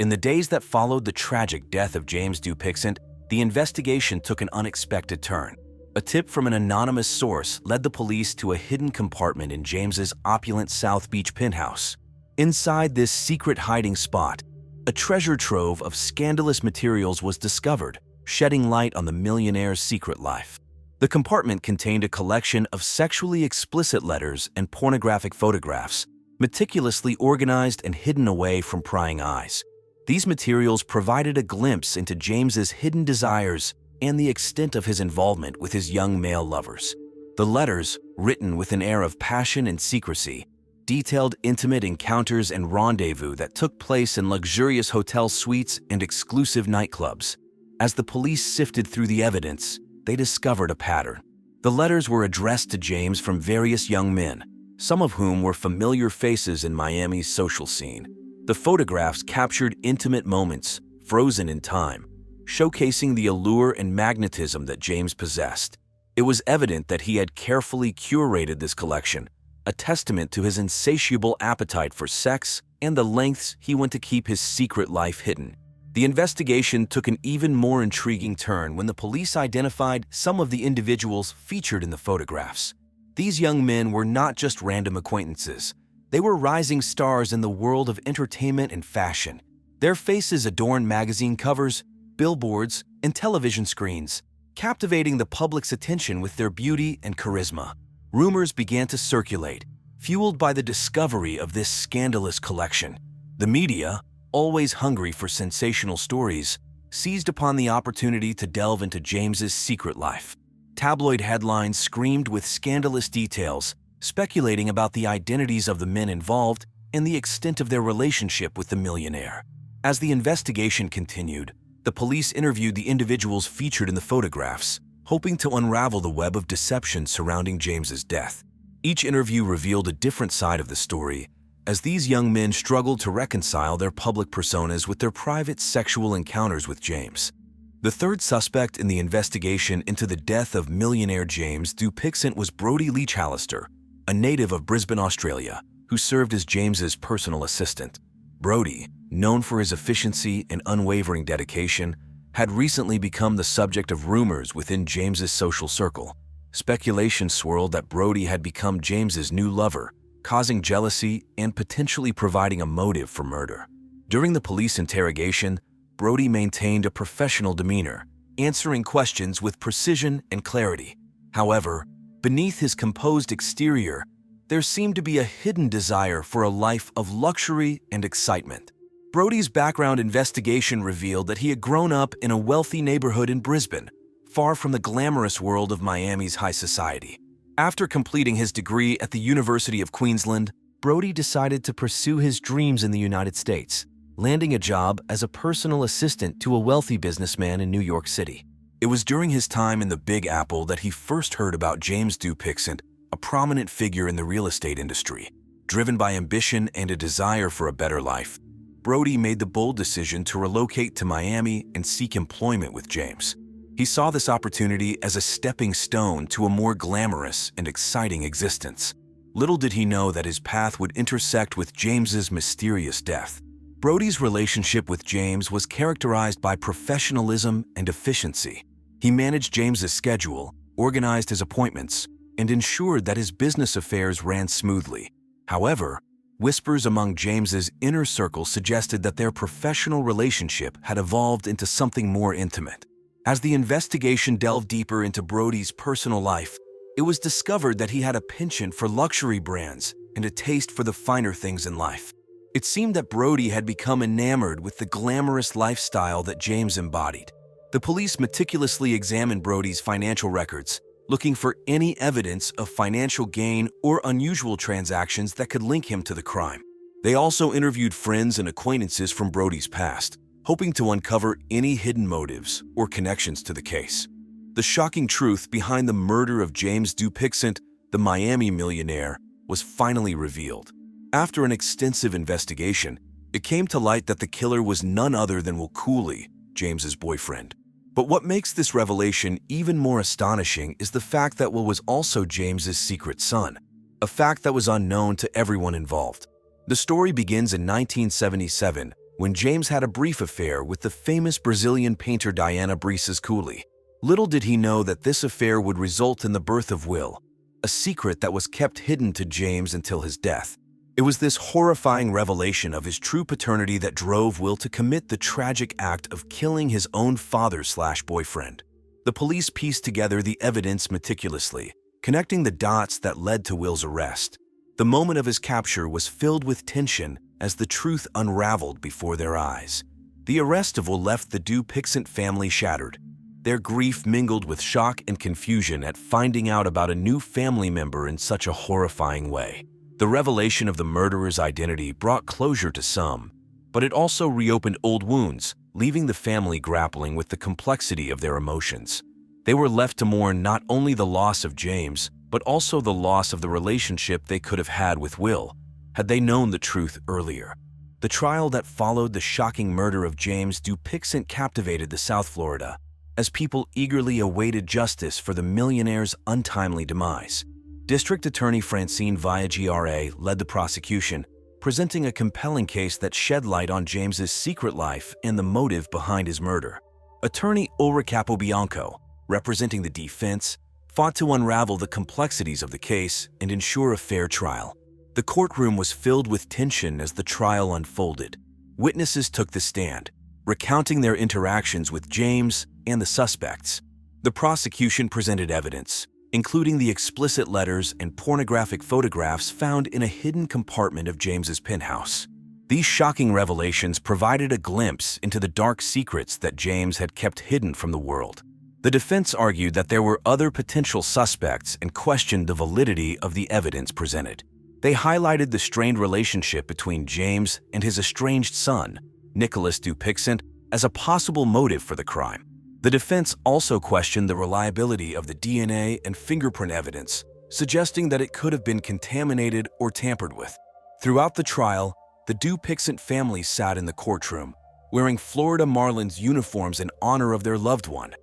Speaker 1: In the days that followed the tragic death of James Dupixent, the investigation took an unexpected turn. A tip from an anonymous source led the police to a hidden compartment in James's opulent South Beach penthouse. Inside this secret hiding spot, a treasure trove of scandalous materials was discovered, shedding light on the millionaire's secret life. The compartment contained a collection of sexually explicit letters and pornographic photographs, meticulously organized and hidden away from prying eyes. These materials provided a glimpse into James's hidden desires and the extent of his involvement with his young male lovers. The letters, written with an air of passion and secrecy, detailed intimate encounters and rendezvous that took place in luxurious hotel suites and exclusive nightclubs. As the police sifted through the evidence, they discovered a pattern. The letters were addressed to James from various young men, some of whom were familiar faces in Miami's social scene. The photographs captured intimate moments, frozen in time, showcasing the allure and magnetism that James possessed. It was evident that he had carefully curated this collection, a testament to his insatiable appetite for sex and the lengths he went to keep his secret life hidden. The investigation took an even more intriguing turn when the police identified some of the individuals featured in the photographs. These young men were not just random acquaintances. They were rising stars in the world of entertainment and fashion. Their faces adorned magazine covers, billboards, and television screens, captivating the public's attention with their beauty and charisma. Rumors began to circulate, fueled by the discovery of this scandalous collection. The media, always hungry for sensational stories, seized upon the opportunity to delve into James's secret life. Tabloid headlines screamed with scandalous details, speculating about the identities of the men involved and the extent of their relationship with the millionaire. As the investigation continued, the police interviewed the individuals featured in the photographs, hoping to unravel the web of deception surrounding James's death. Each interview revealed a different side of the story, as these young men struggled to reconcile their public personas with their private sexual encounters with James. The third suspect in the investigation into the death of millionaire James Dupixent was Brodie Leach-Hallister, a native of Brisbane, Australia, who served as James's personal assistant. Brodie, known for his efficiency and unwavering dedication, had recently become the subject of rumors within James's social circle. Speculation swirled that Brodie had become James's new lover, causing jealousy and potentially providing a motive for murder. During the police interrogation, Brodie maintained a professional demeanor, answering questions with precision and clarity. However, beneath his composed exterior, there seemed to be a hidden desire for a life of luxury and excitement. Brodie's background investigation revealed that he had grown up in a wealthy neighborhood in Brisbane, far from the glamorous world of Miami's high society. After completing his degree at the University of Queensland, Brodie decided to pursue his dreams in the United States, landing a job as a personal assistant to a wealthy businessman in New York City. It was during his time in the Big Apple that he first heard about James Dupixent, a prominent figure in the real estate industry. Driven by ambition and a desire for a better life, Brodie made the bold decision to relocate to Miami and seek employment with James. He saw this opportunity as a stepping stone to a more glamorous and exciting existence. Little did he know that his path would intersect with James's mysterious death. Brodie's relationship with James was characterized by professionalism and efficiency. He managed James's schedule, organized his appointments, and ensured that his business affairs ran smoothly. However, whispers among James's inner circle suggested that their professional relationship had evolved into something more intimate. As the investigation delved deeper into Brodie's personal life, it was discovered that he had a penchant for luxury brands and a taste for the finer things in life. It seemed that Brodie had become enamored with the glamorous lifestyle that James embodied. The police meticulously examined Brodie's financial records, looking for any evidence of financial gain or unusual transactions that could link him to the crime. They also interviewed friends and acquaintances from Brodie's past, hoping to uncover any hidden motives or connections to the case. The shocking truth behind the murder of James Dupixent, the Miami millionaire, was finally revealed. After an extensive investigation, it came to light that the killer was none other than Will Cooley, James's boyfriend. But what makes this revelation even more astonishing is the fact that Will was also James's secret son, a fact that was unknown to everyone involved. The story begins in 1977, when James had a brief affair with the famous Brazilian painter Diana Brices Cooley. Little did he know that this affair would result in the birth of Will, a secret that was kept hidden to James until his death. It was this horrifying revelation of his true paternity that drove Will to commit the tragic act of killing his own father/boyfriend. The police pieced together the evidence meticulously, connecting the dots that led to Will's arrest. The moment of his capture was filled with tension as the truth unraveled before their eyes. The arrest of Will left the Dupixent family shattered. Their grief mingled with shock and confusion at finding out about a new family member in such a horrifying way. The revelation of the murderer's identity brought closure to some, but it also reopened old wounds, leaving the family grappling with the complexity of their emotions. They were left to mourn not only the loss of James, but also the loss of the relationship they could have had with Will, had they known the truth earlier. The trial that followed the shocking murder of James Dupixent captivated the South Florida, as people eagerly awaited justice for the millionaire's untimely demise. District Attorney Francine Villagra led the prosecution, presenting a compelling case that shed light on James's secret life and the motive behind his murder. Attorney Ulrich Capobianco, representing the defense, fought to unravel the complexities of the case and ensure a fair trial. The courtroom was filled with tension as the trial unfolded. Witnesses took the stand, recounting their interactions with James and the suspects. The prosecution presented evidence, including the explicit letters and pornographic photographs found in a hidden compartment of James's penthouse. These shocking revelations provided a glimpse into the dark secrets that James had kept hidden from the world. The defense argued that there were other potential suspects and questioned the validity of the evidence presented. They highlighted the strained relationship between James and his estranged son, Nicholas Dupixent, as a possible motive for the crime. The defense also questioned the reliability of the DNA and fingerprint evidence, suggesting that it could have been contaminated or tampered with. Throughout the trial, the Dupixent family sat in the courtroom, wearing Florida Marlins uniforms in honor of their loved one,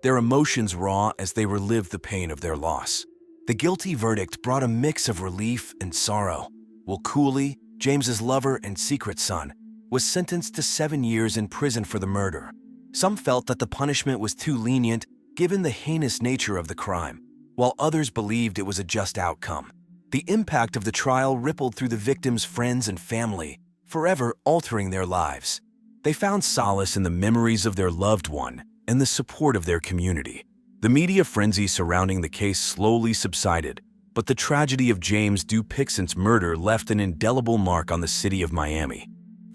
Speaker 1: their emotions raw as they relived the pain of their loss. The guilty verdict brought a mix of relief and sorrow. Will Cooley, James's lover and secret son, was sentenced to 7 years in prison for the murder. Some felt that the punishment was too lenient given the heinous nature of the crime, while others believed it was a just outcome. The impact of the trial rippled through the victims' friends and family, forever altering their lives. They found solace in the memories of their loved one and the support of their community. The media frenzy surrounding the case slowly subsided, but the tragedy of James Dupixent's murder left an indelible mark on the city of Miami.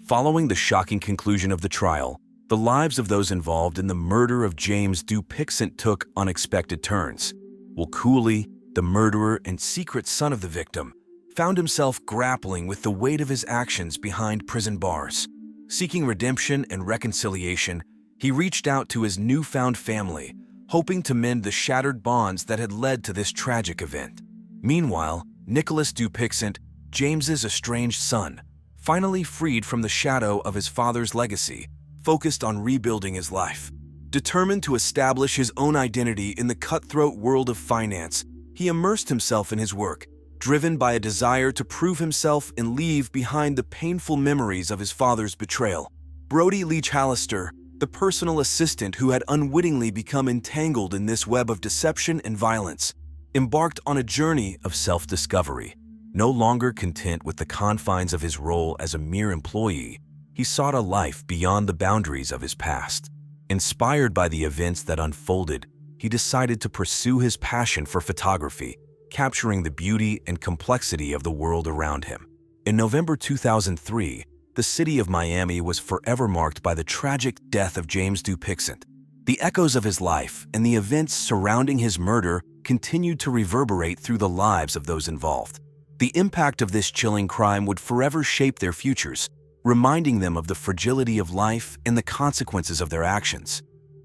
Speaker 1: Following the shocking conclusion of the trial, the lives of those involved in the murder of James Dupixent took unexpected turns. Will Cooley, the murderer and secret son of the victim, found himself grappling with the weight of his actions behind prison bars. Seeking redemption and reconciliation, he reached out to his newfound family, hoping to mend the shattered bonds that had led to this tragic event. Meanwhile, Nicholas Dupixent, James's estranged son, finally freed from the shadow of his father's legacy, focused on rebuilding his life. Determined to establish his own identity in the cutthroat world of finance, he immersed himself in his work, driven by a desire to prove himself and leave behind the painful memories of his father's betrayal. Brody Leach Hallister, the personal assistant who had unwittingly become entangled in this web of deception and violence, embarked on a journey of self-discovery. No longer content with the confines of his role as a mere employee, he sought a life beyond the boundaries of his past. Inspired by the events that unfolded, he decided to pursue his passion for photography, capturing the beauty and complexity of the world around him. In November 2003, the city of Miami was forever marked by the tragic death of James Dupixent. The echoes of his life and the events surrounding his murder continued to reverberate through the lives of those involved. The impact of this chilling crime would forever shape their futures, reminding them of the fragility of life and the consequences of their actions.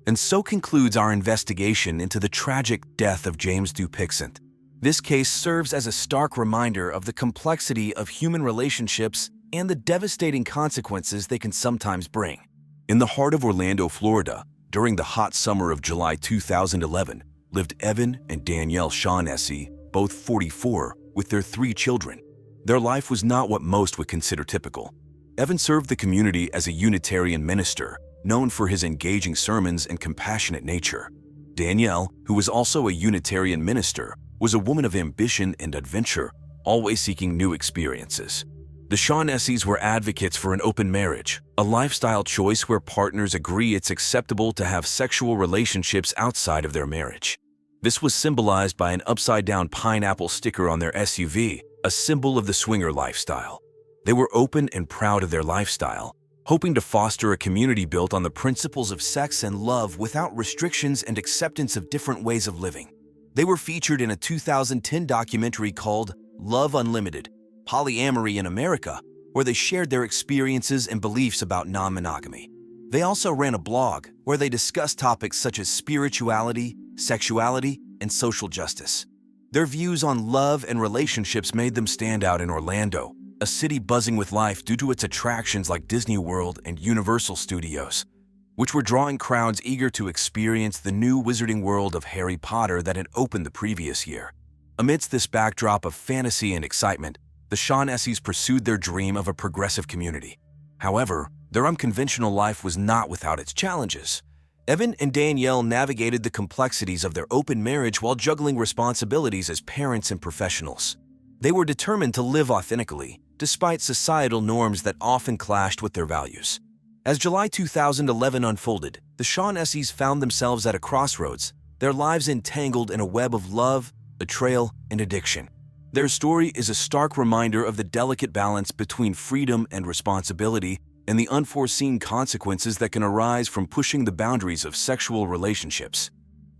Speaker 1: And so concludes our investigation into the tragic death of James Dupixent. This case serves as a stark reminder of the complexity of human relationships and the devastating consequences they can sometimes bring. In the heart of Orlando, Florida, during the hot summer of July 2011, lived Evan and Danielle Shaughnessy, both 44, with their 3 children. Their life was not what most would consider typical. Evan served the community as a Unitarian minister, known for his engaging sermons and compassionate nature. Danielle, who was also a Unitarian minister, was a woman of ambition and adventure, always seeking new experiences. The Shaughnessy's were advocates for an open marriage, a lifestyle choice where partners agree it's acceptable to have sexual relationships outside of their marriage. This was symbolized by an upside-down pineapple sticker on their SUV, a symbol of the swinger lifestyle. They were open and proud of their lifestyle, hoping to foster a community built on the principles of sex and love without restrictions and acceptance of different ways of living. They were featured in a 2010 documentary called Love Unlimited: Polyamory in America, where they shared their experiences and beliefs about non-monogamy. They also ran a blog where they discussed topics such as spirituality, sexuality, and social justice. Their views on love and relationships made them stand out in Orlando, a city buzzing with life due to its attractions like Disney World and Universal Studios, which were drawing crowds eager to experience the new wizarding world of Harry Potter that had opened the previous year. Amidst this backdrop of fantasy and excitement, the Shaughnessy's pursued their dream of a progressive community. However, their unconventional life was not without its challenges. Evan and Danielle navigated the complexities of their open marriage while juggling responsibilities as parents and professionals. They were determined to live authentically, despite societal norms that often clashed with their values. As July 2011 unfolded, the Shaughnessy's found themselves at a crossroads, their lives entangled in a web of love, betrayal, and addiction. Their story is a stark reminder of the delicate balance between freedom and responsibility and the unforeseen consequences that can arise from pushing the boundaries of sexual relationships.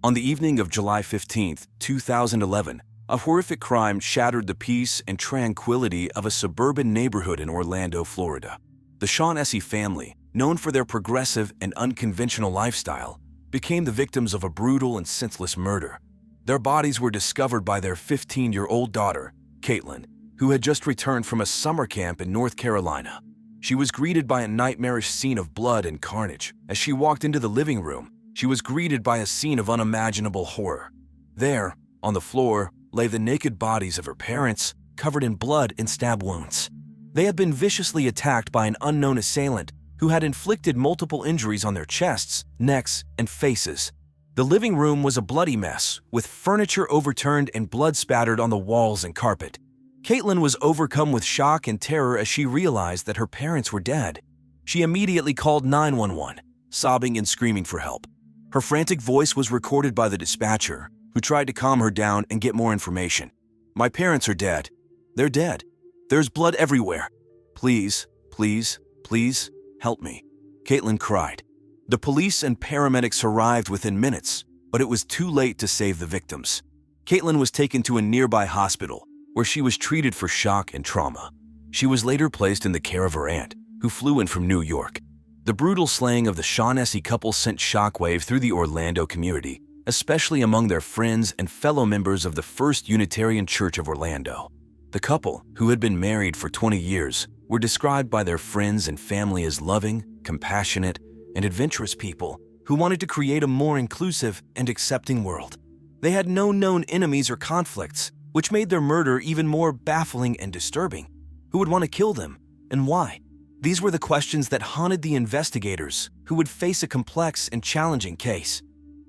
Speaker 1: On the evening of July 15, 2011, a horrific crime shattered the peace and tranquility of a suburban neighborhood in Orlando, Florida. The Shaughnessy family, known for their progressive and unconventional lifestyle, became the victims of a brutal and senseless murder. Their bodies were discovered by their 15-year-old daughter, Caitlin, who had just returned from a summer camp in North Carolina. She was greeted by a nightmarish scene of blood and carnage. As she walked into the living room, she was greeted by a scene of unimaginable horror. There, on the floor, lay the naked bodies of her parents, covered in blood and stab wounds. They had been viciously attacked by an unknown assailant who had inflicted multiple injuries on their chests, necks, and faces. The living room was a bloody mess, with furniture overturned and blood spattered on the walls and carpet. Caitlin was overcome with shock and terror as she realized that her parents were dead. She immediately called 911, sobbing and screaming for help. Her frantic voice was recorded by the dispatcher, who tried to calm her down and get more information. "My parents are dead. They're dead. There's blood everywhere. Please, please, please, help me," Caitlin cried. The police and paramedics arrived within minutes, but it was too late to save the victims. Caitlin was taken to a nearby hospital, where she was treated for shock and trauma. She was later placed in the care of her aunt, who flew in from New York. The brutal slaying of the Shaughnessy couple sent shockwave through the Orlando community, especially among their friends and fellow members of the First Unitarian Church of Orlando. The couple, who had been married for 20 years, were described by their friends and family as loving, compassionate, and adventurous people who wanted to create a more inclusive and accepting world. They had no known enemies or conflicts, which made their murder even more baffling and disturbing. Who would want to kill them, and why? These were the questions that haunted the investigators, who would face a complex and challenging case.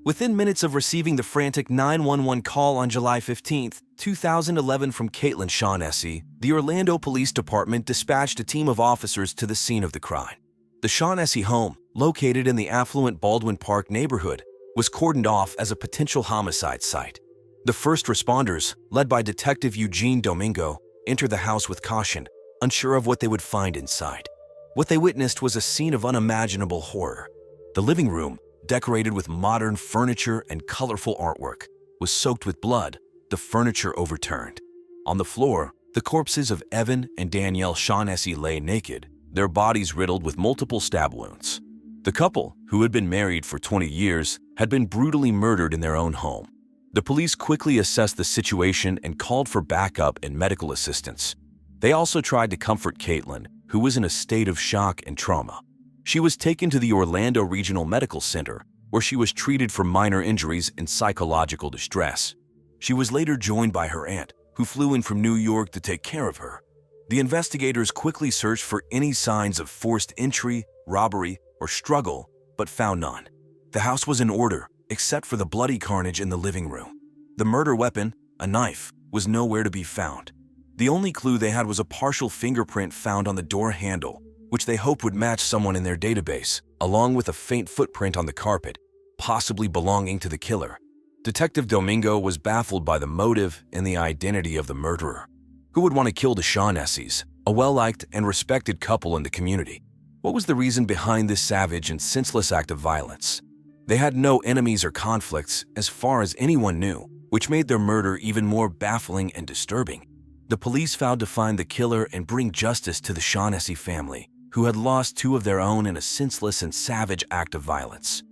Speaker 1: Within minutes of receiving the frantic 911 call on July 15, 2011 from Caitlin Shaughnessy, the Orlando Police Department dispatched a team of officers to the scene of the crime. The Shaughnessy home, located in the affluent Baldwin Park neighborhood, was cordoned off as a potential homicide site. The first responders, led by Detective Eugene Domingo, entered the house with caution, unsure of what they would find inside. What they witnessed was a scene of unimaginable horror. The living room, decorated with modern furniture and colorful artwork, was soaked with blood, the furniture overturned. On the floor, the corpses of Evan and Danielle Shaughnessy lay naked, their bodies riddled with multiple stab wounds. The couple, who had been married for 20 years, had been brutally murdered in their own home. The police quickly assessed the situation and called for backup and medical assistance. They also tried to comfort Caitlin, who was in a state of shock and trauma. She was taken to the Orlando Regional Medical Center, where she was treated for minor injuries and psychological distress. She was later joined by her aunt, who flew in from New York to take care of her. The investigators quickly searched for any signs of forced entry, robbery, or struggle, but found none. The house was in order, except for the bloody carnage in the living room. The murder weapon, a knife, was nowhere to be found. The only clue they had was a partial fingerprint found on the door handle, which they hoped would match someone in their database, along with a faint footprint on the carpet, possibly belonging to the killer. Detective Domingo was baffled by the motive and the identity of the murderer. Who would want to kill the Shaughnessy's, a well-liked and respected couple in the community? What was the reason behind this savage and senseless act of violence? They had no enemies or conflicts as far as anyone knew, which made their murder even more baffling and disturbing. The police vowed to find the killer and bring justice to the Shaughnessy family, who had lost two of their own in a senseless and savage act of violence.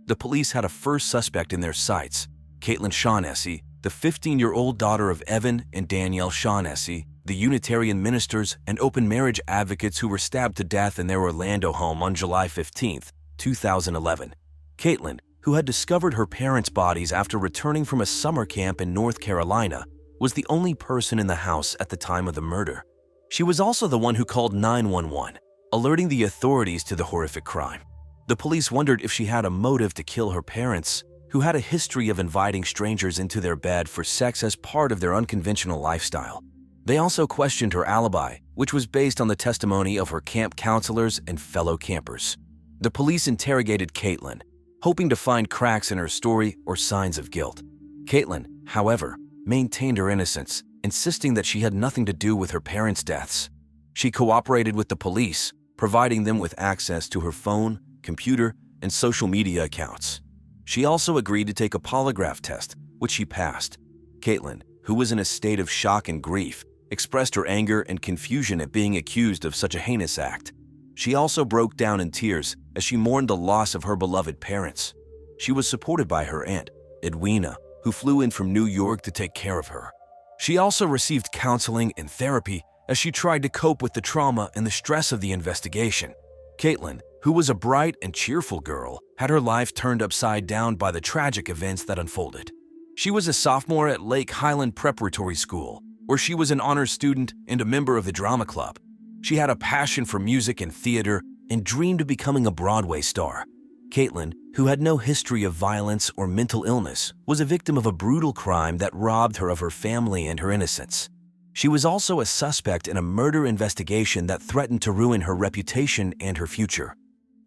Speaker 1: The police had a first suspect in their sights, Caitlin Shaughnessy, the 15-year-old daughter of Evan and Danielle Shaughnessy, the Unitarian ministers and open marriage advocates who were stabbed to death in their Orlando home on July 15, 2011. Caitlin, who had discovered her parents' bodies after returning from a summer camp in North Carolina, was the only person in the house at the time of the murder. She was also the one who called 911, alerting the authorities to the horrific crime. The police wondered if she had a motive to kill her parents, who had a history of inviting strangers into their bed for sex as part of their unconventional lifestyle. They also questioned her alibi, which was based on the testimony of her camp counselors and fellow campers. The police interrogated Caitlin, hoping to find cracks in her story or signs of guilt. Caitlin, however, maintained her innocence, insisting that she had nothing to do with her parents' deaths. She cooperated with the police, providing them with access to her phone, computer, and social media accounts. She also agreed to take a polygraph test, which she passed. Caitlin, who was in a state of shock and grief, expressed her anger and confusion at being accused of such a heinous act. She also broke down in tears as she mourned the loss of her beloved parents. She was supported by her aunt, Edwina, who flew in from New York to take care of her. She also received counseling and therapy as she tried to cope with the trauma and the stress of the investigation. Caitlin, who was a bright and cheerful girl, had her life turned upside down by the tragic events that unfolded. She was a sophomore at Lake Highland Preparatory School, where she was an honors student and a member of the drama club. She had a passion for music and theater and dreamed of becoming a Broadway star. Caitlin, who had no history of violence or mental illness, was a victim of a brutal crime that robbed her of her family and her innocence. She was also a suspect in a murder investigation that threatened to ruin her reputation and her future.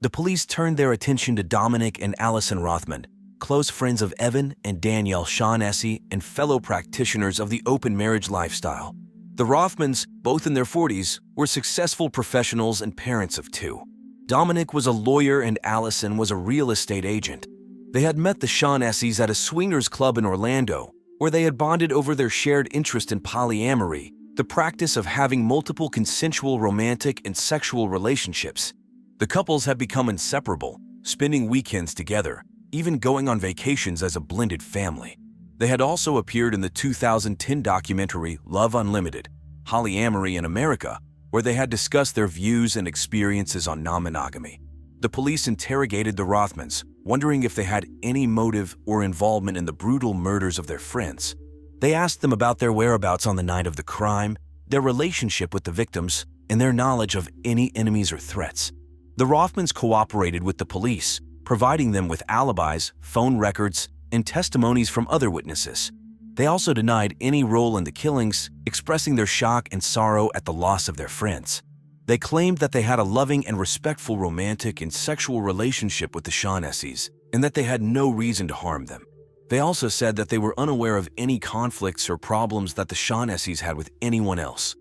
Speaker 1: The police turned their attention to Dominic and Allison Rothman, close friends of Evan and Danielle Shaughnessy and fellow practitioners of the open marriage lifestyle. The Rothmans, both in their 40s, were successful professionals and parents of two. Dominic was a lawyer and Allison was a real estate agent. They had met the Shaughnessy's at a swingers club in Orlando, where they had bonded over their shared interest in polyamory, the practice of having multiple consensual romantic and sexual relationships. The couples had become inseparable, spending weekends together, even going on vacations as a blended family. They had also appeared in the 2010 documentary Love Unlimited, Polyamory in America, where they had discussed their views and experiences on non-monogamy. The police interrogated the Rothmans, wondering if they had any motive or involvement in the brutal murders of their friends. They asked them about their whereabouts on the night of the crime, their relationship with the victims, and their knowledge of any enemies or threats. The Rothmans cooperated with the police, providing them with alibis, phone records, and testimonies from other witnesses. They also denied any role in the killings, expressing their shock and sorrow at the loss of their friends. They claimed that they had a loving and respectful romantic and sexual relationship with the Shaughnessy's, and that they had no reason to harm them. They also said that they were unaware of any conflicts or problems that the Shaughnessy's had with anyone else.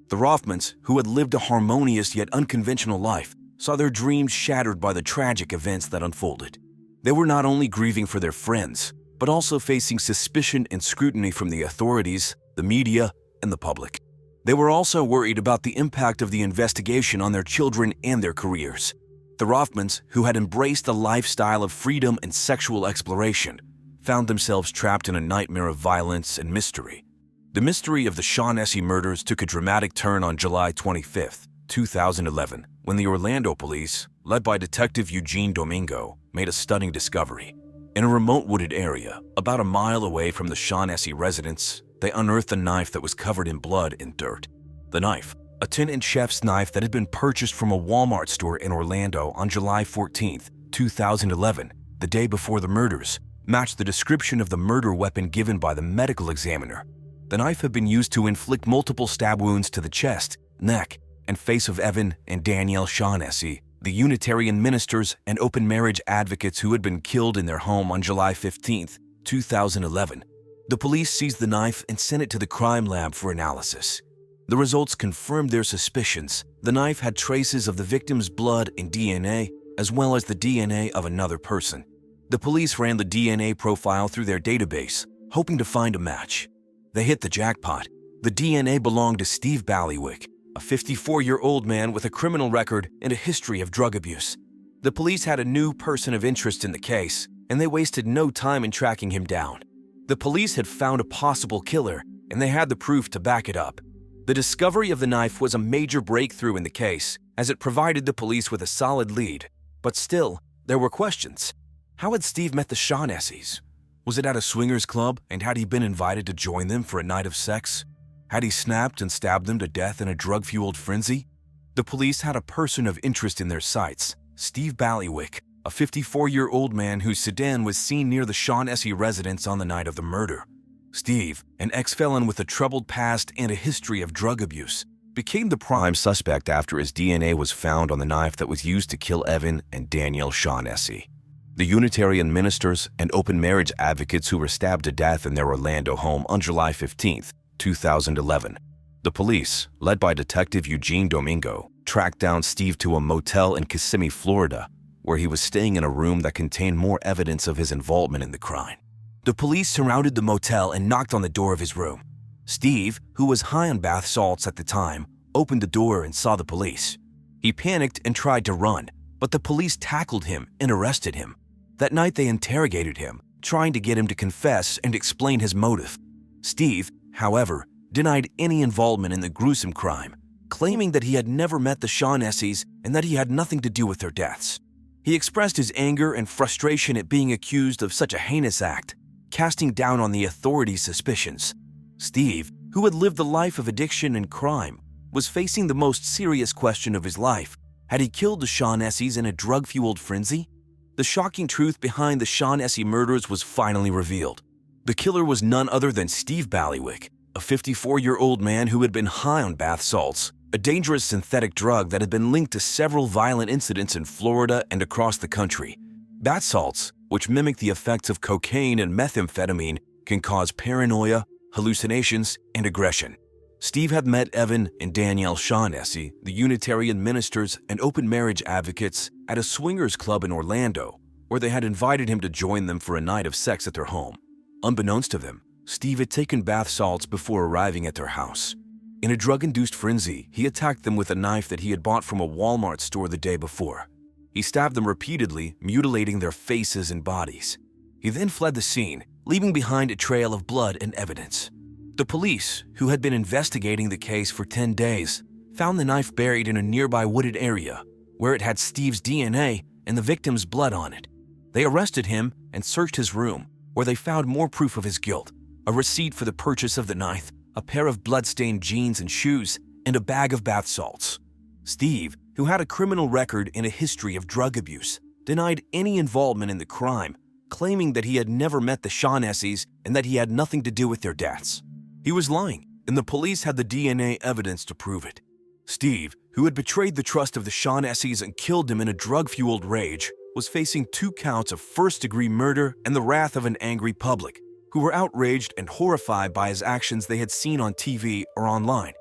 Speaker 1: The Rothmans, who had lived a harmonious yet unconventional life, saw their dreams shattered by the tragic events that unfolded. They were not only grieving for their friends, but also facing suspicion and scrutiny from the authorities, the media, and the public. They were also worried about the impact of the investigation on their children and their careers. The Rothmans, who had embraced a lifestyle of freedom and sexual exploration, found themselves trapped in a nightmare of violence and mystery. The mystery of the Shaughnessy murders took a dramatic turn on July 25, 2011, when the Orlando police, led by Detective Eugene Domingo, made a stunning discovery. In a remote wooded area, about a mile away from the Shaughnessy residence, they unearthed a knife that was covered in blood and dirt. The knife, a 10-inch chef's knife that had been purchased from a Walmart store in Orlando on July 14, 2011, the day before the murders, matched the description of the murder weapon given by the medical examiner. The knife had been used to inflict multiple stab wounds to the chest, neck, and face of Evan and Danielle Shaughnessy, the Unitarian ministers and open marriage advocates who had been killed in their home on July 15, 2011. The police seized the knife and sent it to the crime lab for analysis. The results confirmed their suspicions. The knife had traces of the victim's blood and DNA, as well as the DNA of another person. The police ran the DNA profile through their database, hoping to find a match. They hit the jackpot. The DNA belonged to Steve Ballywick, a 54-year-old man with a criminal record and a history of drug abuse. The police had a new person of interest in the case, and they wasted no time in tracking him down. The police had found a possible killer, and they had the proof to back it up. The discovery of the knife was a major breakthrough in the case, as it provided the police with a solid lead. But still, there were questions. How had Steve met the Shaughnessy's? Was it at a swingers club, and had he been invited to join them for a night of sex? Had he snapped and stabbed them to death in a drug-fueled frenzy? The police had a person of interest in their sights, Steve Ballywick, a 54-year-old man whose sedan was seen near the Shaughnessy residence on the night of the murder. Steve, an ex-felon with a troubled past and a history of drug abuse, became the prime suspect after his DNA was found on the knife that was used to kill Evan and Danielle Shaughnessy. The Unitarian ministers and open marriage advocates who were stabbed to death in their Orlando home on July 15, 2011. The police, led by Detective Eugene Domingo, tracked down Steve to a motel in Kissimmee, Florida, where he was staying in a room that contained more evidence of his involvement in the crime. The police surrounded the motel and knocked on the door of his room. Steve, who was high on bath salts at the time, opened the door and saw the police. He panicked and tried to run, but the police tackled him and arrested him. That night they interrogated him, trying to get him to confess and explain his motive. Steve, however, denied any involvement in the gruesome crime, claiming that he had never met the Shaughnessy's and that he had nothing to do with their deaths. He expressed his anger and frustration at being accused of such a heinous act, casting down on the authorities' suspicions. Steve, who had lived the life of addiction and crime, was facing the most serious question of his life. Had he killed the Shaughnessy's in a drug-fueled frenzy? The shocking truth behind the Shaughnessy murders was finally revealed. The killer was none other than Steve Ballywick, a 54-year-old man who had been high on bath salts, a dangerous synthetic drug that had been linked to several violent incidents in Florida and across the country. Bath salts, which mimic the effects of cocaine and methamphetamine, can cause paranoia, hallucinations, and aggression. Steve had met Evan and Danielle Shaughnessy, the Unitarian ministers and open marriage advocates, at a swingers club in Orlando, where they had invited him to join them for a night of sex at their home. Unbeknownst to them, Steve had taken bath salts before arriving at their house. In a drug-induced frenzy, he attacked them with a knife that he had bought from a Walmart store the day before. He stabbed them repeatedly, mutilating their faces and bodies. He then fled the scene, leaving behind a trail of blood and evidence. The police, who had been investigating the case for 10 days, found the knife buried in a nearby wooded area, where it had Steve's DNA and the victim's blood on it. They arrested him and searched his room, where they found more proof of his guilt: a receipt for the purchase of the knife, a pair of blood-stained jeans and shoes, and a bag of bath salts. Steve, who had a criminal record and a history of drug abuse, denied any involvement in the crime, claiming that he had never met the Shaughnessy's and that he had nothing to do with their deaths. He was lying, and the police had the DNA evidence to prove it. Steve, who had betrayed the trust of the Shaughnessy's and killed them in a drug-fueled rage, was facing 2 counts of first-degree murder and the wrath of an angry public, who were outraged and horrified by his actions they had seen on TV or online.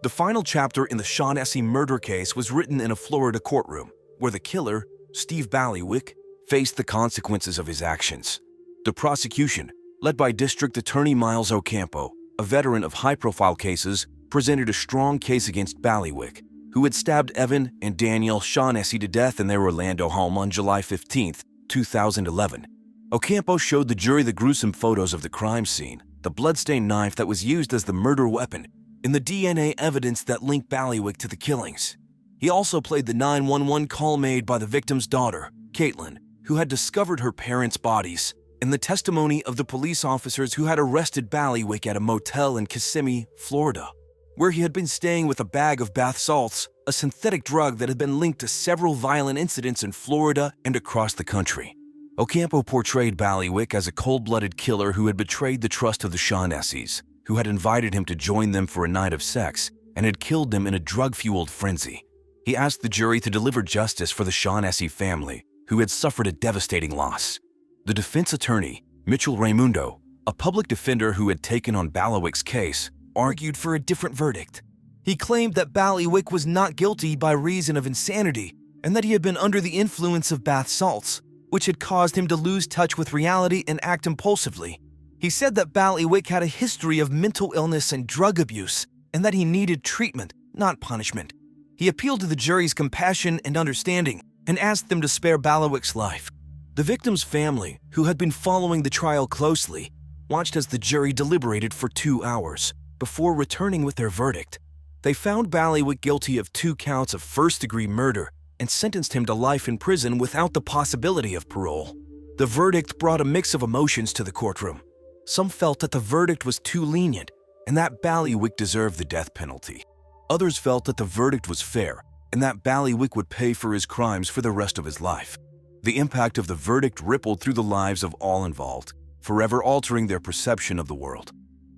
Speaker 1: The final chapter in the Shaughnessy murder case was written in a Florida courtroom, where the killer, Steve Ballywick, faced the consequences of his actions. The prosecution, led by District Attorney Miles Ocampo, a veteran of high-profile cases, presented a strong case against Ballywick, who had stabbed Evan and Danielle Shaughnessy to death in their Orlando home on July 15, 2011. Ocampo showed the jury the gruesome photos of the crime scene, the bloodstained knife that was used as the murder weapon, and the DNA evidence that linked Ballywick to the killings. He also played the 911 call made by the victim's daughter, Caitlin, who had discovered her parents' bodies, and the testimony of the police officers who had arrested Ballywick at a motel in Kissimmee, Florida, where he had been staying with a bag of bath salts, a synthetic drug that had been linked to several violent incidents in Florida and across the country. Ocampo portrayed Ballywick as a cold-blooded killer who had betrayed the trust of the Shaughnessy's, who had invited him to join them for a night of sex and had killed them in a drug-fueled frenzy. He asked the jury to deliver justice for the Shaughnessy family, who had suffered a devastating loss. The defense attorney, Mitchell Raimundo, a public defender who had taken on Bailiwick's case, argued for a different verdict. He claimed that Bailiwick was not guilty by reason of insanity and that he had been under the influence of bath salts, which had caused him to lose touch with reality and act impulsively. He said that Bailiwick had a history of mental illness and drug abuse and that he needed treatment, not punishment. He appealed to the jury's compassion and understanding and asked them to spare Bailiwick's life. The victim's family, who had been following the trial closely, watched as the jury deliberated for 2 hours before returning with their verdict. They found Bailiwick guilty of 2 counts of first-degree murder and sentenced him to life in prison without the possibility of parole. The verdict brought a mix of emotions to the courtroom. Some felt that the verdict was too lenient and that Bailiwick deserved the death penalty. Others felt that the verdict was fair and that Bailiwick would pay for his crimes for the rest of his life. The impact of the verdict rippled through the lives of all involved, forever altering their perception of the world.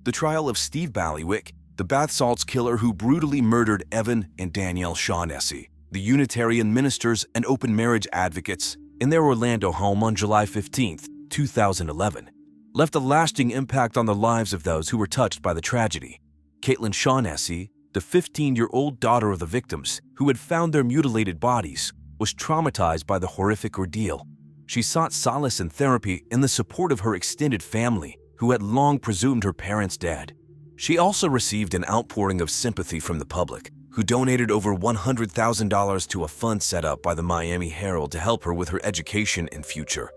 Speaker 1: The trial of Steve Bailiwick, the bath salts killer who brutally murdered Evan and Danielle Shaughnessy, the Unitarian ministers and open marriage advocates, in their Orlando home on July 15, 2011, left a lasting impact on the lives of those who were touched by the tragedy. Caitlin Shaughnessy, the 15-year-old daughter of the victims, who had found their mutilated bodies, was traumatized by the horrific ordeal. She sought solace and therapy in the support of her extended family, who had long presumed her parents dead. She also received an outpouring of sympathy from the public, who donated over $100,000 to a fund set up by the Miami Herald to help her with her education and future.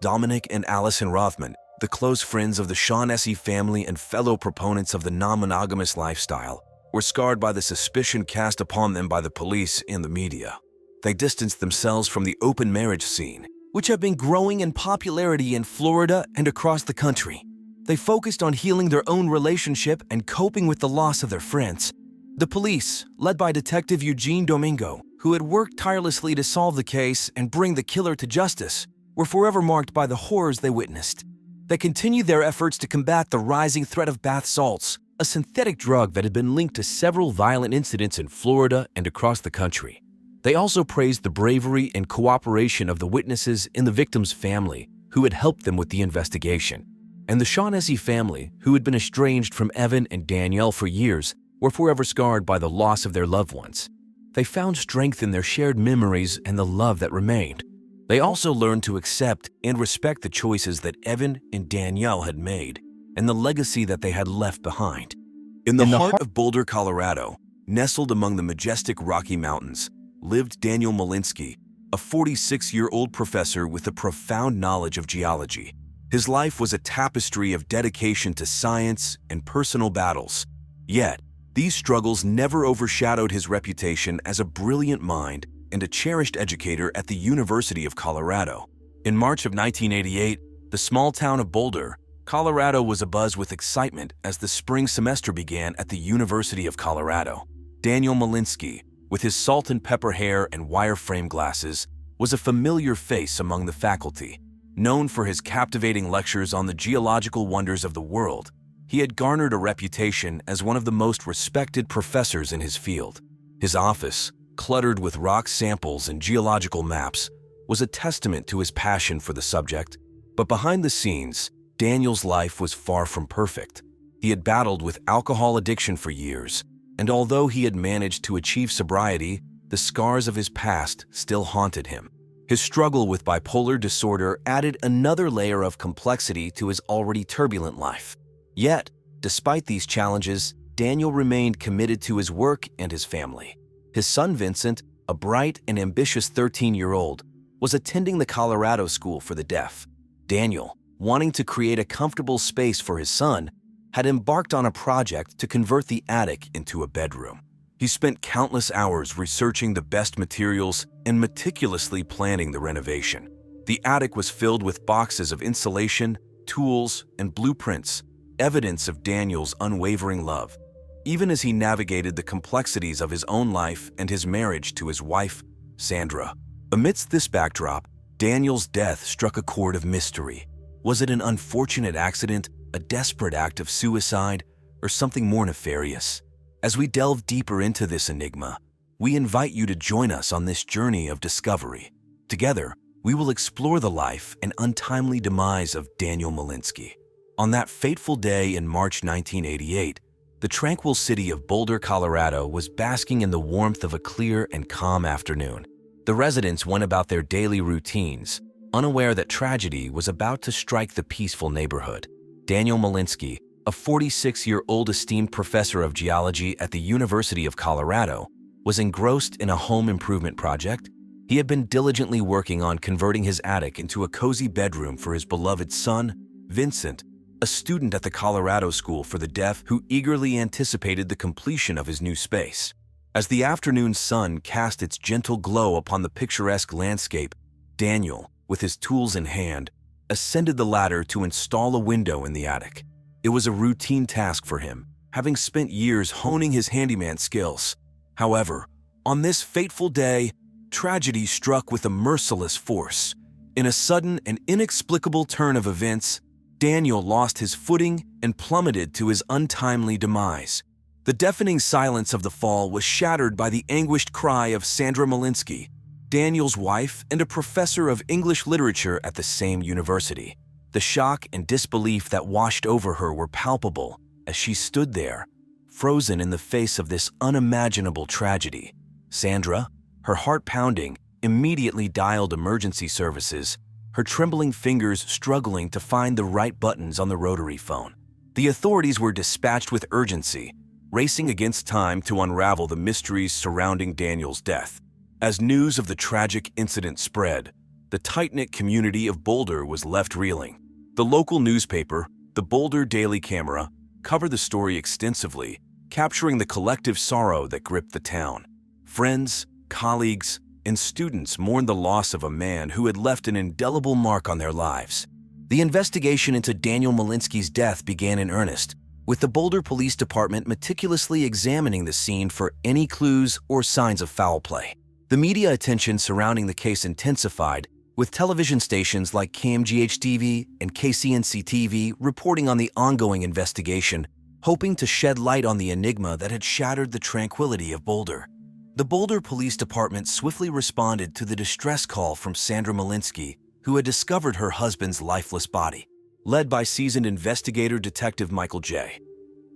Speaker 1: Dominic and Allison Rothman, the close friends of the Shaughnessy family and fellow proponents of the non-monogamous lifestyle, were scarred by the suspicion cast upon them by the police and the media. They distanced themselves from the open marriage scene, which had been growing in popularity in Florida and across the country. They focused on healing their own relationship and coping with the loss of their friends. The police, led by Detective Eugene Domingo, who had worked tirelessly to solve the case and bring the killer to justice, were forever marked by the horrors they witnessed. They continued their efforts to combat the rising threat of bath salts, a synthetic drug that had been linked to several violent incidents in Florida and across the country. They also praised the bravery and cooperation of the witnesses in the victim's family, who had helped them with the investigation. And the Shaughnessy family, who had been estranged from Evan and Danielle for years, were forever scarred by the loss of their loved ones. They found strength in their shared memories and the love that remained. They also learned to accept and respect the choices that Evan and Danielle had made and the legacy that they had left behind. In the heart of Boulder, Colorado, nestled among the majestic Rocky Mountains, lived Daniel Malinsky, a 46-year-old professor with a profound knowledge of geology. His life was a tapestry of dedication to science and personal battles. Yet, these struggles never overshadowed his reputation as a brilliant mind and a cherished educator at the University of Colorado. In March of 1988, the small town of Boulder, Colorado was abuzz with excitement as the spring semester began at the University of Colorado. Daniel Malinsky, with his salt and pepper hair and wireframe glasses, was a familiar face among the faculty. Known for his captivating lectures on the geological wonders of the world, he had garnered a reputation as one of the most respected professors in his field. His office, cluttered with rock samples and geological maps, was a testament to his passion for the subject. But behind the scenes, Daniel's life was far from perfect. He had battled with alcohol addiction for years, and although he had managed to achieve sobriety, the scars of his past still haunted him. His struggle with bipolar disorder added another layer of complexity to his already turbulent life. Yet, despite these challenges, Daniel remained committed to his work and his family. His son Vincent, a bright and ambitious 13-year-old, was attending the Colorado School for the Deaf. Daniel, wanting to create a comfortable space for his son, had embarked on a project to convert the attic into a bedroom. He spent countless hours researching the best materials and meticulously planning the renovation. The attic was filled with boxes of insulation, tools, and blueprints, evidence of Daniel's unwavering love. Even as he navigated the complexities of his own life and his marriage to his wife, Sandra. Amidst this backdrop, Daniel's death struck a chord of mystery. Was it an unfortunate accident, a desperate act of suicide, or something more nefarious? As we delve deeper into this enigma, we invite you to join us on this journey of discovery. Together, we will explore the life and untimely demise of Daniel Malinsky. On that fateful day in March 1988, the tranquil city of Boulder, Colorado was basking in the warmth of a clear and calm afternoon. The residents went about their daily routines, unaware that tragedy was about to strike the peaceful neighborhood. Daniel Malinsky, a 46-year-old esteemed professor of geology at the University of Colorado, was engrossed in a home improvement project. He had been diligently working on converting his attic into a cozy bedroom for his beloved son, Vincent, a student at the Colorado School for the Deaf who eagerly anticipated the completion of his new space. As the afternoon sun cast its gentle glow upon the picturesque landscape, Daniel, with his tools in hand, ascended the ladder to install a window in the attic. It was a routine task for him, having spent years honing his handyman skills. However, on this fateful day, tragedy struck with a merciless force. In a sudden and inexplicable turn of events, Daniel lost his footing and plummeted to his untimely demise. The deafening silence of the fall was shattered by the anguished cry of Sandra Malinsky, Daniel's wife and a professor of English literature at the same university. The shock and disbelief that washed over her were palpable as she stood there, frozen in the face of this unimaginable tragedy. Sandra, her heart pounding, immediately dialed emergency services, her trembling fingers struggling to find the right buttons on the rotary phone. The authorities were dispatched with urgency, racing against time to unravel the mysteries surrounding Daniel's death. As news of the tragic incident spread, the tight-knit community of Boulder was left reeling. The local newspaper, the Boulder Daily Camera, covered the story extensively, capturing the collective sorrow that gripped the town. Friends, colleagues, and students mourned the loss of a man who had left an indelible mark on their lives. The investigation into Daniel Malinsky's death began in earnest, with the Boulder Police Department meticulously examining the scene for any clues or signs of foul play. The media attention surrounding the case intensified, with television stations like KMGH-TV and KCNC-TV reporting on the ongoing investigation, hoping to shed light on the enigma that had shattered the tranquility of Boulder. The Boulder Police Department swiftly responded to the distress call from Sandra Malinsky, who had discovered her husband's lifeless body. Led by seasoned investigator Detective Michael J.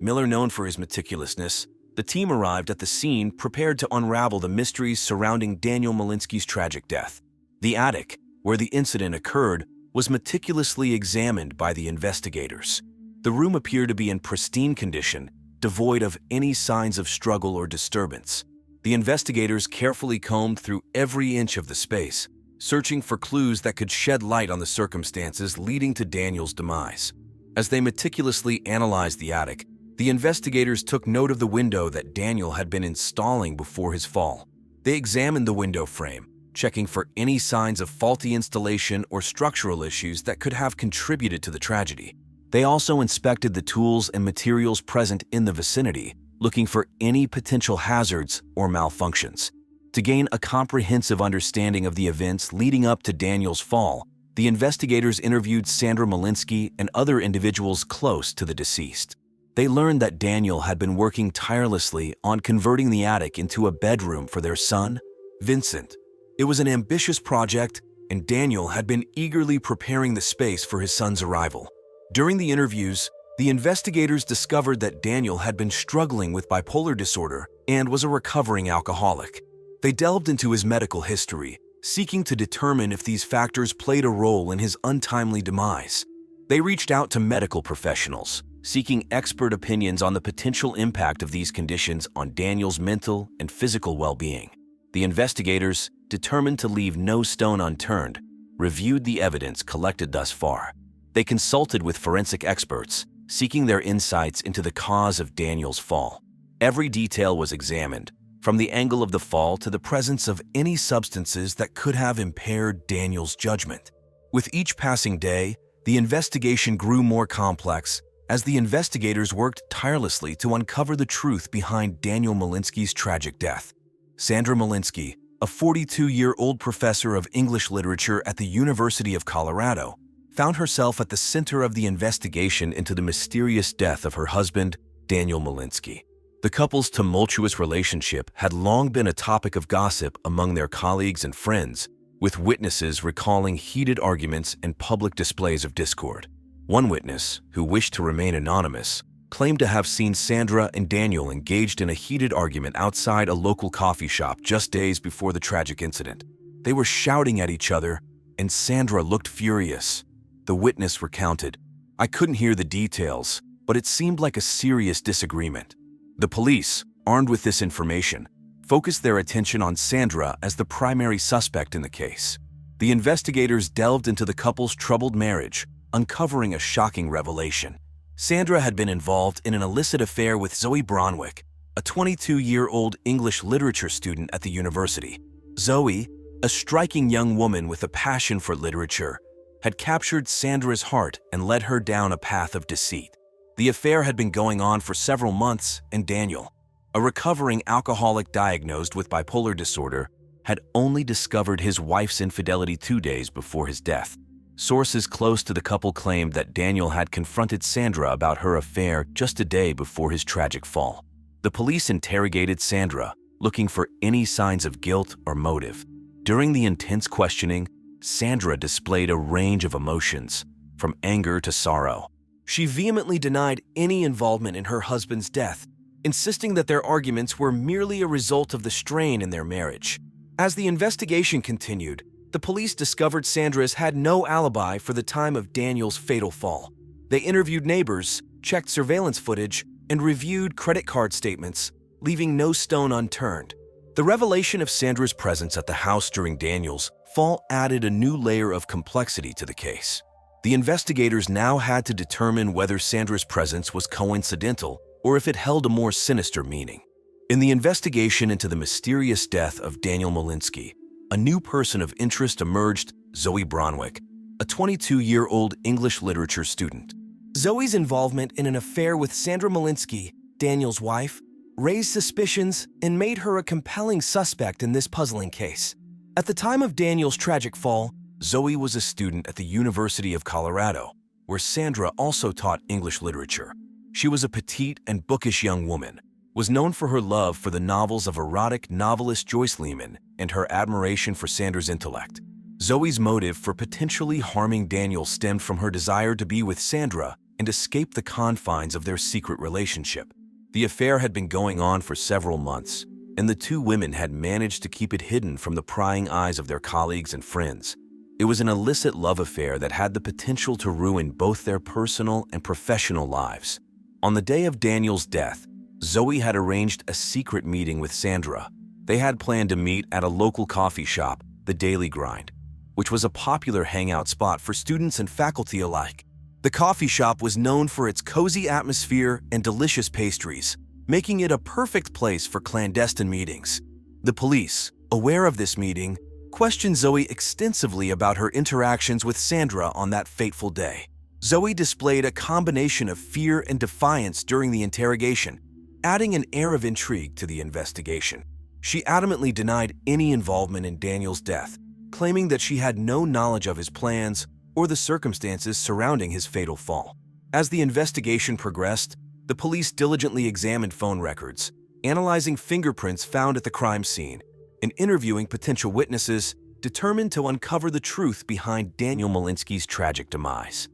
Speaker 1: Miller, known for his meticulousness, the team arrived at the scene prepared to unravel the mysteries surrounding Daniel Malinsky's tragic death. The attic, where the incident occurred, was meticulously examined by the investigators. The room appeared to be in pristine condition, devoid of any signs of struggle or disturbance. The investigators carefully combed through every inch of the space, searching for clues that could shed light on the circumstances leading to Daniel's demise. As they meticulously analyzed the attic, the investigators took note of the window that Daniel had been installing before his fall. They examined the window frame, checking for any signs of faulty installation or structural issues that could have contributed to the tragedy. They also inspected the tools and materials present in the vicinity, looking for any potential hazards or malfunctions. To gain a comprehensive understanding of the events leading up to Daniel's fall, the investigators interviewed Sandra Malinsky and other individuals close to the deceased. They learned that Daniel had been working tirelessly on converting the attic into a bedroom for their son, Vincent. It was an ambitious project, and Daniel had been eagerly preparing the space for his son's arrival. During the interviews, the investigators discovered that Daniel had been struggling with bipolar disorder and was a recovering alcoholic. They delved into his medical history, seeking to determine if these factors played a role in his untimely demise. They reached out to medical professionals, seeking expert opinions on the potential impact of these conditions on Daniel's mental and physical well-being. The investigators, determined to leave no stone unturned, reviewed the evidence collected thus far. They consulted with forensic experts, seeking their insights into the cause of Daniel's fall. Every detail was examined, from the angle of the fall to the presence of any substances that could have impaired Daniel's judgment. With each passing day, the investigation grew more complex as the investigators worked tirelessly to uncover the truth behind Daniel Malinsky's tragic death. Sandra Malinsky, a 42-year-old professor of English literature at the University of Colorado, found herself at the center of the investigation into the mysterious death of her husband, Daniel Malinsky. The couple's tumultuous relationship had long been a topic of gossip among their colleagues and friends, with witnesses recalling heated arguments and public displays of discord. One witness, who wished to remain anonymous, claimed to have seen Sandra and Daniel engaged in a heated argument outside a local coffee shop just days before the tragic incident. They were shouting at each other, and Sandra looked furious. The witness recounted, "I couldn't hear the details, but it seemed like a serious disagreement." The police, armed with this information, focused their attention on Sandra as the primary suspect in the case. The investigators delved into the couple's troubled marriage, uncovering a shocking revelation. Sandra had been involved in an illicit affair with Zoe Bronwick, a 22-year-old English literature student at the university. Zoe, a striking young woman with a passion for literature, had captured Sandra's heart and led her down a path of deceit. The affair had been going on for several months, and Daniel, a recovering alcoholic diagnosed with bipolar disorder, had only discovered his wife's infidelity 2 days before his death. Sources close to the couple claimed that Daniel had confronted Sandra about her affair just a day before his tragic fall. The police interrogated Sandra, looking for any signs of guilt or motive. During the intense questioning, Sandra displayed a range of emotions, from anger to sorrow. She vehemently denied any involvement in her husband's death, insisting that their arguments were merely a result of the strain in their marriage. As the investigation continued, the police discovered Sandra's had no alibi for the time of Daniel's fatal fall. They interviewed neighbors, checked surveillance footage, and reviewed credit card statements, leaving no stone unturned. The revelation of Sandra's presence at the house during Daniel's fall added a new layer of complexity to the case. The investigators now had to determine whether Sandra's presence was coincidental or if it held a more sinister meaning. In the investigation into the mysterious death of Daniel Malinsky, a new person of interest emerged: Zoe Bronwick, a 22-year-old English literature student. Zoe's involvement in an affair with Sandra Malinsky, Daniel's wife, raised suspicions and made her a compelling suspect in this puzzling case. At the time of Daniel's tragic fall, Zoe was a student at the University of Colorado, where Sandra also taught English literature. She was a petite and bookish young woman, was known for her love for the novels of erotic novelist Joyce Lehman and her admiration for Sandra's intellect. Zoe's motive for potentially harming Daniel stemmed from her desire to be with Sandra and escape the confines of their secret relationship. The affair had been going on for several months, and the two women had managed to keep it hidden from the prying eyes of their colleagues and friends. It was an illicit love affair that had the potential to ruin both their personal and professional lives. On the day of Daniel's death, Zoe had arranged a secret meeting with Sandra. They had planned to meet at a local coffee shop, the Daily Grind, which was a popular hangout spot for students and faculty alike. The coffee shop was known for its cozy atmosphere and delicious pastries, making it a perfect place for clandestine meetings. The police, aware of this meeting, questioned Zoe extensively about her interactions with Sandra on that fateful day. Zoe displayed a combination of fear and defiance during the interrogation, adding an air of intrigue to the investigation. She adamantly denied any involvement in Daniel's death, claiming that she had no knowledge of his plans or the circumstances surrounding his fatal fall. As the investigation progressed, the police diligently examined phone records, analyzing fingerprints found at the crime scene, and interviewing potential witnesses, determined to uncover the truth behind Daniel Malinsky's tragic demise.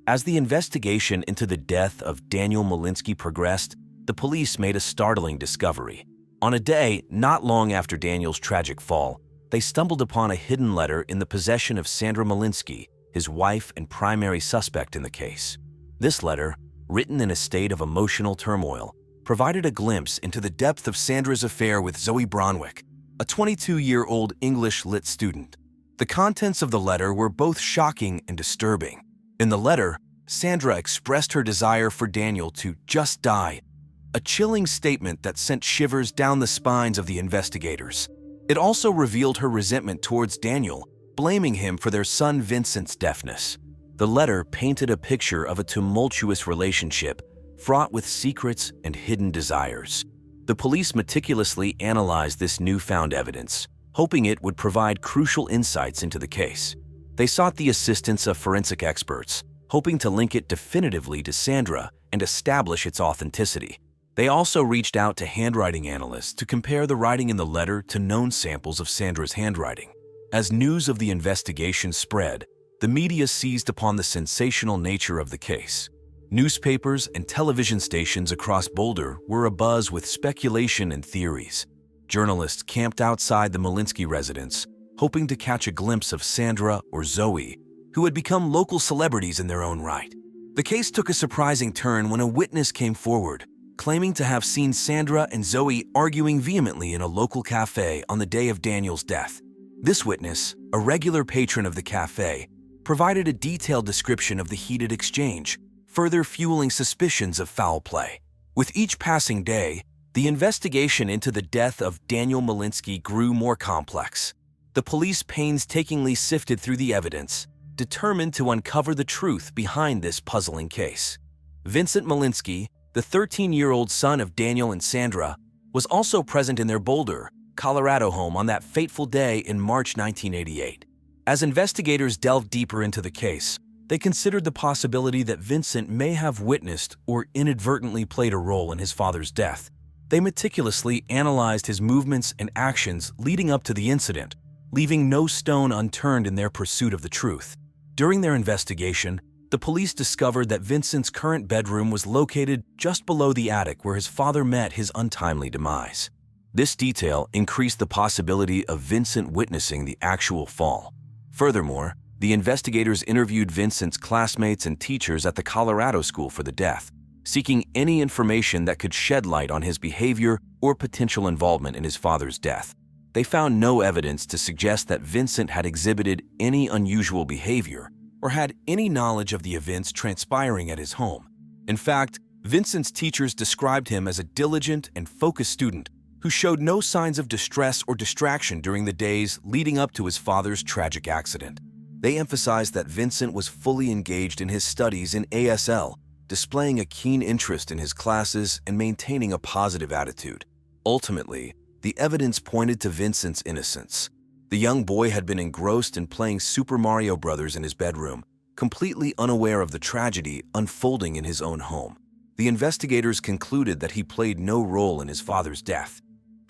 Speaker 1: As the investigation into the death of Daniel Malinsky progressed, the police made a startling discovery. On a day not long after Daniel's tragic fall, they stumbled upon a hidden letter in the possession of Sandra Malinsky, his wife and primary suspect in the case. This letter, written in a state of emotional turmoil, provided a glimpse into the depth of Sandra's affair with Zoe Bronwick, a 22-year-old English lit student. The contents of the letter were both shocking and disturbing. In the letter, Sandra expressed her desire for Daniel to just die, a chilling statement that sent shivers down the spines of the investigators. It also revealed her resentment towards Daniel, blaming him for their son Vincent's deafness. The letter painted a picture of a tumultuous relationship, fraught with secrets and hidden desires. The police meticulously analyzed this newfound evidence, hoping it would provide crucial insights into the case. They sought the assistance of forensic experts, hoping to link it definitively to Sandra and establish its authenticity. They also reached out to handwriting analysts to compare the writing in the letter to known samples of Sandra's handwriting. As news of the investigation spread, the media seized upon the sensational nature of the case. Newspapers and television stations across Boulder were abuzz with speculation and theories. Journalists camped outside the Malinsky residence, hoping to catch a glimpse of Sandra or Zoe, who had become local celebrities in their own right. The case took a surprising turn when a witness came forward, claiming to have seen Sandra and Zoe arguing vehemently in a local cafe on the day of Daniel's death. This witness, a regular patron of the cafe, provided a detailed description of the heated exchange, further fueling suspicions of foul play. With each passing day, the investigation into the death of Daniel Malinsky grew more complex. The police painstakingly sifted through the evidence, determined to uncover the truth behind this puzzling case. Vincent Malinsky, the 13-year-old son of Daniel and Sandra, was also present in their Boulder, Colorado home on that fateful day in March 1988. As investigators delved deeper into the case, they considered the possibility that Vincent may have witnessed or inadvertently played a role in his father's death. They meticulously analyzed his movements and actions leading up to the incident, leaving no stone unturned in their pursuit of the truth. During their investigation, the police discovered that Vincent's current bedroom was located just below the attic where his father met his untimely demise. This detail increased the possibility of Vincent witnessing the actual fall. Furthermore, the investigators interviewed Vincent's classmates and teachers at the Colorado school for the death, seeking any information that could shed light on his behavior or potential involvement in his father's death. They found no evidence to suggest that Vincent had exhibited any unusual behavior or had any knowledge of the events transpiring at his home. In fact, Vincent's teachers described him as a diligent and focused student who showed no signs of distress or distraction during the days leading up to his father's tragic accident. They emphasized that Vincent was fully engaged in his studies in ASL, displaying a keen interest in his classes and maintaining a positive attitude. Ultimately, the evidence pointed to Vincent's innocence. The young boy had been engrossed in playing Super Mario Bros. In his bedroom, completely unaware of the tragedy unfolding in his own home. The investigators concluded that he played no role in his father's death.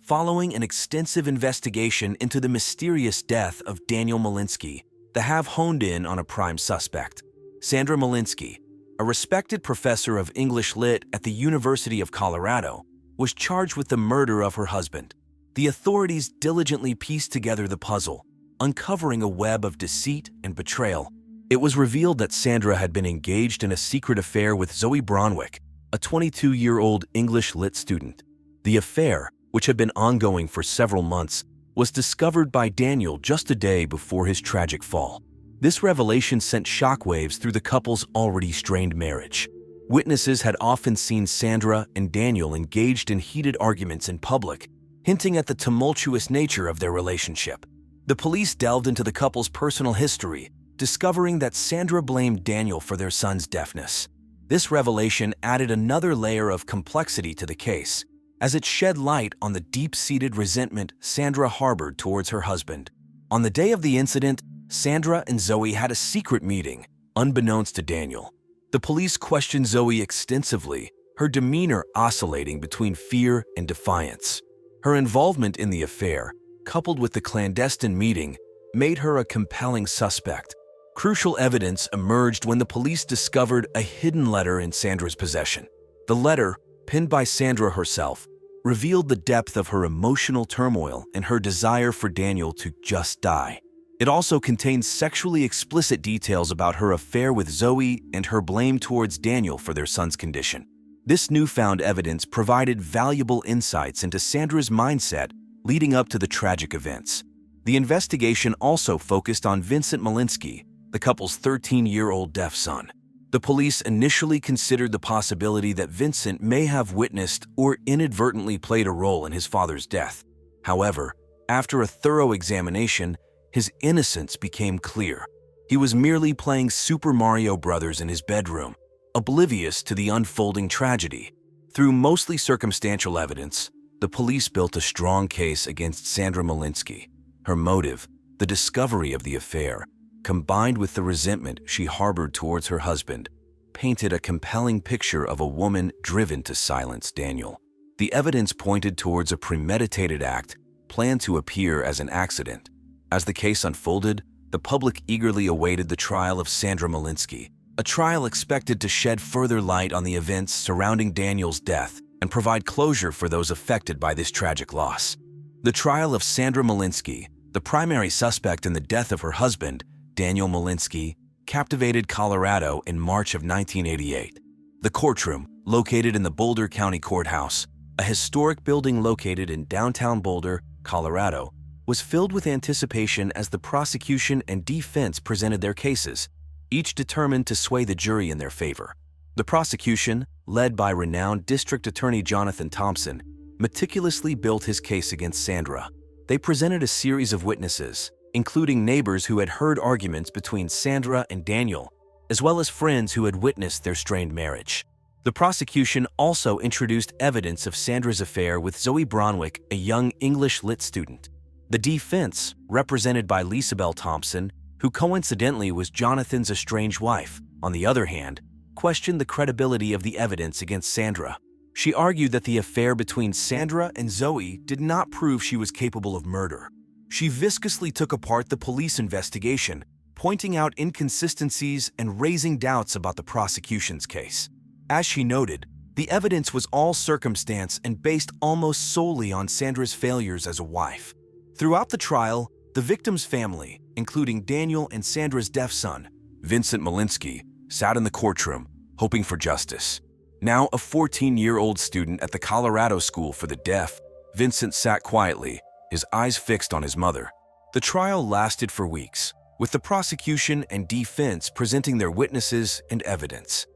Speaker 1: Following an extensive investigation into the mysterious death of Daniel Malinsky, they have honed in on a prime suspect. Sandra Malinsky, a respected professor of English Lit at the University of Colorado, was charged with the murder of her husband. The authorities diligently pieced together the puzzle, uncovering a web of deceit and betrayal. It was revealed that Sandra had been engaged in a secret affair with Zoe Bronwick, a 22-year-old English Lit student. The affair, which had been ongoing for several months, was discovered by Daniel just a day before his tragic fall. This revelation sent shockwaves through the couple's already strained marriage. Witnesses had often seen Sandra and Daniel engaged in heated arguments in public, hinting at the tumultuous nature of their relationship. The police delved into the couple's personal history, discovering that Sandra blamed Daniel for their son's deafness. This revelation added another layer of complexity to the case, as it shed light on the deep-seated resentment Sandra harbored towards her husband. On the day of the incident, Sandra and Zoe had a secret meeting, unbeknownst to Daniel. The police questioned Zoe extensively, her demeanor oscillating between fear and defiance. Her involvement in the affair, coupled with the clandestine meeting, made her a compelling suspect. Crucial evidence emerged when the police discovered a hidden letter in Sandra's possession. The letter, penned by Sandra herself, revealed the depth of her emotional turmoil and her desire for Daniel to just die. It also contained sexually explicit details about her affair with Zoe and her blame towards Daniel for their son's condition. This newfound evidence provided valuable insights into Sandra's mindset leading up to the tragic events. The investigation also focused on Vincent Malinsky, the couple's 13-year-old deaf son. The police initially considered the possibility that Vincent may have witnessed or inadvertently played a role in his father's death. However, after a thorough examination, his innocence became clear. He was merely playing Super Mario Bros. In his bedroom, oblivious to the unfolding tragedy. Through mostly circumstantial evidence, the police built a strong case against Sandra Malinsky. Her motive, the discovery of the affair, combined with the resentment she harbored towards her husband, painted a compelling picture of a woman driven to silence Daniel. The evidence pointed towards a premeditated act planned to appear as an accident. As the case unfolded, the public eagerly awaited the trial of Sandra Malinsky, a trial expected to shed further light on the events surrounding Daniel's death and provide closure for those affected by this tragic loss. The trial of Sandra Malinsky, the primary suspect in the death of her husband, Daniel Malinsky, captivated Colorado in March of 1988. The courtroom, located in the Boulder County Courthouse, a historic building located in downtown Boulder, Colorado, was filled with anticipation as the prosecution and defense presented their cases, each determined to sway the jury in their favor. The prosecution, led by renowned District Attorney Jonathan Thompson, meticulously built his case against Sandra. They presented a series of witnesses, including neighbors who had heard arguments between Sandra and Daniel, as well as friends who had witnessed their strained marriage. The prosecution also introduced evidence of Sandra's affair with Zoe Bronwick, a young English Lit student. The defense, represented by Lisabel Thompson, who coincidentally was Jonathan's estranged wife, on the other hand, questioned the credibility of the evidence against Sandra. She argued that the affair between Sandra and Zoe did not prove she was capable of murder. She viscously took apart the police investigation, pointing out inconsistencies and raising doubts about the prosecution's case. As she noted, the evidence was all circumstance and based almost solely on Sandra's failures as a wife. Throughout the trial, the victim's family, including Daniel and Sandra's deaf son, Vincent Malinsky, sat in the courtroom, hoping for justice. Now a 14-year-old student at the Colorado School for the Deaf, Vincent sat quietly, his eyes fixed on his mother. The trial lasted for weeks, with the prosecution and defense presenting their witnesses and evidence.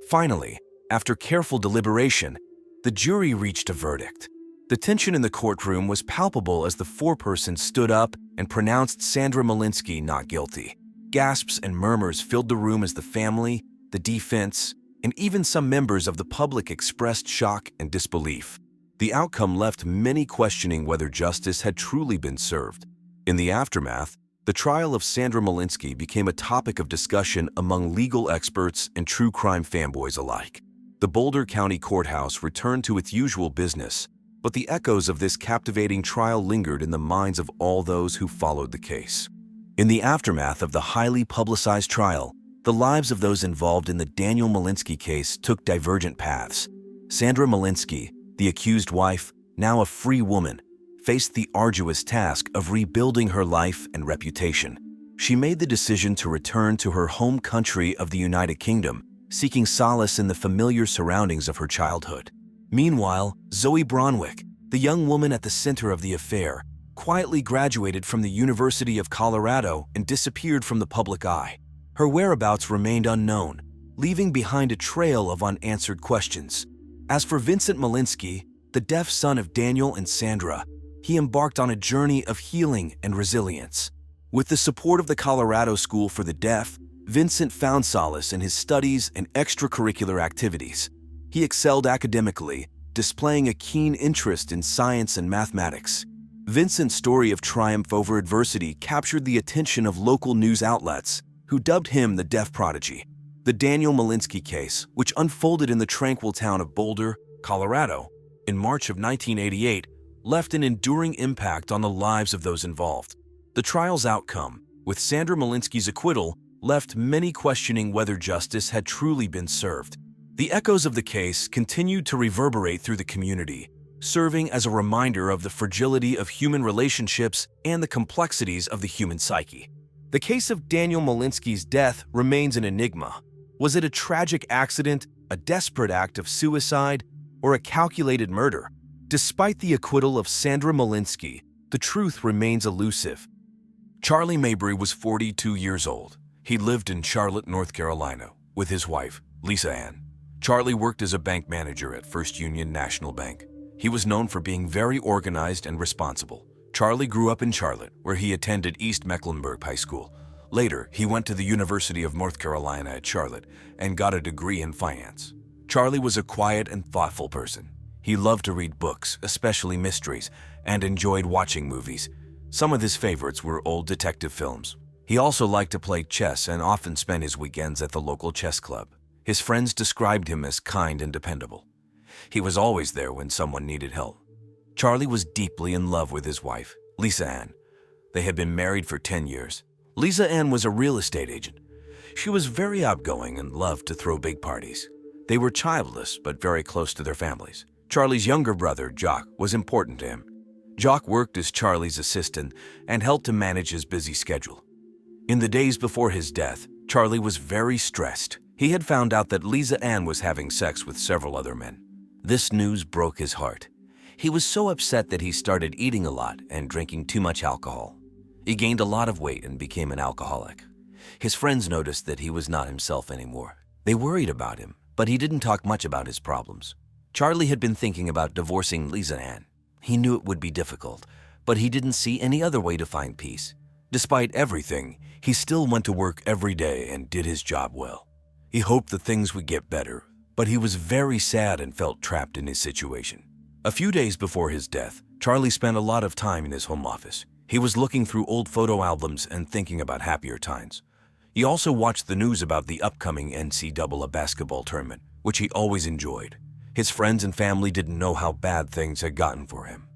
Speaker 1: Finally, after careful deliberation, the jury reached a verdict. The tension in the courtroom was palpable as the foreperson stood up and pronounced Sandra Malinsky not guilty. Gasps and murmurs filled the room as the family, the defense, and even some members of the public expressed shock and disbelief. The outcome left many questioning whether justice had truly been served. In the aftermath, the trial of Sandra Malinsky became a topic of discussion among legal experts and true crime fanboys alike. The Boulder County Courthouse returned to its usual business, but the echoes of this captivating trial lingered in the minds of all those who followed the case. In the aftermath of the highly publicized trial, the lives of those involved in the Daniel Malinsky case took divergent paths. Sandra Malinsky, the accused wife, now a free woman, faced the arduous task of rebuilding her life and reputation. She made the decision to return to her home country of the United Kingdom, seeking solace in the familiar surroundings of her childhood. Meanwhile, Zoe Bronwick, the young woman at the center of the affair, quietly graduated from the University of Colorado and disappeared from the public eye. Her whereabouts remained unknown, leaving behind a trail of unanswered questions. As for Vincent Malinsky, the deaf son of Daniel and Sandra, he embarked on a journey of healing and resilience. With the support of the Colorado School for the Deaf, Vincent found solace in his studies and extracurricular activities. He excelled academically, displaying a keen interest in science and mathematics. Vincent's story of triumph over adversity captured the attention of local news outlets, who dubbed him the deaf prodigy. The Daniel Malinsky case, which unfolded in the tranquil town of Boulder, Colorado, in March of 1988, left an enduring impact on the lives of those involved. The trial's outcome, with Sandra Malinsky's acquittal, left many questioning whether justice had truly been served. The echoes of the case continued to reverberate through the community, serving as a reminder of the fragility of human relationships and the complexities of the human psyche. The case of Daniel Malinsky's death remains an enigma. Was it a tragic accident, a desperate act of suicide, or a calculated murder? Despite the acquittal of Sandra Malinsky, the truth remains elusive. Charlie Mabry was 42 years old. He lived in Charlotte, North Carolina, with his wife, Lisa Ann. Charlie worked as a bank manager at First Union National Bank. He was known for being very organized and responsible. Charlie grew up in Charlotte, where he attended East Mecklenburg High School. Later, he went to the University of North Carolina at Charlotte and got a degree in finance. Charlie was a quiet and thoughtful person. He loved to read books, especially mysteries, and enjoyed watching movies. Some of his favorites were old detective films. He also liked to play chess and often spent his weekends at the local chess club. His friends described him as kind and dependable. He was always there when someone needed help. Charlie was deeply in love with his wife, Lisa Ann. They had been married for 10 years. Lisa Ann was a real estate agent. She was very outgoing and loved to throw big parties. They were childless but very close to their families. Charlie's younger brother, Jock, was important to him. Jock worked as Charlie's assistant and helped him manage his busy schedule. In the days before his death, Charlie was very stressed. He had found out that Lisa Ann was having sex with several other men. This news broke his heart. He was so upset that he started eating a lot and drinking too much alcohol. He gained a lot of weight and became an alcoholic. His friends noticed that he was not himself anymore. They worried about him, but he didn't talk much about his problems. Charlie had been thinking about divorcing Lisa Ann. He knew it would be difficult, but he didn't see any other way to find peace. Despite everything, he still went to work every day and did his job well. He hoped that things would get better, but he was very sad and felt trapped in his situation. A few days before his death, Charlie spent a lot of time in his home office. He was looking through old photo albums and thinking about happier times. He also watched the news about the upcoming NCAA basketball tournament, which he always enjoyed. His friends and family didn't know how bad things had gotten for him.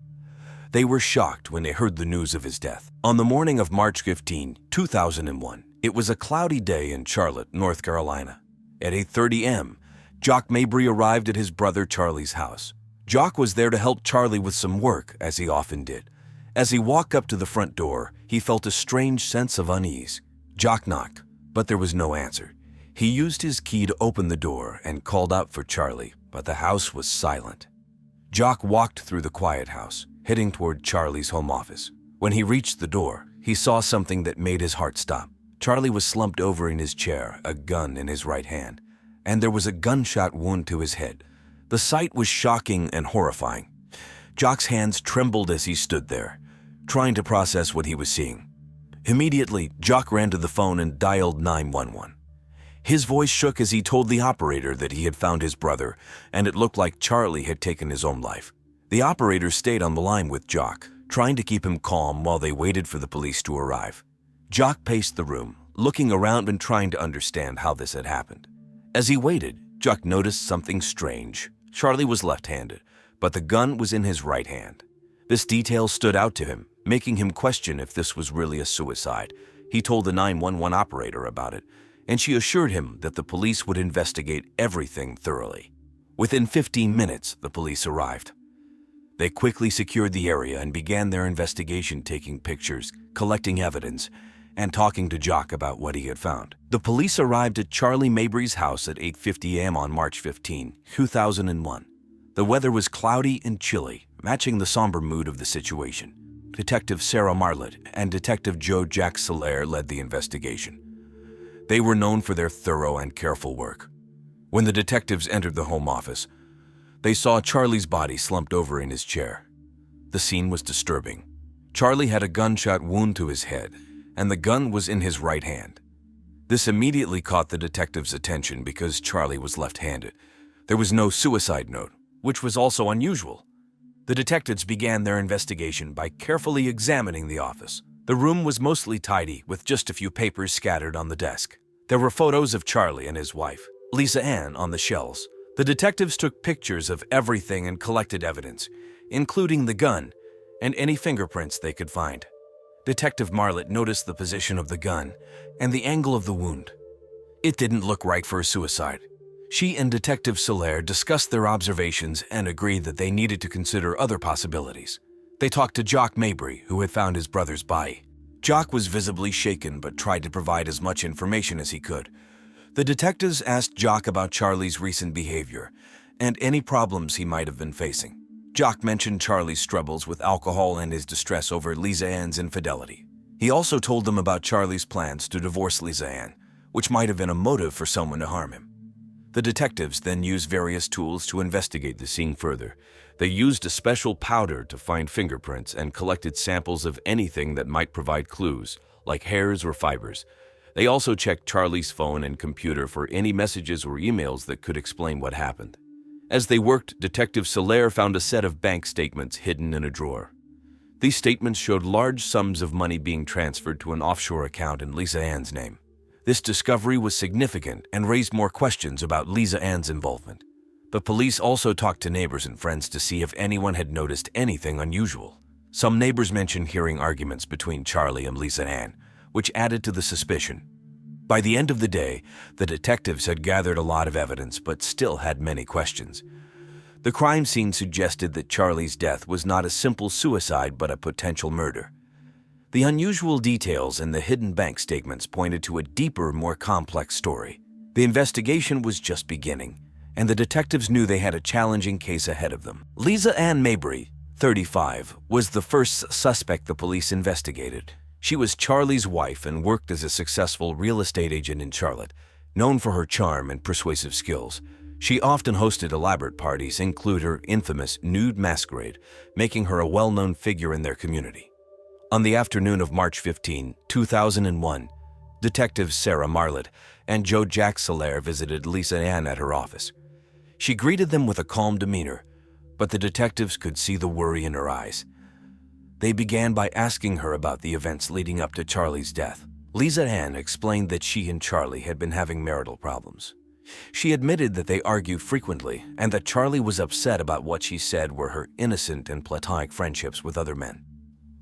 Speaker 1: They were shocked when they heard the news of his death. On the morning of March 15, 2001, it was a cloudy day in Charlotte, North Carolina. At 8:30 a.m., Jock Mabry arrived at his brother Charlie's house. Jock was there to help Charlie with some work, as he often did. As he walked up to the front door, he felt a strange sense of unease. Jock knocked, but there was no answer. He used his key to open the door and called out for Charlie, but the house was silent. Jock walked through the quiet house, heading toward Charlie's home office. When he reached the door, he saw something that made his heart stop. Charlie was slumped over in his chair, a gun in his right hand, and there was a gunshot wound to his head. The sight was shocking and horrifying. Jock's hands trembled as he stood there, trying to process what he was seeing. Immediately, Jock ran to the phone and dialed 911. His voice shook as he told the operator that he had found his brother, and it looked like Charlie had taken his own life. The operator stayed on the line with Jock, trying to keep him calm while they waited for the police to arrive. Jock paced the room, looking around and trying to understand how this had happened. As he waited, Jock noticed something strange. Charlie was left-handed, but the gun was in his right hand. This detail stood out to him, making him question if this was really a suicide. He told the 911 operator about it, and she assured him that the police would investigate everything thoroughly. Within 15 minutes, the police arrived. They quickly secured the area and began their investigation, taking pictures, collecting evidence, and talking to Jock about what he had found. The police arrived at Charlie Mabry's house at 8:50 a.m. on March 15, 2001. The weather was cloudy and chilly, matching the somber mood of the situation. Detective Sarah Marlett and Detective Joe Jack Solaire led the investigation. They were known for their thorough and careful work. When the detectives entered the home office, they saw Charlie's body slumped over in his chair. The scene was disturbing. Charlie had a gunshot wound to his head, and the gun was in his right hand. This immediately caught the detectives' attention because Charlie was left-handed. There was no suicide note, which was also unusual. The detectives began their investigation by carefully examining the office. The room was mostly tidy, with just a few papers scattered on the desk. There were photos of Charlie and his wife, Lisa Ann, on the shelves. The detectives took pictures of everything and collected evidence, including the gun and any fingerprints they could find. Detective Marlett noticed the position of the gun and the angle of the wound. It didn't look right for a suicide. She and Detective Solaire discussed their observations and agreed that they needed to consider other possibilities. They talked to Jock Mabry, who had found his brother's body. Jock was visibly shaken but tried to provide as much information as he could. The detectives asked Jock about Charlie's recent behavior and any problems he might have been facing. Jock mentioned Charlie's troubles with alcohol and his distress over Lisa Ann's infidelity. He also told them about Charlie's plans to divorce Lisa Ann, which might have been a motive for someone to harm him. The detectives then used various tools to investigate the scene further. They used a special powder to find fingerprints and collected samples of anything that might provide clues, like hairs or fibers. They also checked Charlie's phone and computer for any messages or emails that could explain what happened. As they worked, Detective Solaire found a set of bank statements hidden in a drawer. These statements showed large sums of money being transferred to an offshore account in Lisa Ann's name. This discovery was significant and raised more questions about Lisa Ann's involvement. But police also talked to neighbors and friends to see if anyone had noticed anything unusual. Some neighbors mentioned hearing arguments between Charlie and Lisa Ann, which added to the suspicion. By the end of the day, the detectives had gathered a lot of evidence but still had many questions. The crime scene suggested that Charlie's death was not a simple suicide but a potential murder. The unusual details and the hidden bank statements pointed to a deeper, more complex story. The investigation was just beginning, and the detectives knew they had a challenging case ahead of them. Lisa Ann Mabry, 35, was the first suspect the police investigated. She was Charlie's wife and worked as a successful real estate agent in Charlotte, known for her charm and persuasive skills. She often hosted elaborate parties, including her infamous nude masquerade, making her a well-known figure in their community. On the afternoon of March 15, 2001, Detectives Sarah Marlett and Joe Jack Soler visited Lisa Ann at her office. She greeted them with a calm demeanor, but the detectives could see the worry in her eyes. They began by asking her about the events leading up to Charlie's death. Lisa Ann explained that she and Charlie had been having marital problems. She admitted that they argued frequently and that Charlie was upset about what she said were her innocent and platonic friendships with other men.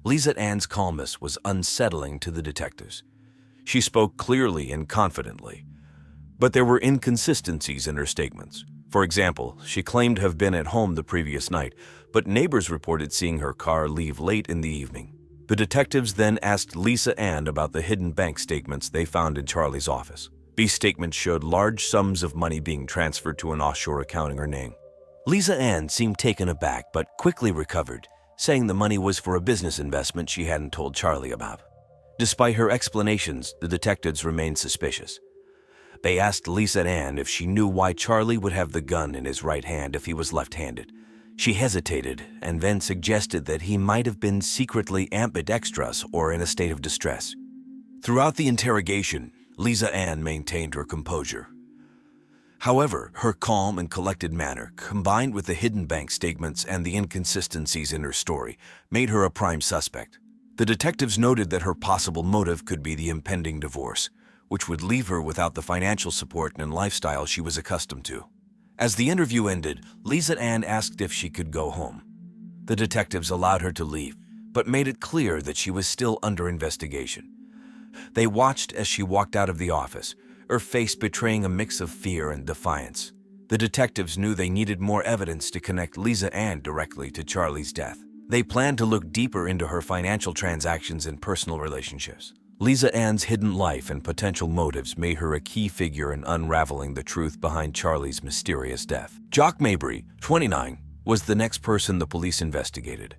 Speaker 1: Lisa Ann's calmness was unsettling to the detectives. She spoke clearly and confidently, but there were inconsistencies in her statements. For example, she claimed to have been at home the previous night, but neighbors reported seeing her car leave late in the evening. The detectives then asked Lisa Ann about the hidden bank statements they found in Charlie's office. These statements showed large sums of money being transferred to an offshore account in her name. Lisa Ann seemed taken aback but quickly recovered, saying the money was for a business investment she hadn't told Charlie about. Despite her explanations, the detectives remained suspicious. They asked Lisa Ann if she knew why Charlie would have the gun in his right hand if he was left-handed. She hesitated and then suggested that he might have been secretly ambidextrous or in a state of distress. Throughout the interrogation, Lisa Ann maintained her composure. However, her calm and collected manner, combined with the hidden bank statements and the inconsistencies in her story, made her a prime suspect. The detectives noted that her possible motive could be the impending divorce, which would leave her without the financial support and lifestyle she was accustomed to. As the interview ended, Lisa Ann asked if she could go home. The detectives allowed her to leave, but made it clear that she was still under investigation. They watched as she walked out of the office, her face betraying a mix of fear and defiance. The detectives knew they needed more evidence to connect Lisa Ann directly to Charlie's death. They planned to look deeper into her financial transactions and personal relationships. Lisa Ann's hidden life and potential motives made her a key figure in unraveling the truth behind Charlie's mysterious death. Jock Mabry, 29, was the next person the police investigated.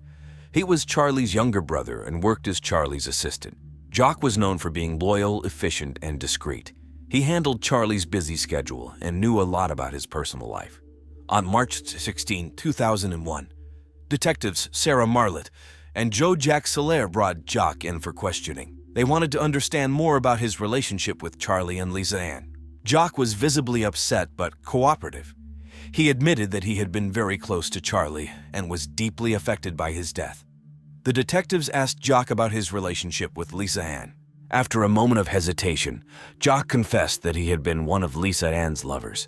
Speaker 1: He was Charlie's younger brother and worked as Charlie's assistant. Jock was known for being loyal, efficient, and discreet. He handled Charlie's busy schedule and knew a lot about his personal life. On March 16, 2001, detectives Sarah Marlett and Joe Jack Soler brought Jock in for questioning. They wanted to understand more about his relationship with Charlie and Lisa Ann. Jock was visibly upset but cooperative. He admitted that he had been very close to Charlie and was deeply affected by his death. The detectives asked Jock about his relationship with Lisa Ann. After a moment of hesitation, Jock confessed that he had been one of Lisa Ann's lovers.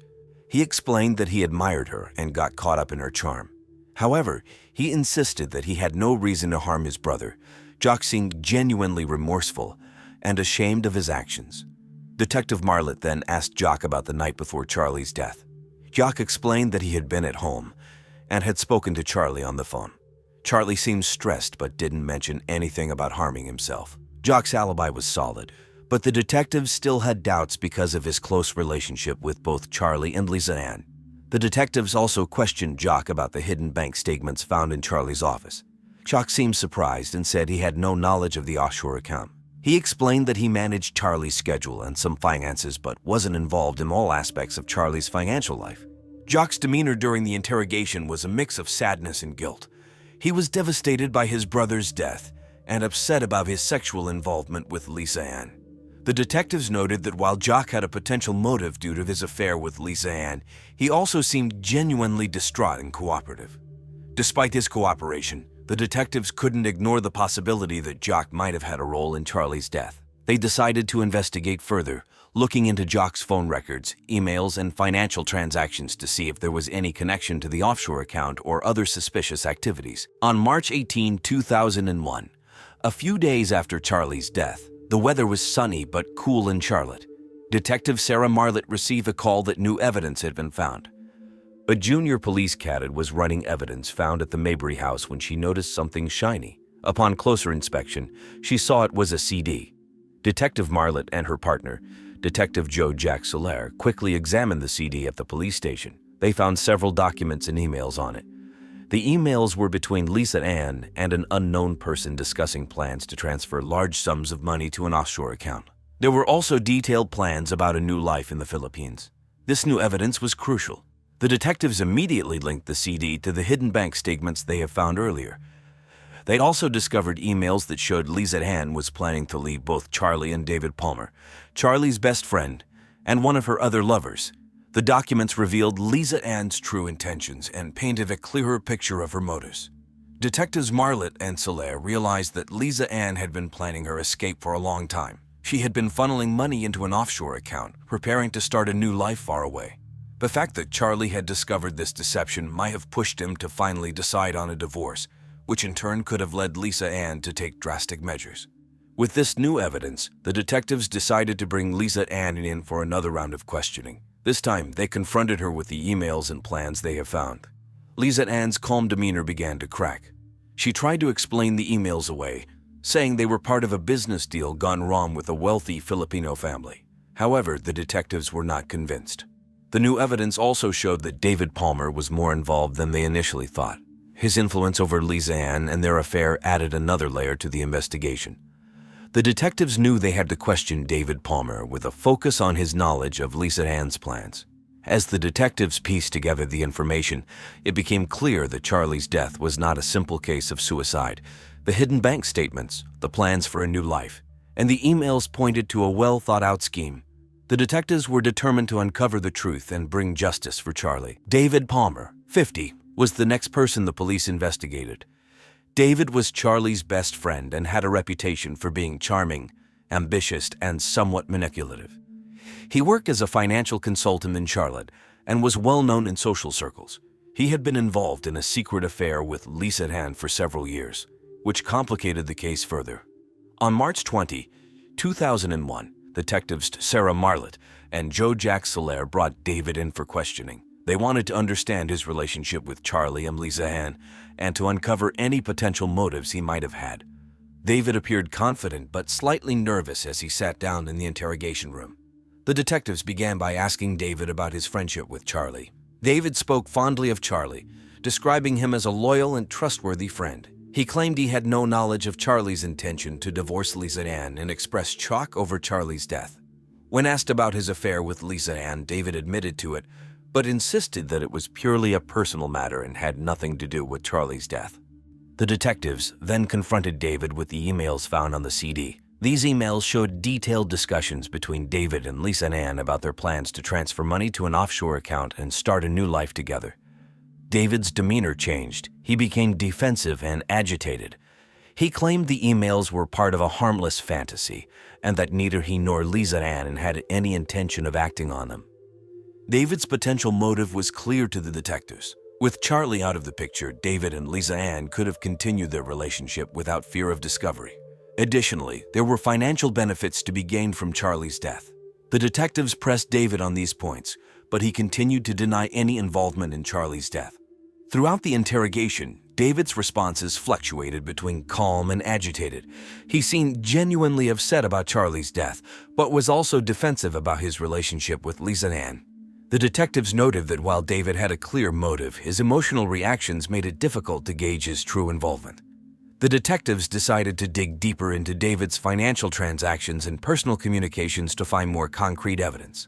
Speaker 1: He explained that he admired her and got caught up in her charm. However, he insisted that he had no reason to harm his brother. Jock seemed genuinely remorseful and ashamed of his actions. Detective Marlett then asked Jock about the night before Charlie's death. Jock explained that he had been at home and had spoken to Charlie on the phone. Charlie seemed stressed but didn't mention anything about harming himself. Jock's alibi was solid, but the detectives still had doubts because of his close relationship with both Charlie and Lisa Ann. The detectives also questioned Jock about the hidden bank statements found in Charlie's office. Jock seemed surprised and said he had no knowledge of the offshore account. He explained that he managed Charlie's schedule and some finances but wasn't involved in all aspects of Charlie's financial life. Jock's demeanor during the interrogation was a mix of sadness and guilt. He was devastated by his brother's death and upset about his sexual involvement with Lisa Ann. The detectives noted that while Jock had a potential motive due to his affair with Lisa Ann, he also seemed genuinely distraught and cooperative. Despite his cooperation, the detectives couldn't ignore the possibility that Jock might have had a role in Charlie's death. They decided to investigate further, looking into Jock's phone records, emails, and financial transactions to see if there was any connection to the offshore account or other suspicious activities. On March 18, 2001, a few days after Charlie's death, the weather was sunny but cool in Charlotte. Detective Sarah Marlett received a call that new evidence had been found. A junior police cadet was running evidence found at the Mabry house when she noticed something shiny. Upon closer inspection, she saw it was a CD. Detective Marlett and her partner, Detective Joe Jack Soler, quickly examined the CD at the police station. They found several documents and emails on it. The emails were between Lisa Ann and an unknown person discussing plans to transfer large sums of money to an offshore account. There were also detailed plans about a new life in the Philippines. This new evidence was crucial. The detectives immediately linked the CD to the hidden bank statements they had found earlier. They'd also discovered emails that showed Lisa Ann was planning to leave both Charlie and David Palmer, Charlie's best friend, and one of her other lovers. The documents revealed Lisa Ann's true intentions and painted a clearer picture of her motives. Detectives Marlett and Soler realized that Lisa Ann had been planning her escape for a long time. She had been funneling money into an offshore account, preparing to start a new life far away. The fact that Charlie had discovered this deception might have pushed him to finally decide on a divorce, which in turn could have led Lisa Ann to take drastic measures. With this new evidence, the detectives decided to bring Lisa Ann in for another round of questioning. This time, they confronted her with the emails and plans they have found. Lisa Ann's calm demeanor began to crack. She tried to explain the emails away, saying they were part of a business deal gone wrong with a wealthy Filipino family. However, the detectives were not convinced. The new evidence also showed that David Palmer was more involved than they initially thought. His influence over Lisa Ann and their affair added another layer to the investigation. The detectives knew they had to question David Palmer with a focus on his knowledge of Lisa Ann's plans. As the detectives pieced together the information, it became clear that Charlie's death was not a simple case of suicide. The hidden bank statements, the plans for a new life, and the emails pointed to a well-thought-out scheme. The detectives were determined to uncover the truth and bring justice for Charlie. David Palmer, 50, was the next person the police investigated. David was Charlie's best friend and had a reputation for being charming, ambitious, and somewhat manipulative. He worked as a financial consultant in Charlotte and was well known in social circles. He had been involved in a secret affair with Lisa Ann for several years, which complicated the case further. On March 20, 2001, detectives Sarah Marlett and Joe Jack Soler brought David in for questioning. They wanted to understand his relationship with Charlie and Lisa Ann and to uncover any potential motives he might have had. David appeared confident but slightly nervous as he sat down in the interrogation room. The detectives began by asking David about his friendship with Charlie. David spoke fondly of Charlie, describing him as a loyal and trustworthy friend. He claimed he had no knowledge of Charlie's intention to divorce Lisa Ann and expressed shock over Charlie's death. When asked about his affair with Lisa Ann, David admitted to it, but insisted that it was purely a personal matter and had nothing to do with Charlie's death. The detectives then confronted David with the emails found on the CD. These emails showed detailed discussions between David and Lisa Ann about their plans to transfer money to an offshore account and start a new life together. David's demeanor changed. He became defensive and agitated. He claimed the emails were part of a harmless fantasy and that neither he nor Lisa Ann had any intention of acting on them. David's potential motive was clear to the detectives. With Charlie out of the picture, David and Lisa Ann could have continued their relationship without fear of discovery. Additionally, there were financial benefits to be gained from Charlie's death. The detectives pressed David on these points, but he continued to deny any involvement in Charlie's death. Throughout the interrogation, David's responses fluctuated between calm and agitated. He seemed genuinely upset about Charlie's death, but was also defensive about his relationship with Lisa Ann. The detectives noted that while David had a clear motive, his emotional reactions made it difficult to gauge his true involvement. The detectives decided to dig deeper into David's financial transactions and personal communications to find more concrete evidence.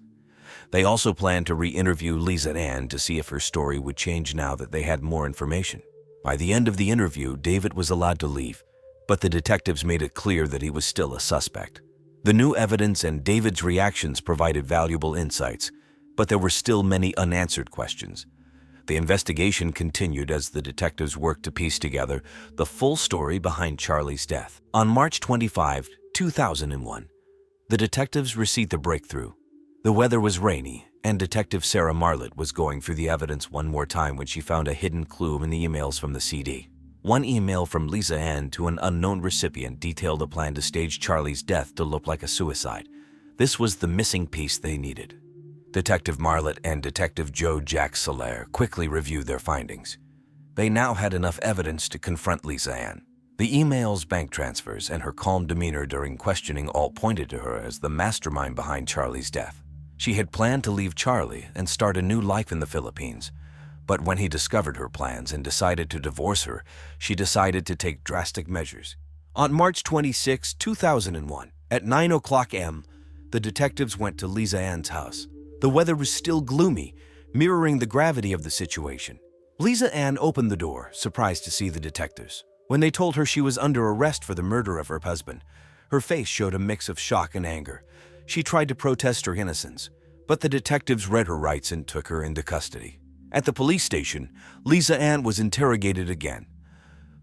Speaker 1: They also planned to re-interview Lisa Ann to see if her story would change now that they had more information. By the end of the interview, David was allowed to leave, but the detectives made it clear that he was still a suspect. The new evidence and David's reactions provided valuable insights, but there were still many unanswered questions. The investigation continued as the detectives worked to piece together the full story behind Charlie's death. On March 25, 2001, The detectives received the breakthrough. The weather was rainy, and Detective Sarah Marlett was going through the evidence one more time when she found a hidden clue in the emails from the CD. One email from Lisa Ann to an unknown recipient detailed a plan to stage Charlie's death to look like a suicide. This was the missing piece they needed. Detective Marlett and Detective Joe Jack Solaire quickly reviewed their findings. They now had enough evidence to confront Lisa Ann. The emails, bank transfers, and her calm demeanor during questioning all pointed to her as the mastermind behind Charlie's death. She had planned to leave Charlie and start a new life in the Philippines. But when he discovered her plans and decided to divorce her, she decided to take drastic measures. On March 26, 2001, at 9:00 a.m., the detectives went to Lisa Ann's house. The weather was still gloomy, mirroring the gravity of the situation. Lisa Ann opened the door, surprised to see the detectives. When they told her she was under arrest for the murder of her husband, her face showed a mix of shock and anger. She tried to protest her innocence, but the detectives read her rights and took her into custody. At the police station, Lisa Ann was interrogated again.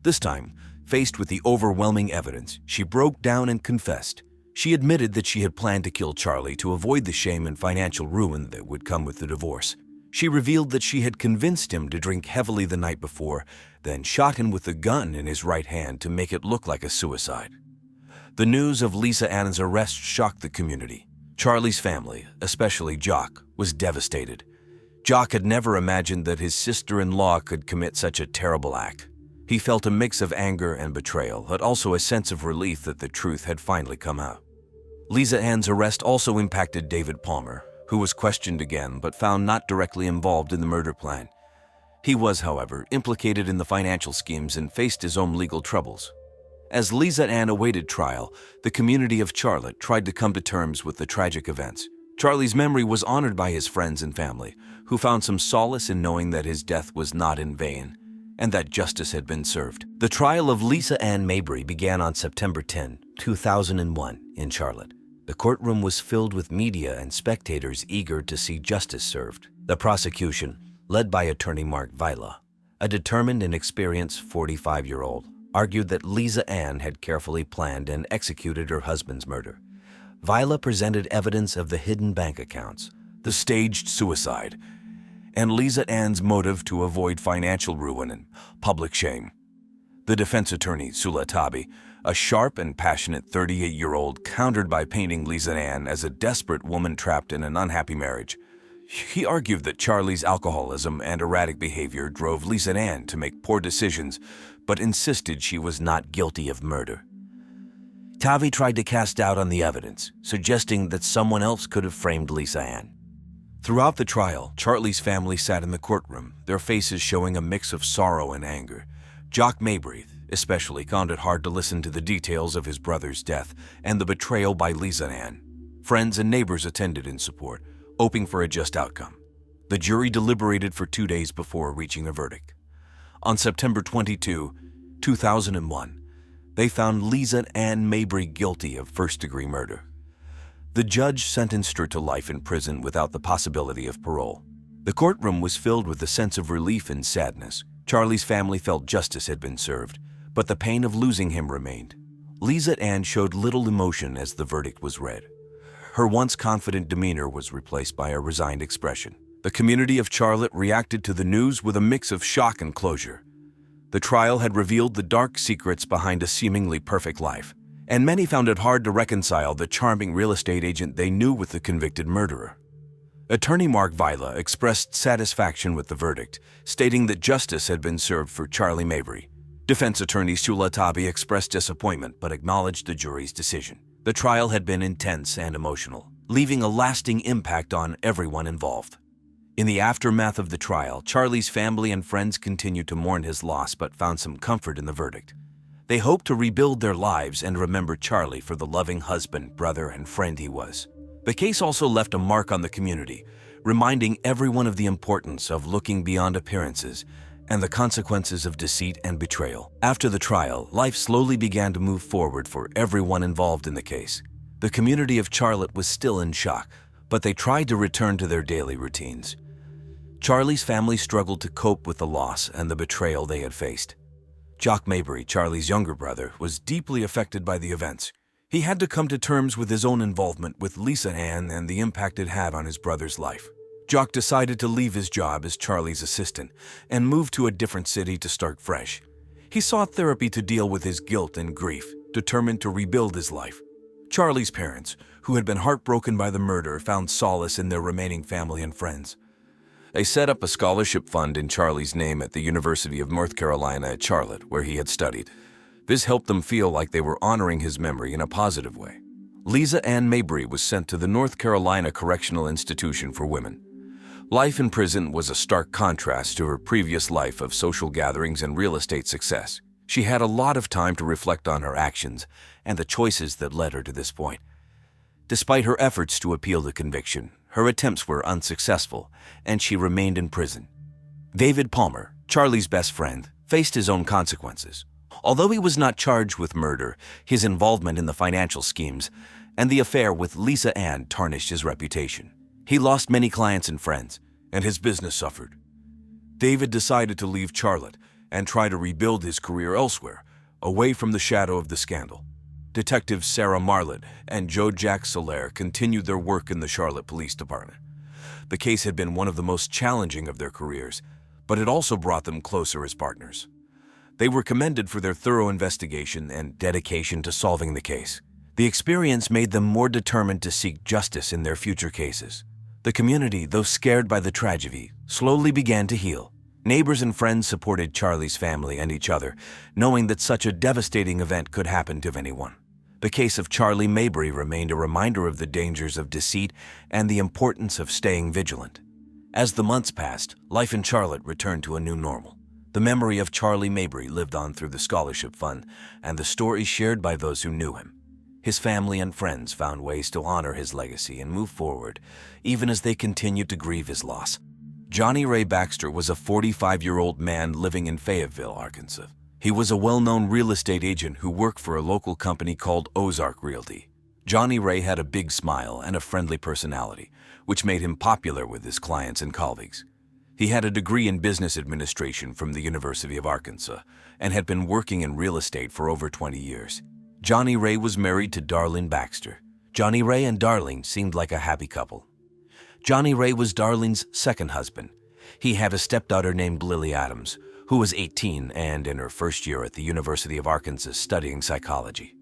Speaker 1: This time, faced with the overwhelming evidence, she broke down and confessed. She admitted that she had planned to kill Charlie to avoid the shame and financial ruin that would come with the divorce. She revealed that she had convinced him to drink heavily the night before, then shot him with a gun in his right hand to make it look like a suicide. The news of Lisa Ann's arrest shocked the community. Charlie's family, especially Jock, was devastated. Jock had never imagined that his sister-in-law could commit such a terrible act. He felt a mix of anger and betrayal, but also a sense of relief that the truth had finally come out. Lisa Ann's arrest also impacted David Palmer, who was questioned again but found not directly involved in the murder plan. He was, however, implicated in the financial schemes and faced his own legal troubles. As Lisa Ann awaited trial, the community of Charlotte tried to come to terms with the tragic events. Charlie's memory was honored by his friends and family, who found some solace in knowing that his death was not in vain and that justice had been served. The trial of Lisa Ann Mabry began on September 10, 2001, in Charlotte. The courtroom was filled with media and spectators eager to see justice served. The prosecution, led by attorney Mark Vila, a determined and experienced 45-year-old, argued that Lisa Ann had carefully planned and executed her husband's murder. Vila presented evidence of the hidden bank accounts, the staged suicide, and Lisa Ann's motive to avoid financial ruin and public shame. The defense attorney, Sula Tabi, a sharp and passionate 38-year-old, countered by painting Lisa Ann as a desperate woman trapped in an unhappy marriage. He argued that Charlie's alcoholism and erratic behavior drove Lisa Ann to make poor decisions, but insisted she was not guilty of murder. Tavi tried to cast doubt on the evidence, suggesting that someone else could have framed Lisa Ann. Throughout the trial, Charlie's family sat in the courtroom, their faces showing a mix of sorrow and anger. Jock Mabry, especially, found it hard to listen to the details of his brother's death and the betrayal by Lisa Ann. Friends and neighbors attended in support, hoping for a just outcome. The jury deliberated for 2 days before reaching a verdict. On September 22, 2001, they found Lisa Ann Mabry guilty of first-degree murder. The judge sentenced her to life in prison without the possibility of parole. The courtroom was filled with a sense of relief and sadness. Charlie's family felt justice had been served, but the pain of losing him remained. Lisa Ann showed little emotion as the verdict was read. Her once confident demeanor was replaced by a resigned expression. The community of Charlotte reacted to the news with a mix of shock and closure. The trial had revealed the dark secrets behind a seemingly perfect life, and many found it hard to reconcile the charming real estate agent they knew with the convicted murderer. Attorney Mark Vila expressed satisfaction with the verdict, stating that justice had been served for Charlie Mabry. Defense attorney Sula Tabi expressed disappointment but acknowledged the jury's decision. The trial had been intense and emotional, leaving a lasting impact on everyone involved. In the aftermath of the trial, Charlie's family and friends continued to mourn his loss but found some comfort in the verdict. They hoped to rebuild their lives and remember Charlie for the loving husband, brother, and friend he was. The case also left a mark on the community, reminding everyone of the importance of looking beyond appearances and the consequences of deceit and betrayal. After the trial, life slowly began to move forward for everyone involved in the case. The community of Charlotte was still in shock, but they tried to return to their daily routines. Charlie's family struggled to cope with the loss and the betrayal they had faced. Jock Mabry, Charlie's younger brother, was deeply affected by the events. He had to come to terms with his own involvement with Lisa Ann and the impact it had on his brother's life. Jock decided to leave his job as Charlie's assistant and move to a different city to start fresh. He sought therapy to deal with his guilt and grief, determined to rebuild his life. Charlie's parents, who had been heartbroken by the murder, found solace in their remaining family and friends. They set up a scholarship fund in Charlie's name at the University of North Carolina at Charlotte, where he had studied. This helped them feel like they were honoring his memory in a positive way. Lisa Ann Mabry was sent to the North Carolina Correctional Institution for Women. Life in prison was a stark contrast to her previous life of social gatherings and real estate success. She had a lot of time to reflect on her actions and the choices that led her to this point. Despite her efforts to appeal the conviction, her attempts were unsuccessful, and she remained in prison. David Palmer, Charlie's best friend, faced his own consequences. Although he was not charged with murder, his involvement in the financial schemes and the affair with Lisa Ann tarnished his reputation. He lost many clients and friends, and his business suffered. David decided to leave Charlotte and try to rebuild his career elsewhere, away from the shadow of the scandal. Detectives Sarah Marlett and Joe Jack Soler continued their work in the Charlotte Police Department. The case had been one of the most challenging of their careers, but it also brought them closer as partners. They were commended for their thorough investigation and dedication to solving the case. The experience made them more determined to seek justice in their future cases. The community, though scared by the tragedy, slowly began to heal. Neighbors and friends supported Charlie's family and each other, knowing that such a devastating event could happen to anyone. The case of Charlie Mabry remained a reminder of the dangers of deceit and the importance of staying vigilant. As the months passed, life in Charlotte returned to a new normal. The memory of Charlie Mabry lived on through the scholarship fund and the stories shared by those who knew him. His family and friends found ways to honor his legacy and move forward, even as they continued to grieve his loss. Johnny Ray Baxter was a 45-year-old man living in Fayetteville, Arkansas. He was a well-known real estate agent who worked for a local company called Ozark Realty. Johnny Ray had a big smile and a friendly personality, which made him popular with his clients and colleagues. He had a degree in business administration from the University of Arkansas and had been working in real estate for over 20 years. Johnny Ray was married to Darlene Baxter. Johnny Ray and Darlene seemed like a happy couple. Johnny Ray was Darlene's second husband. He had a stepdaughter named Lily Adams, who was 18 and in her first year at the University of Arkansas studying psychology.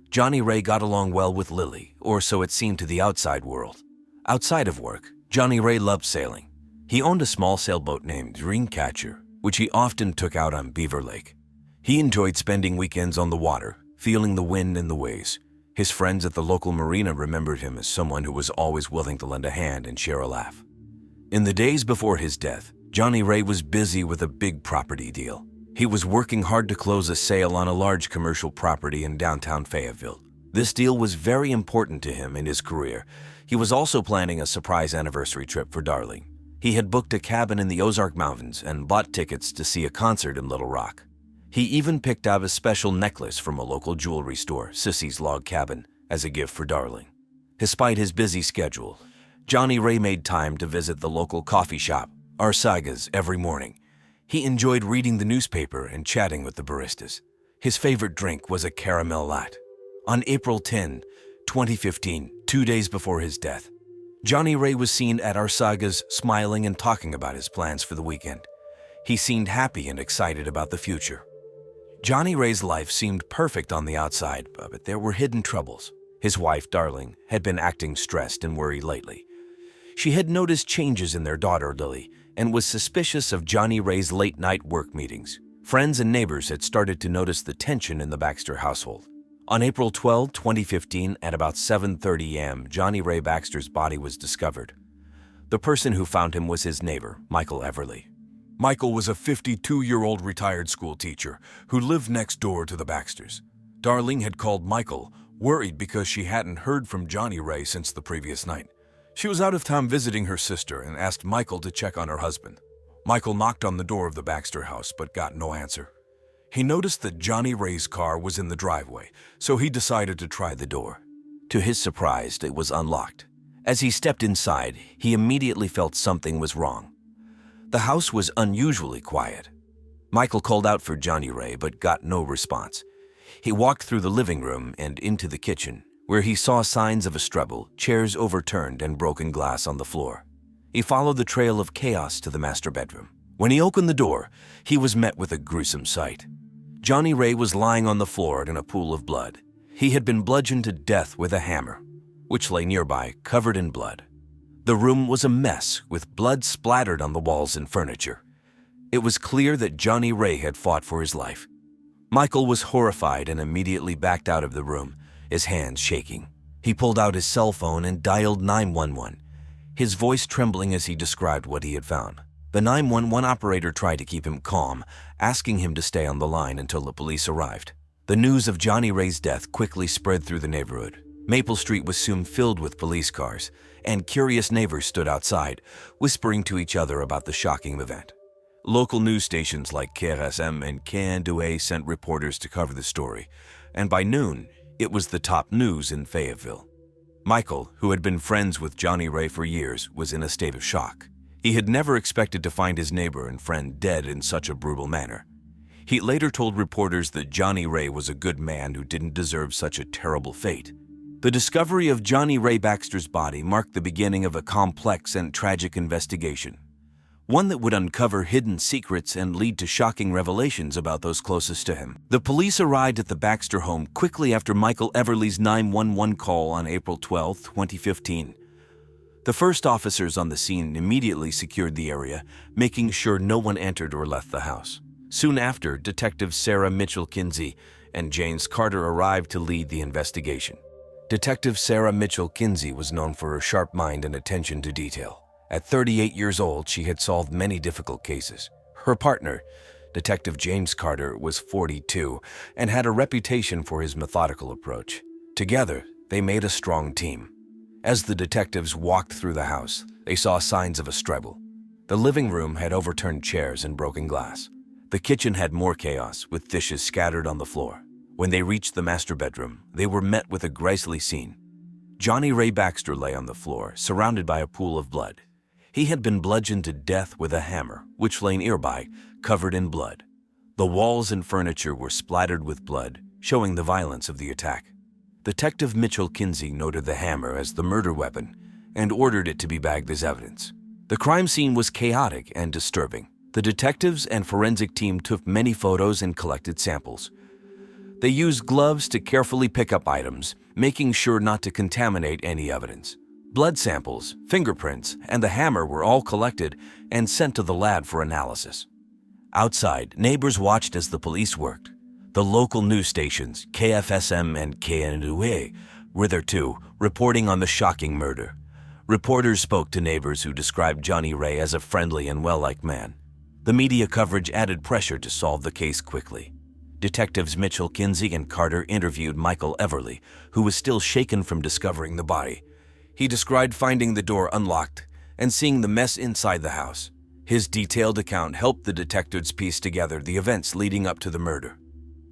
Speaker 1: Johnny Ray got along well with Lily, or so it seemed to the outside world. Outside of work, Johnny Ray loved sailing. He owned a small sailboat named Dreamcatcher, which he often took out on Beaver Lake. He enjoyed spending weekends on the water, feeling the wind and the waves. His friends at the local marina remembered him as someone who was always willing to lend a hand and share a laugh. In the days before his death, Johnny Ray was busy with a big property deal. He was working hard to close a sale on a large commercial property in downtown Fayetteville. This deal was very important to him in his career. He was also planning a surprise anniversary trip for Darlene. He had booked a cabin in the Ozark Mountains and bought tickets to see a concert in Little Rock. He even picked out a special necklace from a local jewelry store, Sissy's Log Cabin, as a gift for Darlene. Despite his busy schedule, Johnny Ray made time to visit the local coffee shop, Arsaga's, every morning. He enjoyed reading the newspaper and chatting with the baristas. His favorite drink was a caramel latte. On April 10, 2015, 2 days before his death, Johnny Ray was seen at Arsaga's smiling and talking about his plans for the weekend. He seemed happy and excited about the future. Johnny Ray's life seemed perfect on the outside, but there were hidden troubles. His wife, Darlene, had been acting stressed and worried lately. She had noticed changes in their daughter, Lily, and was suspicious of Johnny Ray's late-night work meetings. Friends and neighbors had started to notice the tension in the Baxter household. On April 12, 2015, at about 7:30 a.m., Johnny Ray Baxter's body was discovered. The person who found him was his neighbor, Michael Everly. Michael was a 52-year-old retired school teacher who lived next door to the Baxters. Darlene had called Michael, worried because she hadn't heard from Johnny Ray since the previous night. She was out of town visiting her sister and asked Michael to check on her husband. Michael knocked on the door of the Baxter house but got no answer. He noticed that Johnny Ray's car was in the driveway, so he decided to try the door. To his surprise, it was unlocked. As he stepped inside, he immediately felt something was wrong. The house was unusually quiet. Michael called out for Johnny Ray but got no response. He walked through the living room and into the kitchen where he saw signs of a struggle, chairs overturned and broken glass on the floor. He followed the trail of chaos to the master bedroom. When he opened the door, he was met with a gruesome sight. Johnny Ray was lying on the floor in a pool of blood. He had been bludgeoned to death with a hammer, which lay nearby, covered in blood. The room was a mess, with blood splattered on the walls and furniture. It was clear that Johnny Ray had fought for his life. Michael was horrified and immediately backed out of the room, his hands shaking. He pulled out his cell phone and dialed 911, his voice trembling as he described what he had found. The 911 operator tried to keep him calm, asking him to stay on the line until the police arrived. The news of Johnny Ray's death quickly spread through the neighborhood. Maple Street was soon filled with police cars, and curious neighbors stood outside, whispering to each other about the shocking event. Local news stations like KRSM and KN2A sent reporters to cover the story, and by noon, it was the top news in Fayetteville. Michael, who had been friends with Johnny Ray for years, was in a state of shock. He had never expected to find his neighbor and friend dead in such a brutal manner. He later told reporters that Johnny Ray was a good man who didn't deserve such a terrible fate. The discovery of Johnny Ray Baxter's body marked the beginning of a complex and tragic investigation, one that would uncover hidden secrets and lead to shocking revelations about those closest to him. The police arrived at the Baxter home quickly after Michael Everly's 911 call on April 12, 2015. The first officers on the scene immediately secured the area, making sure no one entered or left the house. Soon after, Detectives Sarah Mitchell-Kinsey and James Carter arrived to lead the investigation. Detective Sarah Mitchell-Kinsey was known for her sharp mind and attention to detail. At 38 years old, she had solved many difficult cases. Her partner, Detective James Carter, was 42 and had a reputation for his methodical approach. Together, they made a strong team. As the detectives walked through the house, they saw signs of a struggle. The living room had overturned chairs and broken glass. The kitchen had more chaos, with dishes scattered on the floor. When they reached the master bedroom, they were met with a grisly scene. Johnny Ray Baxter lay on the floor, surrounded by a pool of blood. He had been bludgeoned to death with a hammer, which lay nearby, covered in blood. The walls and furniture were splattered with blood, showing the violence of the attack. Detective Mitchell-Kinsey noted the hammer as the murder weapon and ordered it to be bagged as evidence. The crime scene was chaotic and disturbing. The detectives and forensic team took many photos and collected samples. They used gloves to carefully pick up items, making sure not to contaminate any evidence. Blood samples, fingerprints, and the hammer were all collected and sent to the lab for analysis. Outside, neighbors watched as the police worked. The local news stations, KFSM and KN2A, were there too, reporting on the shocking murder. Reporters spoke to neighbors who described Johnny Ray as a friendly and well-liked man. The media coverage added pressure to solve the case quickly. Detectives Mitchell-Kinsey and Carter interviewed Michael Everly, who was still shaken from discovering the body. He described finding the door unlocked and seeing the mess inside the house. His detailed account helped the detectives piece together the events leading up to the murder.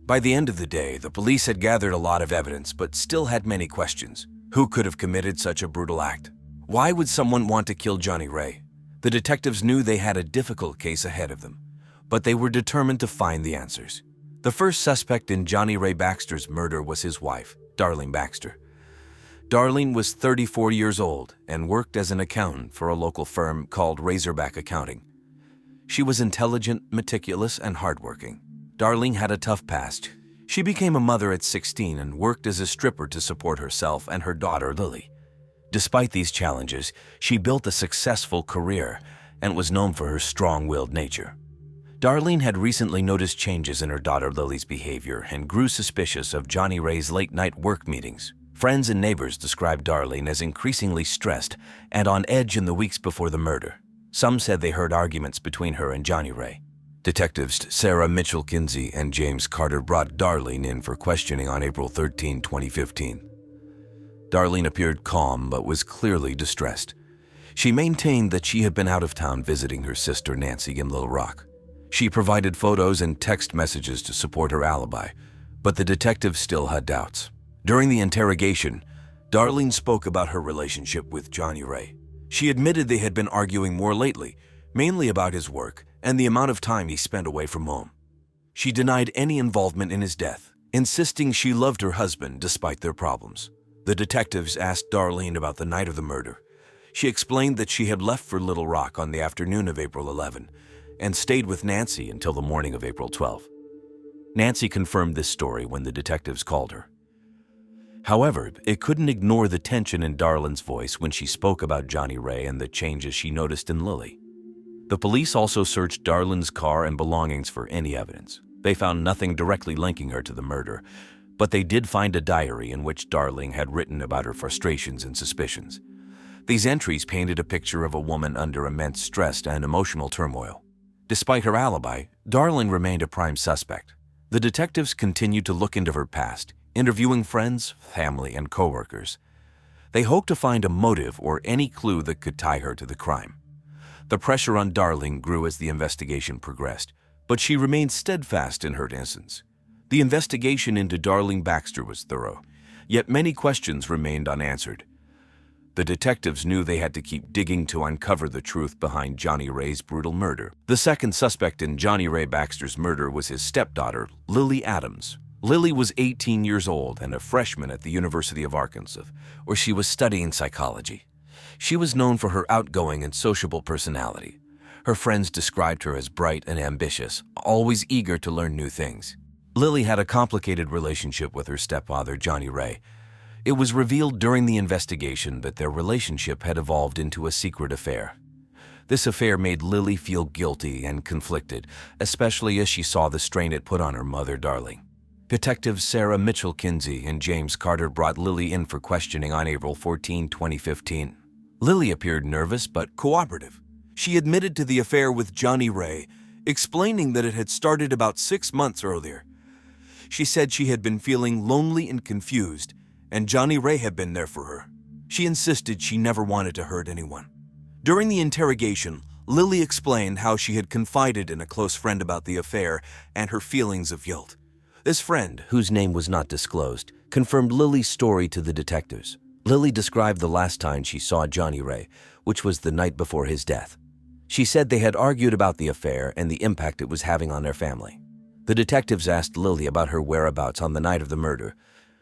Speaker 1: By the end of the day, the police had gathered a lot of evidence but still had many questions. Who could have committed such a brutal act? Why would someone want to kill Johnny Ray? The detectives knew they had a difficult case ahead of them, but they were determined to find the answers. The first suspect in Johnny Ray Baxter's murder was his wife, Darlene Baxter. Darlene was 34 years old and worked as an accountant for a local firm called Razorback Accounting. She was intelligent, meticulous, and hardworking. Darlene had a tough past. She became a mother at 16 and worked as a stripper to support herself and her daughter, Lily. Despite these challenges, she built a successful career and was known for her strong-willed nature. Darlene had recently noticed changes in her daughter Lily's behavior and grew suspicious of Johnny Ray's late-night work meetings. Friends and neighbors described Darlene as increasingly stressed and on edge in the weeks before the murder. Some said they heard arguments between her and Johnny Ray. Detectives Sarah Mitchell-Kinsey and James Carter brought Darlene in for questioning on April 13, 2015. Darlene appeared calm but was clearly distressed. She maintained that she had been out of town visiting her sister Nancy in Little Rock. She provided photos and text messages to support her alibi, but the detectives still had doubts. During the interrogation, Darlene spoke about her relationship with Johnny Ray. She admitted they had been arguing more lately, mainly about his work and the amount of time he spent away from home. She denied any involvement in his death, insisting she loved her husband despite their problems. The detectives asked Darlene about the night of the murder. She explained that she had left for Little Rock on the afternoon of April 11 and stayed with Nancy until the morning of April 12. Nancy confirmed this story when the detectives called her. However, it couldn't ignore the tension in Darlene's voice when she spoke about Johnny Ray and the changes she noticed in Lily. The police also searched Darlene's car and belongings for any evidence. They found nothing directly linking her to the murder, but they did find a diary in which Darlene had written about her frustrations and suspicions. These entries painted a picture of a woman under immense stress and emotional turmoil. Despite her alibi, Darlene remained a prime suspect. The detectives continued to look into her past, interviewing friends, family, and coworkers. They hoped to find a motive or any clue that could tie her to the crime. The pressure on Darlene grew as the investigation progressed, but she remained steadfast in her innocence. The investigation into Darlene Baxter was thorough, yet many questions remained unanswered. The detectives knew they had to keep digging to uncover the truth behind Johnny Ray's brutal murder. The second suspect in Johnny Ray Baxter's murder was his stepdaughter, Lily Adams. Lily was 18 years old and a freshman at the University of Arkansas, where she was studying psychology. She was known for her outgoing and sociable personality. Her friends described her as bright and ambitious, always eager to learn new things. Lily had a complicated relationship with her stepfather, Johnny Ray. It was revealed during the investigation that their relationship had evolved into a secret affair. This affair made Lily feel guilty and conflicted, especially as she saw the strain it put on her mother, Darlene. Detectives Sarah Mitchell-Kinsey and James Carter brought Lily in for questioning on April 14, 2015. Lily appeared nervous but cooperative. She admitted to the affair with Johnny Ray, explaining that it had started about 6 months earlier. She said she had been feeling lonely and confused, and Johnny Ray had been there for her. She insisted she never wanted to hurt anyone. During the interrogation, Lily explained how she had confided in a close friend about the affair and her feelings of guilt. This friend, whose name was not disclosed, confirmed Lily's story to the detectives. Lily described the last time she saw Johnny Ray, which was the night before his death. She said they had argued about the affair and the impact it was having on their family. The detectives asked Lily about her whereabouts on the night of the murder.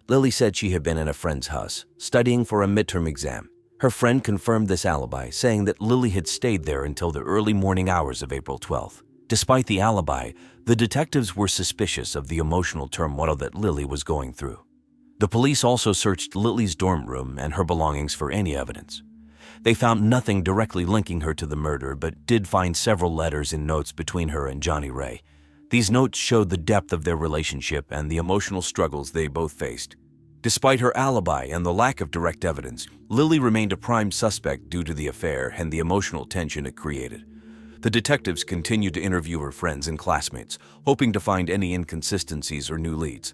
Speaker 1: Lily said she had been in a friend's house, studying for a midterm exam. Her friend confirmed this alibi, saying that Lily had stayed there until the early morning hours of April 12th. Despite the alibi, the detectives were suspicious of the emotional turmoil that Lily was going through. The police also searched Lily's dorm room and her belongings for any evidence. They found nothing directly linking her to the murder, but did find several letters and notes between her and Johnny Ray. These notes showed the depth of their relationship and the emotional struggles they both faced. Despite her alibi and the lack of direct evidence, Lily remained a prime suspect due to the affair and the emotional tension it created. The detectives continued to interview her friends and classmates, hoping to find any inconsistencies or new leads.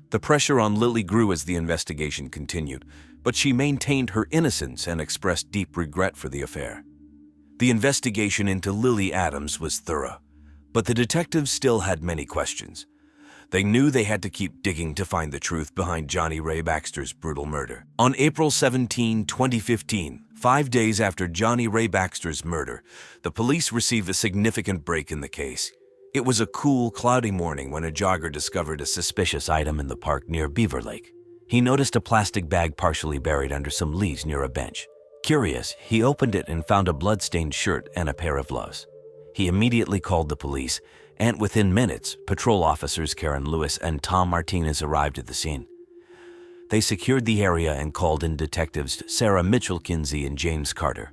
Speaker 1: The pressure on Lily grew as the investigation continued, but she maintained her innocence and expressed deep regret for the affair. The investigation into Lily Adams was thorough, but the detectives still had many questions. They knew they had to keep digging to find the truth behind Johnny Ray Baxter's brutal murder. On April 17, 2015, 5 days after Johnny Ray Baxter's murder, the police received a significant break in the case. It was a cool, cloudy morning when a jogger discovered a suspicious item in the park near Beaver Lake. He noticed a plastic bag partially buried under some leaves near a bench. Curious, he opened it and found a blood-stained shirt and a pair of gloves. He immediately called the police, and within minutes, patrol officers Karen Lewis and Tom Martinez arrived at the scene. They secured the area and called in detectives Sarah Mitchell-Kinsey and James Carter.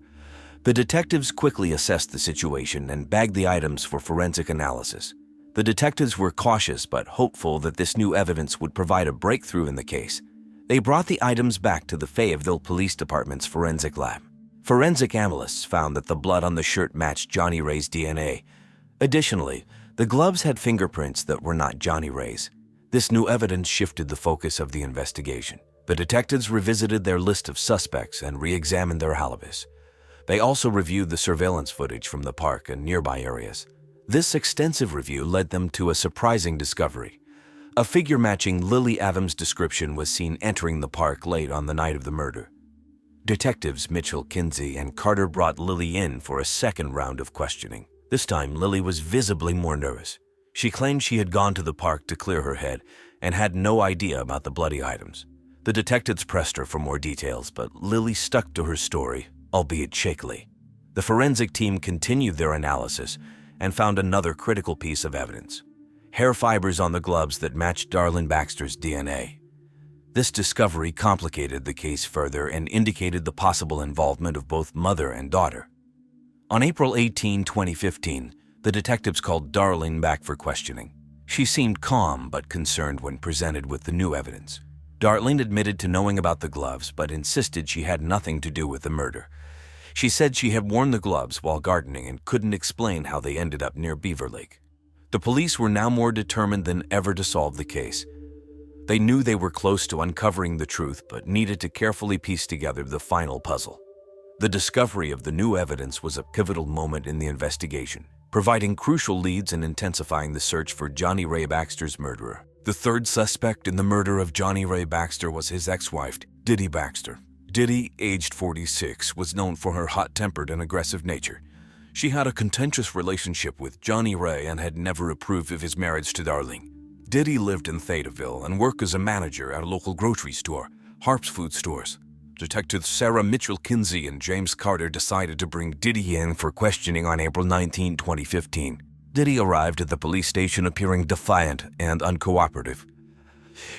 Speaker 1: The detectives quickly assessed the situation and bagged the items for forensic analysis. The detectives were cautious but hopeful that this new evidence would provide a breakthrough in the case. They brought the items back to the Fayetteville Police Department's forensic lab. Forensic analysts found that the blood on the shirt matched Johnny Ray's DNA. Additionally, the gloves had fingerprints that were not Johnny Ray's. This new evidence shifted the focus of the investigation. The detectives revisited their list of suspects and re-examined their alibis. They also reviewed the surveillance footage from the park and nearby areas. This extensive review led them to a surprising discovery. A figure matching Lily Adams' description was seen entering the park late on the night of the murder. Detectives Mitchell-Kinsey and Carter brought Lily in for a second round of questioning. This time, Lily was visibly more nervous. She claimed she had gone to the park to clear her head and had no idea about the bloody items. The detectives pressed her for more details, but Lily stuck to her story, albeit shakily. The forensic team continued their analysis and found another critical piece of evidence: hair fibers on the gloves that matched Darlene Baxter's DNA. This discovery complicated the case further and indicated the possible involvement of both mother and daughter. On April 18, 2015, the detectives called Darlene back for questioning. She seemed calm but concerned when presented with the new evidence. Darlene admitted to knowing about the gloves but insisted she had nothing to do with the murder. She said she had worn the gloves while gardening and couldn't explain how they ended up near Beaver Lake. The police were now more determined than ever to solve the case. They knew they were close to uncovering the truth but needed to carefully piece together the final puzzle. The discovery of the new evidence was a pivotal moment in the investigation, providing crucial leads and intensifying the search for Johnny Ray Baxter's murderer. The third suspect in the murder of Johnny Ray Baxter was his ex-wife, Diddy Baxter. Diddy, aged 46, was known for her hot-tempered and aggressive nature. She had a contentious relationship with Johnny Ray and had never approved of his marriage to Darlene. Diddy lived in Fayetteville and worked as a manager at a local grocery store, Harp's Food Stores. Detectives Sarah Mitchell-Kinsey and James Carter decided to bring Diddy in for questioning on April 19, 2015. Diddy arrived at the police station appearing defiant and uncooperative.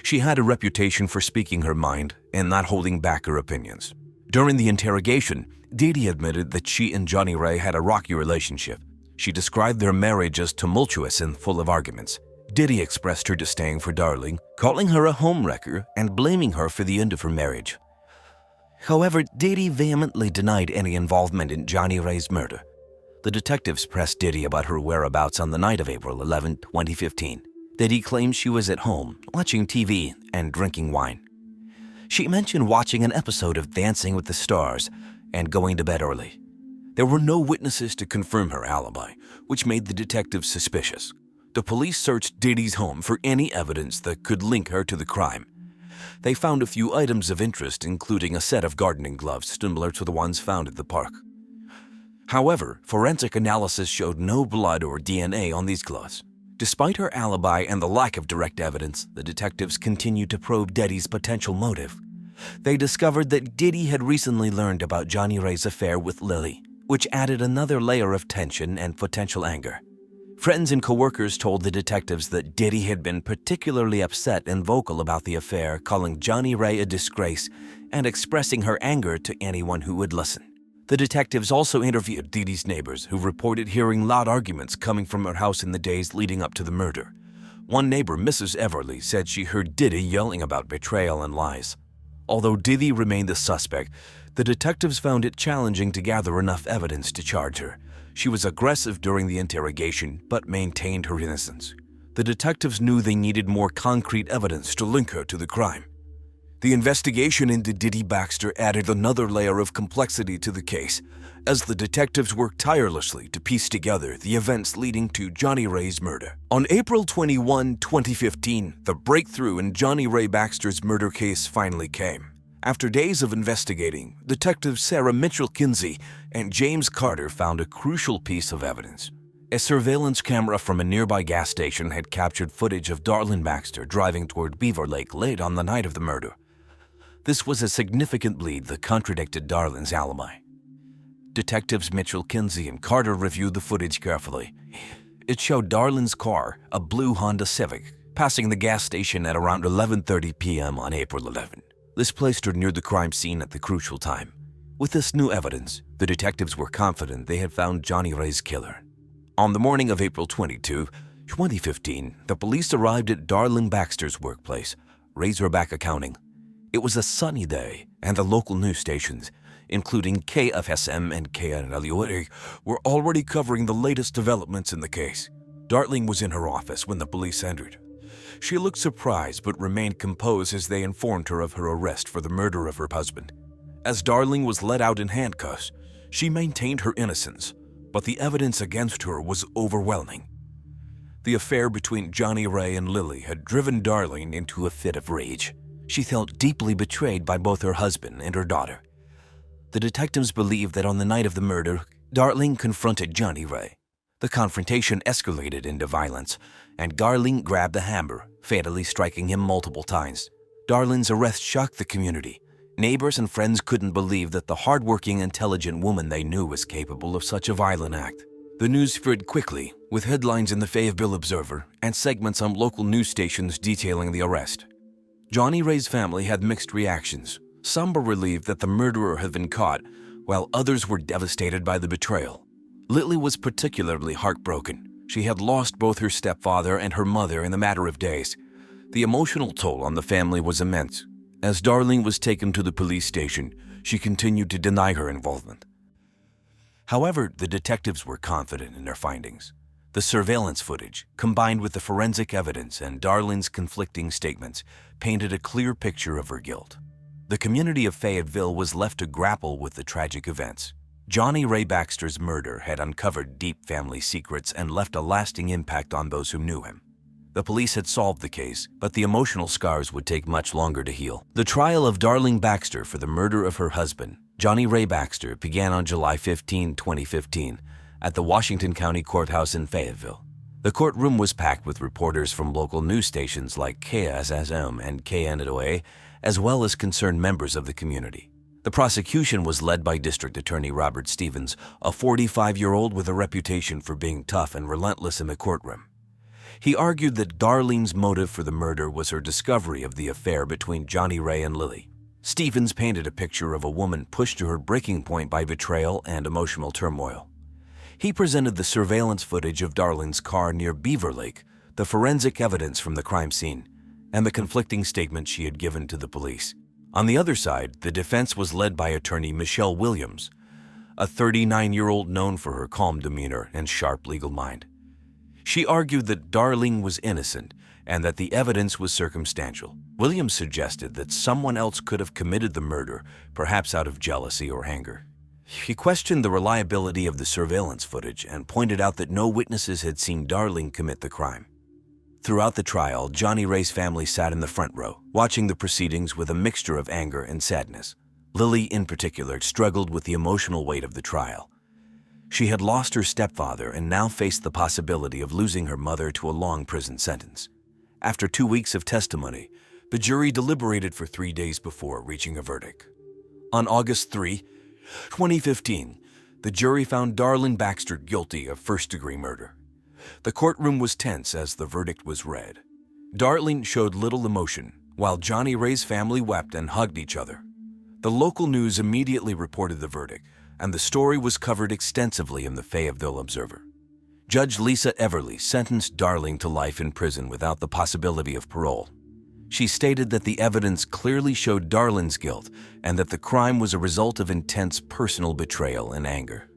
Speaker 1: She had a reputation for speaking her mind and not holding back her opinions. During the interrogation, Diddy admitted that she and Johnny Ray had a rocky relationship. She described their marriage as tumultuous and full of arguments. Diddy expressed her disdain for Darlene, calling her a homewrecker and blaming her for the end of her marriage. However, Diddy vehemently denied any involvement in Johnny Ray's murder. The detectives pressed Diddy about her whereabouts on the night of April 11, 2015. Diddy claimed she was at home, watching TV and drinking wine. She mentioned watching an episode of Dancing with the Stars and going to bed early. There were no witnesses to confirm her alibi, which made the detectives suspicious. The police searched Diddy's home for any evidence that could link her to the crime. They found a few items of interest, including a set of gardening gloves similar to the ones found at the park. However, forensic analysis showed no blood or DNA on these gloves. Despite her alibi and the lack of direct evidence, the detectives continued to probe Diddy's potential motive. They discovered that Diddy had recently learned about Johnny Ray's affair with Lily, which added another layer of tension and potential anger. Friends and coworkers told the detectives that Diddy had been particularly upset and vocal about the affair, calling Johnny Ray a disgrace and expressing her anger to anyone who would listen. The detectives also interviewed Diddy's neighbors, who reported hearing loud arguments coming from her house in the days leading up to the murder. One neighbor, Mrs. Everly, said she heard Diddy yelling about betrayal and lies. Although Diddy remained the suspect, the detectives found it challenging to gather enough evidence to charge her. She was aggressive during the interrogation, but maintained her innocence. The detectives knew they needed more concrete evidence to link her to the crime. The investigation into Diddy Baxter added another layer of complexity to the case, as the detectives worked tirelessly to piece together the events leading to Johnny Ray's murder. On April 21, 2015, the breakthrough in Johnny Ray Baxter's murder case finally came. After days of investigating, detectives Sarah Mitchell-Kinsey and James Carter found a crucial piece of evidence. A surveillance camera from a nearby gas station had captured footage of Darlene Baxter driving toward Beaver Lake late on the night of the murder. This was a significant lead that contradicted Darlene's alibi. Detectives Mitchell-Kinsey and Carter reviewed the footage carefully. It showed Darlene's car, a blue Honda Civic, passing the gas station at around 11:30 p.m. on April 11. This placed her near the crime scene at the crucial time. With this new evidence, the detectives were confident they had found Johnny Ray's killer. On the morning of April 22, 2015, the police arrived at Darlene Baxter's workplace, Razorback Accounting. It was a sunny day, and the local news stations, including KFSM and KNLUA, were already covering the latest developments in the case. Darlene was in her office when the police entered. She looked surprised but remained composed as they informed her of her arrest for the murder of her husband. As Darlene was let out in handcuffs, she maintained her innocence, but the evidence against her was overwhelming. The affair between Johnny Ray and Lily had driven Darlene into a fit of rage. She felt deeply betrayed by both her husband and her daughter. The detectives believed that on the night of the murder, Darlene confronted Johnny Ray. The confrontation escalated into violence, and Darlene grabbed the hammer, fatally striking him multiple times. Darlin's arrest shocked the community. Neighbors and friends couldn't believe that the hardworking, intelligent woman they knew was capable of such a violent act. The news spread quickly, with headlines in the Fayetteville Observer and segments on local news stations detailing the arrest. Johnny Ray's family had mixed reactions. Some were relieved that the murderer had been caught, while others were devastated by the betrayal. Lily was particularly heartbroken. She had lost both her stepfather and her mother in a matter of days. The emotional toll on the family was immense. As Darling was taken to the police station, she continued to deny her involvement. However, the detectives were confident in their findings. The surveillance footage, combined with the forensic evidence and Darling's conflicting statements, painted a clear picture of her guilt. The community of Fayetteville was left to grapple with the tragic events. Johnny Ray Baxter's murder had uncovered deep family secrets and left a lasting impact on those who knew him. The police had solved the case, but the emotional scars would take much longer to heal. The trial of Darling Baxter for the murder of her husband, Johnny Ray Baxter, began on July 15, 2015, at the Washington County Courthouse in Fayetteville. The courtroom was packed with reporters from local news stations like KSSM and KNOA, as well as concerned members of the community. The prosecution was led by District Attorney Robert Stevens, a 45-year-old with a reputation for being tough and relentless in the courtroom. He argued that Darlene's motive for the murder was her discovery of the affair between Johnny Ray and Lily. Stevens painted a picture of a woman pushed to her breaking point by betrayal and emotional turmoil. He presented the surveillance footage of Darlene's car near Beaver Lake, the forensic evidence from the crime scene, and the conflicting statements she had given to the police. On the other side, the defense was led by attorney Michelle Williams, a 39-year-old known for her calm demeanor and sharp legal mind. She argued that Darling was innocent and that the evidence was circumstantial. Williams suggested that someone else could have committed the murder, perhaps out of jealousy or anger. He questioned the reliability of the surveillance footage and pointed out that no witnesses had seen Darling commit the crime. Throughout the trial, Johnny Ray's family sat in the front row, watching the proceedings with a mixture of anger and sadness. Lily, in particular, struggled with the emotional weight of the trial. She had lost her stepfather and now faced the possibility of losing her mother to a long prison sentence. After 2 weeks of testimony, the jury deliberated for 3 days before reaching a verdict. On August 3, 2015, the jury found Darling Baxter guilty of first-degree murder. The courtroom was tense as the verdict was read. Darling showed little emotion, while Johnny Ray's family wept and hugged each other. The local news immediately reported the verdict, and the story was covered extensively in the Fayetteville Observer. Judge Lisa Everly sentenced Darling to life in prison without the possibility of parole. She stated that the evidence clearly showed Darling's guilt and that the crime was a result of intense personal betrayal and anger.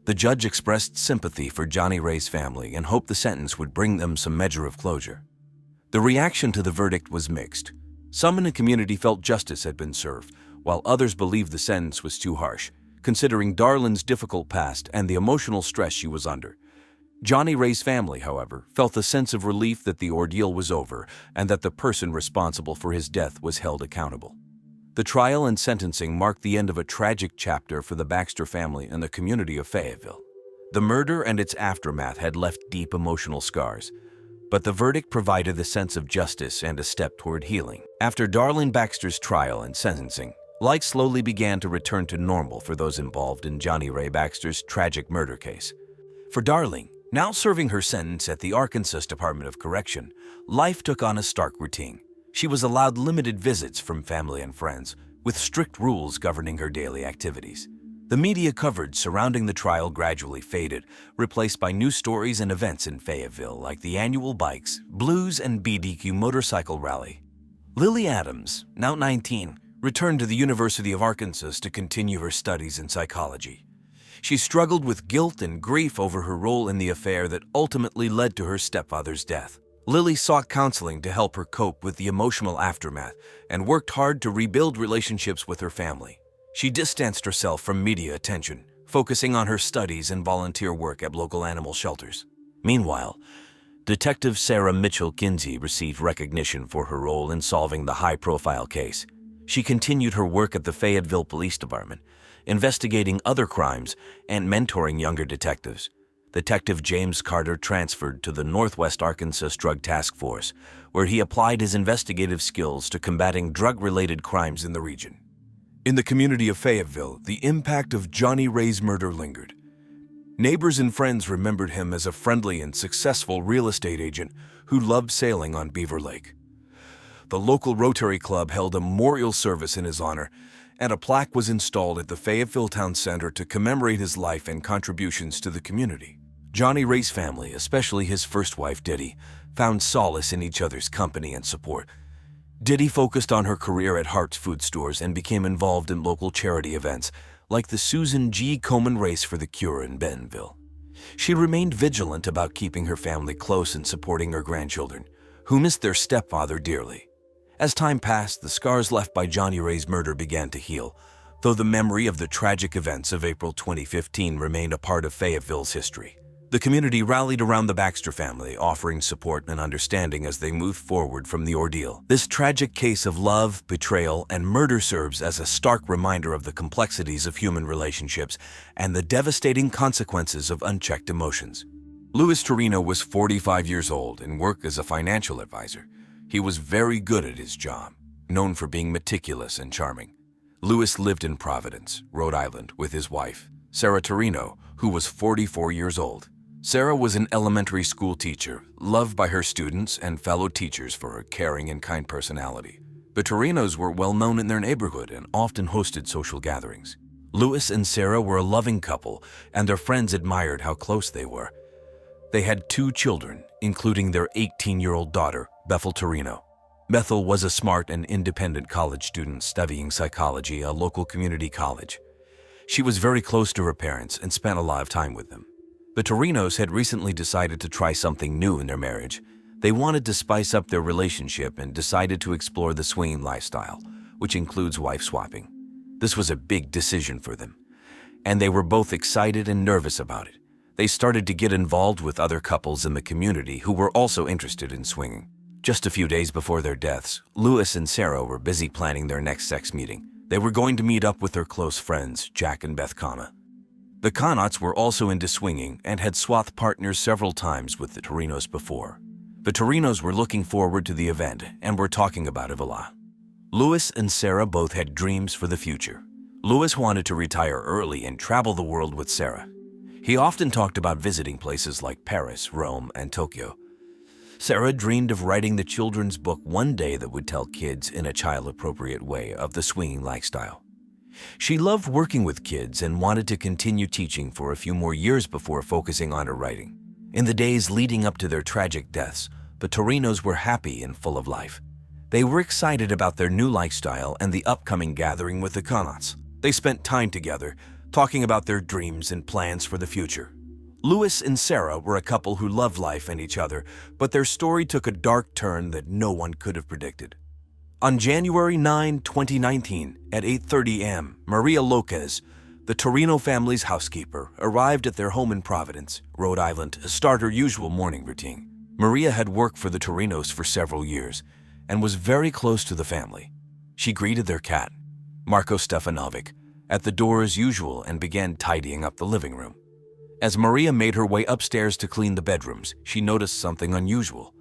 Speaker 1: The judge expressed sympathy for Johnny Ray's family and hoped the sentence would bring them some measure of closure. The reaction to the verdict was mixed. Some in the community felt justice had been served, while others believed the sentence was too harsh, considering Darling's difficult past and the emotional stress she was under. Johnny Ray's family, however, felt a sense of relief that the ordeal was over and that the person responsible for his death was held accountable. The trial and sentencing marked the end of a tragic chapter for the Baxter family and the community of Fayetteville. The murder and its aftermath had left deep emotional scars, but the verdict provided a sense of justice and a step toward healing. After Darling Baxter's trial and sentencing, life slowly began to return to normal for those involved in Johnny Ray Baxter's tragic murder case. For Darling, now serving her sentence at the Arkansas Department of Correction, life took on a stark routine. She was allowed limited visits from family and friends, with strict rules governing her daily activities. The media coverage surrounding the trial gradually faded, replaced by new stories and events in Fayetteville like the annual Bikes, Blues, and BDQ motorcycle rally. Lily Adams, now 19, returned to the University of Arkansas to continue her studies in psychology. She struggled with guilt and grief over her role in the affair that ultimately led to her stepfather's death. Lily sought counseling to help her cope with the emotional aftermath and worked hard to rebuild relationships with her family. She distanced herself from media attention, focusing on her studies and volunteer work at local animal shelters. Meanwhile, Detective Sarah Mitchell Kinsey received recognition for her role in solving the high-profile case. She continued her work at the Fayetteville Police Department, investigating other crimes and mentoring younger detectives. Detective James Carter transferred to the Northwest Arkansas Drug Task Force, where he applied his investigative skills to combating drug-related crimes in the region. In the community of Fayetteville, the impact of Johnny Ray's murder lingered. Neighbors and friends remembered him as a friendly and successful real estate agent who loved sailing on Beaver Lake. The local Rotary Club held a memorial service in his honor, and a plaque was installed at the Fayetteville Town Center to commemorate his life and contributions to the community. Johnny Ray's family, especially his first wife, Diddy, found solace in each other's company and support. Diddy focused on her career at Hart's Food Stores and became involved in local charity events, like the Susan G. Komen Race for the Cure in Bentonville. She remained vigilant about keeping her family close and supporting her grandchildren, who missed their stepfather dearly. As time passed, the scars left by Johnny Ray's murder began to heal, though the memory of the tragic events of April 2015 remained a part of Fayetteville's history. The community rallied around the Baxter family, offering support and understanding as they moved forward from the ordeal. This tragic case of love, betrayal, and murder serves as a stark reminder of the complexities of human relationships and the devastating consequences of unchecked emotions. Louis Torino was 45 years old and worked as a financial advisor. He was very good at his job, known for being meticulous and charming. Louis lived in Providence, Rhode Island, with his wife, Sarah Torino, who was 44 years old. Sarah was an elementary school teacher, loved by her students and fellow teachers for her caring and kind personality. The Torinos were well known in their neighborhood and often hosted social gatherings. Louis and Sarah were a loving couple, and their friends admired how close they were. They had 2 children, including their 18-year-old daughter, Bethel Torino. Bethel was a smart and independent college student studying psychology at a local community college. She was very close to her parents and spent a lot of time with them. The Torinos had recently decided to try something new in their marriage. They wanted to spice up their relationship and decided to explore the swinging lifestyle, which includes wife swapping. This was a big decision for them, and they were both excited and nervous about it. They started to get involved with other couples in the community who were also interested in swinging. Just a few days before their deaths, Louis and Sarah were busy planning their next sex meeting. They were going to meet up with their close friends, Jack and Beth Kama. The Connaughts were also into swinging and had swapped partners several times with the Torinos before. The Torinos were looking forward to the event and were talking about it a lot. Louis and Sarah both had dreams for the future. Louis wanted to retire early and travel the world with Sarah. He often talked about visiting places like Paris, Rome, and Tokyo. Sarah dreamed of writing the children's book one day that would tell kids in a child-appropriate way of the swinging lifestyle. She loved working with kids and wanted to continue teaching for a few more years before focusing on her writing. In the days leading up to their tragic deaths, the Torinos were happy and full of life. They were excited about their new lifestyle and the upcoming gathering with the Connaughts. They spent time together, talking about their dreams and plans for the future. Louis and Sarah were a couple who loved life and each other, but their story took a dark turn that no one could have predicted. On January 9, 2019, at 8:30 a.m., Maria Lopez, the Torino family's housekeeper, arrived at their home in Providence, Rhode Island, to start her usual morning routine. Maria had worked for the Torinos for several years and was very close to the family. She greeted their cat, Marco Stefanovic, at the door as usual and began tidying up the living room. As Maria made her way upstairs to clean the bedrooms, she noticed something unusual.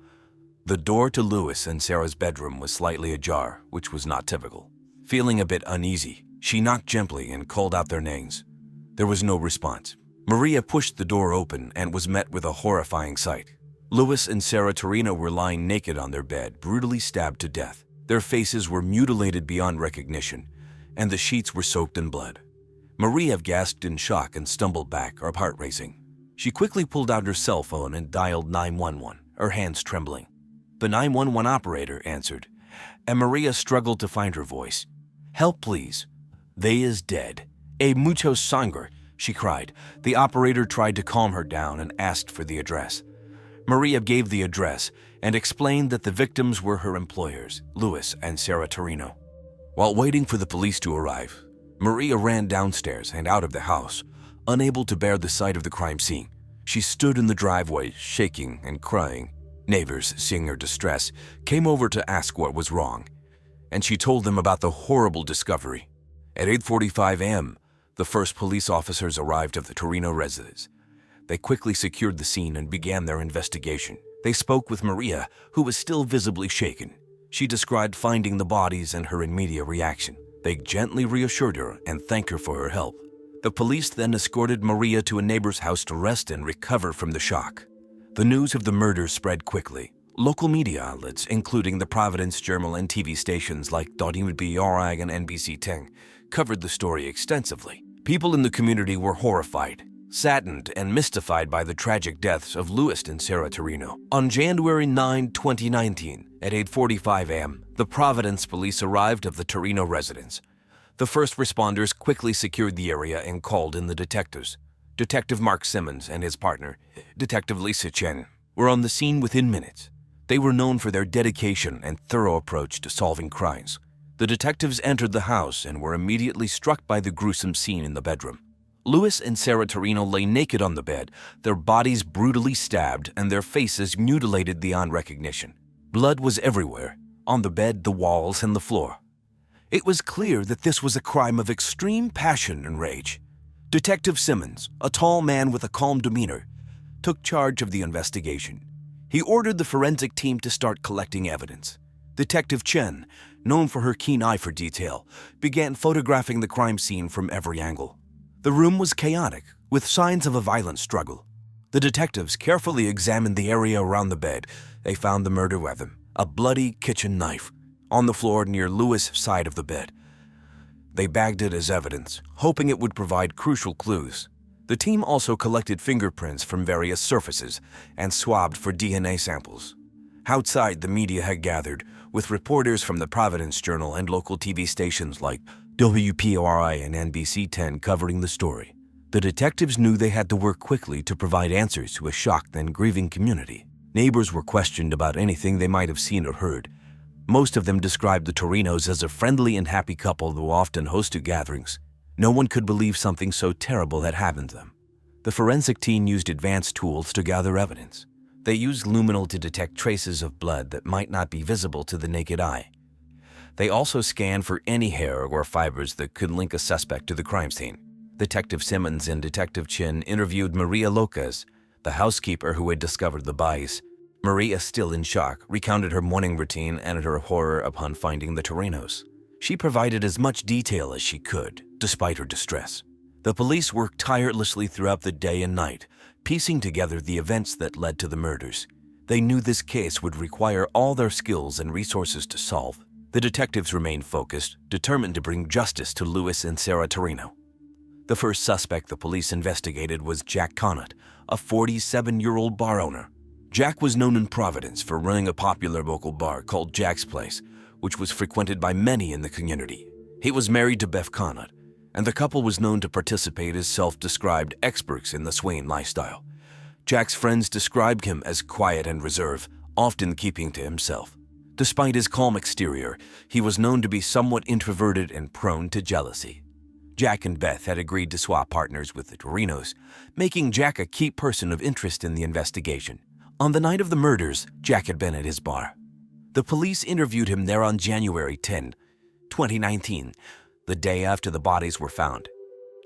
Speaker 1: The door to Louis and Sarah's bedroom was slightly ajar, which was not typical. Feeling a bit uneasy, she knocked gently and called out their names. There was no response. Maria pushed the door open and was met with a horrifying sight. Louis and Sarah Torino were lying naked on their bed, brutally stabbed to death. Their faces were mutilated beyond recognition, and the sheets were soaked in blood. Maria gasped in shock and stumbled back, her heart racing. She quickly pulled out her cell phone and dialed 911, her hands trembling. The 911 operator answered, and Maria struggled to find her voice. "Help, please. They is dead. Mucho sangre," she cried. The operator tried to calm her down and asked for the address. Maria gave the address and explained that the victims were her employers, Louis and Sarah Torino. While waiting for the police to arrive, Maria ran downstairs and out of the house, unable to bear the sight of the crime scene. She stood in the driveway, shaking and crying. Neighbors, seeing her distress, came over to ask what was wrong, and she told them about the horrible discovery. At 8:45 a.m., the first police officers arrived at the Torino residence. They quickly secured the scene and began their investigation. They spoke with Maria, who was still visibly shaken. She described finding the bodies and her immediate reaction. They gently reassured her and thanked her for her help. The police then escorted Maria to a neighbor's house to rest and recover from the shock. The news of the murder spread quickly. Local media outlets, including the Providence Journal and TV stations like Implicated and NBC 10, covered the story extensively. People in the community were horrified, saddened, and mystified by the tragic deaths of Louis and Sarah Torino. On January 9, 2019, at 8:45 a.m., the Providence police arrived at the Torino residence. The first responders quickly secured the area and called in the detectives. Detective Mark Simmons and his partner, Detective Lisa Chen, were on the scene within minutes. They were known for their dedication and thorough approach to solving crimes. The detectives entered the house and were immediately struck by the gruesome scene in the bedroom. Louis and Sarah Torino lay naked on the bed, their bodies brutally stabbed and their faces mutilated beyond recognition. Blood was everywhere, on the bed, the walls, and the floor. It was clear that this was a crime of extreme passion and rage. Detective Simmons, a tall man with a calm demeanor, took charge of the investigation. He ordered the forensic team to start collecting evidence. Detective Chen, known for her keen eye for detail, began photographing the crime scene from every angle. The room was chaotic, with signs of a violent struggle. The detectives carefully examined the area around the bed. They found the murder weapon, a bloody kitchen knife, on the floor near Louis' side of the bed. They bagged it as evidence, hoping it would provide crucial clues. The team also collected fingerprints from various surfaces and swabbed for DNA samples. Outside, the media had gathered, with reporters from the Providence Journal and local TV stations like WPRI and NBC 10 covering the story. The detectives knew they had to work quickly to provide answers to a shocked and grieving community. Neighbors were questioned about anything they might have seen or heard. Most of them described the Torinos as a friendly and happy couple who often hosted gatherings. No one could believe something so terrible had happened to them. The forensic team used advanced tools to gather evidence. They used luminol to detect traces of blood that might not be visible to the naked eye. They also scanned for any hair or fibers that could link a suspect to the crime scene. Detective Simmons and Detective Chin interviewed Maria Lopez, the housekeeper who had discovered the bodies. Maria, still in shock, recounted her morning routine and her horror upon finding the Torinos. She provided as much detail as she could, despite her distress. The police worked tirelessly throughout the day and night, piecing together the events that led to the murders. They knew this case would require all their skills and resources to solve. The detectives remained focused, determined to bring justice to Louis and Sarah Torino. The first suspect the police investigated was Jack Conant, a 47-year-old bar owner. Jack was known in Providence for running a popular local bar called Jack's Place, which was frequented by many in the community. He was married to Beth Conant, and the couple was known to participate as self-described experts in the swinging lifestyle. Jack's friends described him as quiet and reserved, often keeping to himself. Despite his calm exterior, he was known to be somewhat introverted and prone to jealousy. Jack and Beth had agreed to swap partners with the Torinos, making Jack a key person of interest in the investigation. On the night of the murders, Jack had been at his bar. The police interviewed him there on January 10, 2019, the day after the bodies were found.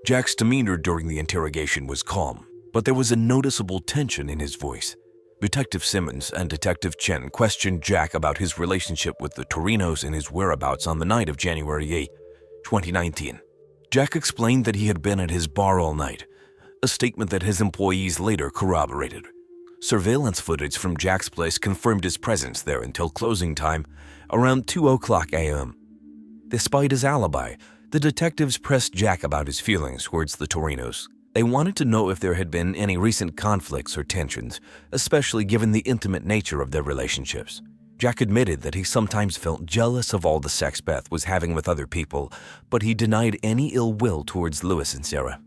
Speaker 1: Jack's demeanor during the interrogation was calm, but there was a noticeable tension in his voice. Detective Simmons and Detective Chen questioned Jack about his relationship with the Torinos and his whereabouts on the night of January 8, 2019. Jack explained that he had been at his bar all night, a statement that his employees later corroborated. Surveillance footage from Jack's place confirmed his presence there until closing time, around 2:00 a.m. Despite his alibi, the detectives pressed Jack about his feelings towards the Torinos. They wanted to know if there had been any recent conflicts or tensions, especially given the intimate nature of their relationships. Jack admitted that he sometimes felt jealous of all the sex Beth was having with other people, but he denied any ill will towards Louis and Sarah.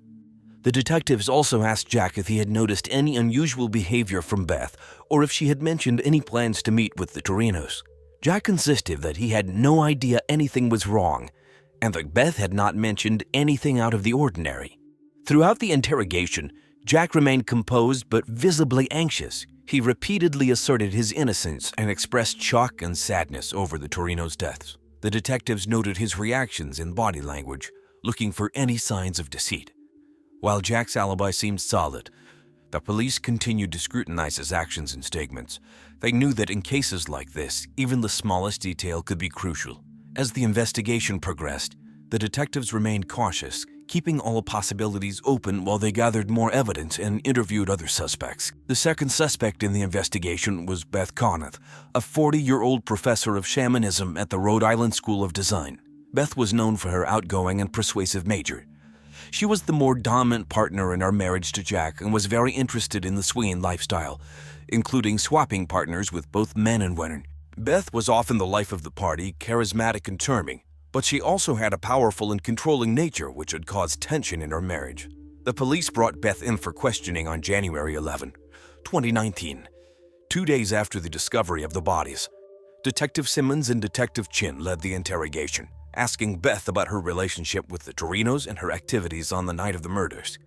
Speaker 1: The detectives also asked Jack if he had noticed any unusual behavior from Beth or if she had mentioned any plans to meet with the Torinos. Jack insisted that he had no idea anything was wrong and that Beth had not mentioned anything out of the ordinary. Throughout the interrogation, Jack remained composed but visibly anxious. He repeatedly asserted his innocence and expressed shock and sadness over the Torinos' deaths. The detectives noted his reactions and body language, looking for any signs of deceit. While Jack's alibi seemed solid, The police continued to scrutinize his actions and statements. They knew that in cases like this, even the smallest detail could be crucial. As the investigation progressed, the detectives remained cautious, keeping all possibilities open while they gathered more evidence and interviewed other suspects. The second suspect in the investigation was Beth Conant, a 40-year-old professor of shamanism at the Rhode Island School of Design. Beth was known for her outgoing and persuasive nature. She was the more dominant partner in her marriage to Jack and was very interested in the swinging lifestyle, including swapping partners with both men and women. Beth was often the life of the party, charismatic and charming, but she also had a powerful and controlling nature which had caused tension in her marriage. The police brought Beth in for questioning on January 11, 2019, 2 days after the discovery of the bodies. Detective Simmons and Detective Chin led the interrogation, asking Beth about her relationship with the Torinos and her activities on the night of the murders.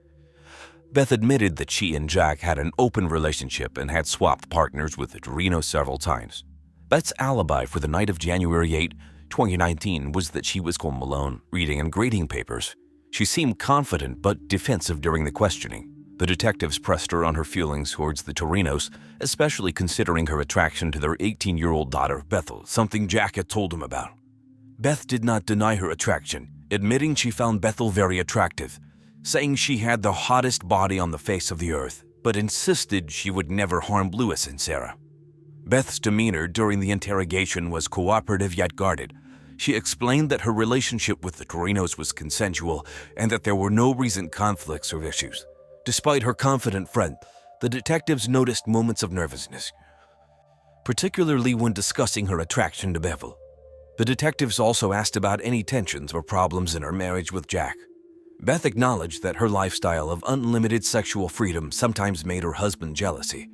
Speaker 1: Beth admitted that she and Jack had an open relationship and had swapped partners with the Torinos several times. Beth's alibi for the night of January 8, 2019 was that she was home alone, reading and grading papers. She seemed confident but defensive during the questioning. The detectives pressed her on her feelings towards the Torinos, especially considering her attraction to their 18-year-old daughter, Bethel, something Jack had told him about. Beth did not deny her attraction, admitting she found Bethel very attractive, saying she had the hottest body on the face of the earth, but insisted she would never harm Louis and Sarah. Beth's demeanor during the interrogation was cooperative yet guarded. She explained that her relationship with the Torinos was consensual and that there were no recent conflicts or issues. Despite her confident front, the detectives noticed moments of nervousness, particularly when discussing her attraction to Bethel. The detectives also asked about any tensions or problems in her marriage with Jack. Beth acknowledged that her lifestyle of unlimited sexual freedom sometimes made her husband jealousy,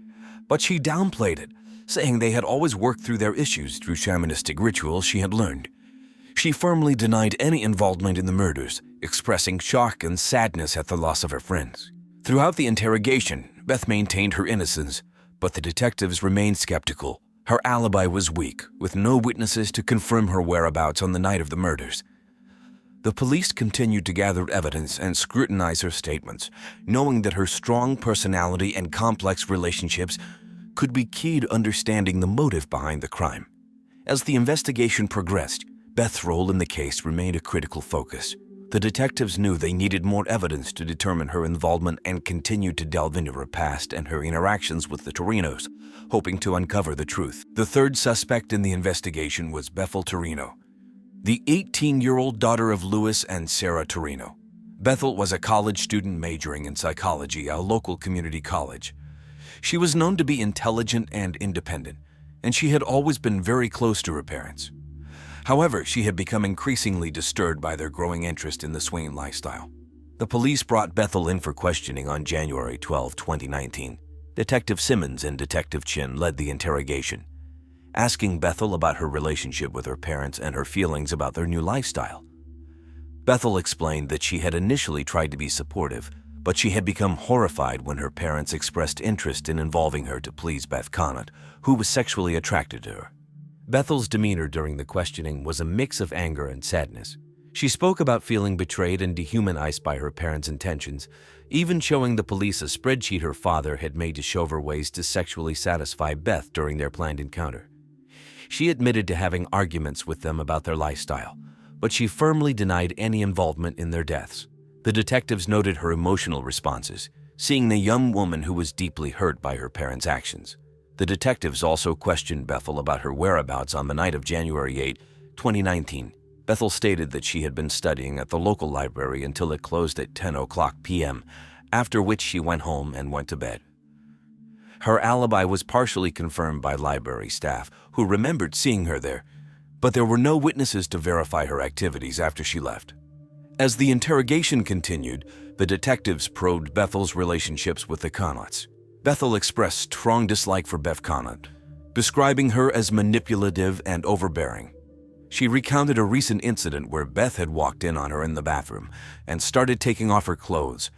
Speaker 1: but she downplayed it, saying they had always worked through their issues through shamanistic rituals she had learned. She firmly denied any involvement in the murders, expressing shock and sadness at the loss of her friends. Throughout the interrogation, Beth maintained her innocence, but the detectives remained skeptical. Her alibi was weak, with no witnesses to confirm her whereabouts on the night of the murders. The police continued to gather evidence and scrutinize her statements, knowing that her strong personality and complex relationships could be key to understanding the motive behind the crime. As the investigation progressed, Beth's role in the case remained a critical focus. The detectives knew they needed more evidence to determine her involvement and continued to delve into her past and her interactions with the Torinos, hoping to uncover the truth. The third suspect in the investigation was Bethel Torino, the 18-year-old daughter of Louis and Sarah Torino. Bethel was a college student majoring in psychology at a local community college. She was known to be intelligent and independent, and she had always been very close to her parents. However, she had become increasingly disturbed by their growing interest in the swinging lifestyle. The police brought Bethel in for questioning on January 12, 2019. Detective Simmons and Detective Chin led the interrogation, asking Bethel about her relationship with her parents and her feelings about their new lifestyle. Bethel explained that she had initially tried to be supportive, but she had become horrified when her parents expressed interest in involving her to please Beth Conant, who was sexually attracted to her. Bethel's demeanor during the questioning was a mix of anger and sadness. She spoke about feeling betrayed and dehumanized by her parents' intentions, even showing the police a spreadsheet her father had made to show her ways to sexually satisfy Beth during their planned encounter. She admitted to having arguments with them about their lifestyle, but she firmly denied any involvement in their deaths. The detectives noted her emotional responses, seeing the young woman who was deeply hurt by her parents' actions. The detectives also questioned Bethel about her whereabouts on the night of January 8, 2019. Bethel stated that she had been studying at the local library until it closed at 10:00 p.m., after which she went home and went to bed. Her alibi was partially confirmed by library staff, who remembered seeing her there, but there were no witnesses to verify her activities after she left. As the interrogation continued, the detectives probed Bethel's relationships with the Conants. Bethel expressed strong dislike for Beth Conant, describing her as manipulative and overbearing. She recounted a recent incident where Beth had walked in on her in the bathroom and started taking off her clothes,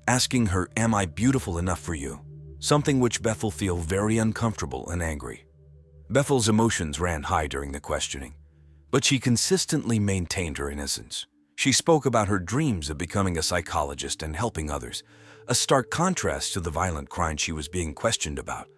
Speaker 1: asking her, "Am I beautiful enough for you?" Something which Bethel felt very uncomfortable and angry. Bethel's emotions ran high during the questioning, but she consistently maintained her innocence. She spoke about her dreams of becoming a psychologist and helping others, a stark contrast to the violent crime she was being questioned about.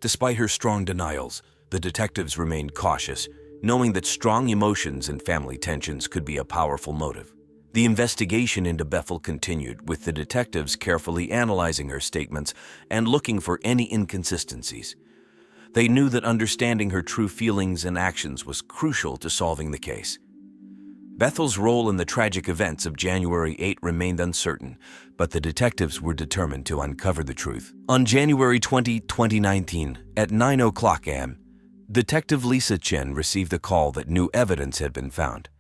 Speaker 1: Despite her strong denials, the detectives remained cautious, knowing that strong emotions and family tensions could be a powerful motive. The investigation into Bethel continued, with the detectives carefully analyzing her statements and looking for any inconsistencies. They knew that understanding her true feelings and actions was crucial to solving the case. Bethel's role in the tragic events of January 8 remained uncertain, but the detectives were determined to uncover the truth. On January 20, 2019, at 9:00 a.m., Detective Lisa Chen received a call that new evidence had been found.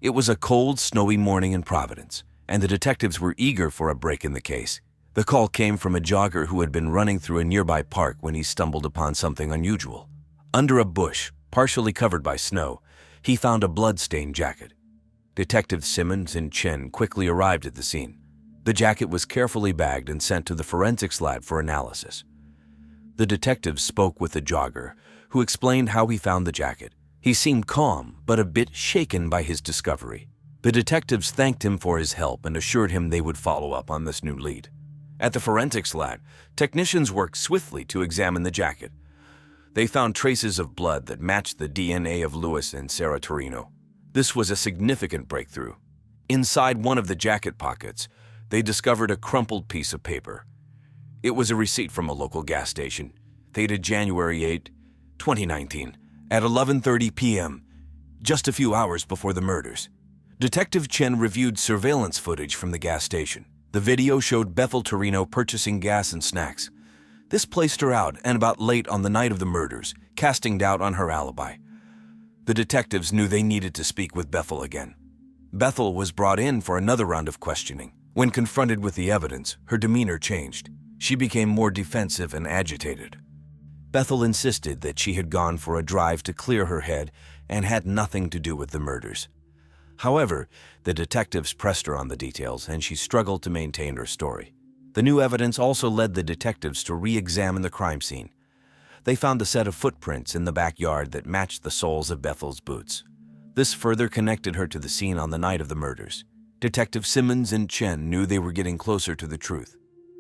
Speaker 1: It was a cold, snowy morning in Providence, and the detectives were eager for a break in the case. The call came from a jogger who had been running through a nearby park when he stumbled upon something unusual. Under a bush, partially covered by snow, he found a blood-stained jacket. Detectives Simmons and Chen quickly arrived at the scene. The jacket was carefully bagged and sent to the forensics lab for analysis. The detectives spoke with the jogger, who explained how he found the jacket. He seemed calm, but a bit shaken by his discovery. The detectives thanked him for his help and assured him they would follow up on this new lead. At the forensics lab, technicians worked swiftly to examine the jacket. They found traces of blood that matched the DNA of Louis and Sarah Torino. This was a significant breakthrough. Inside one of the jacket pockets, they discovered a crumpled piece of paper. It was a receipt from a local gas station, dated January 8, 2019, at 11:30 p.m., just a few hours before the murders. Detective Chen reviewed surveillance footage from the gas station. The video showed Bethel Torino purchasing gas and snacks. This placed her out and about late on the night of the murders, casting doubt on her alibi. The detectives knew they needed to speak with Bethel again. Bethel was brought in for another round of questioning. When confronted with the evidence, her demeanor changed. She became more defensive and agitated. Bethel insisted that she had gone for a drive to clear her head and had nothing to do with the murders. However, the detectives pressed her on the details, and she struggled to maintain her story. The new evidence also led the detectives to re-examine the crime scene. They found a set of footprints in the backyard that matched the soles of Bethel's boots. This further connected her to the scene on the night of the murders. Detective Simmons and Chen knew they were getting closer to the truth.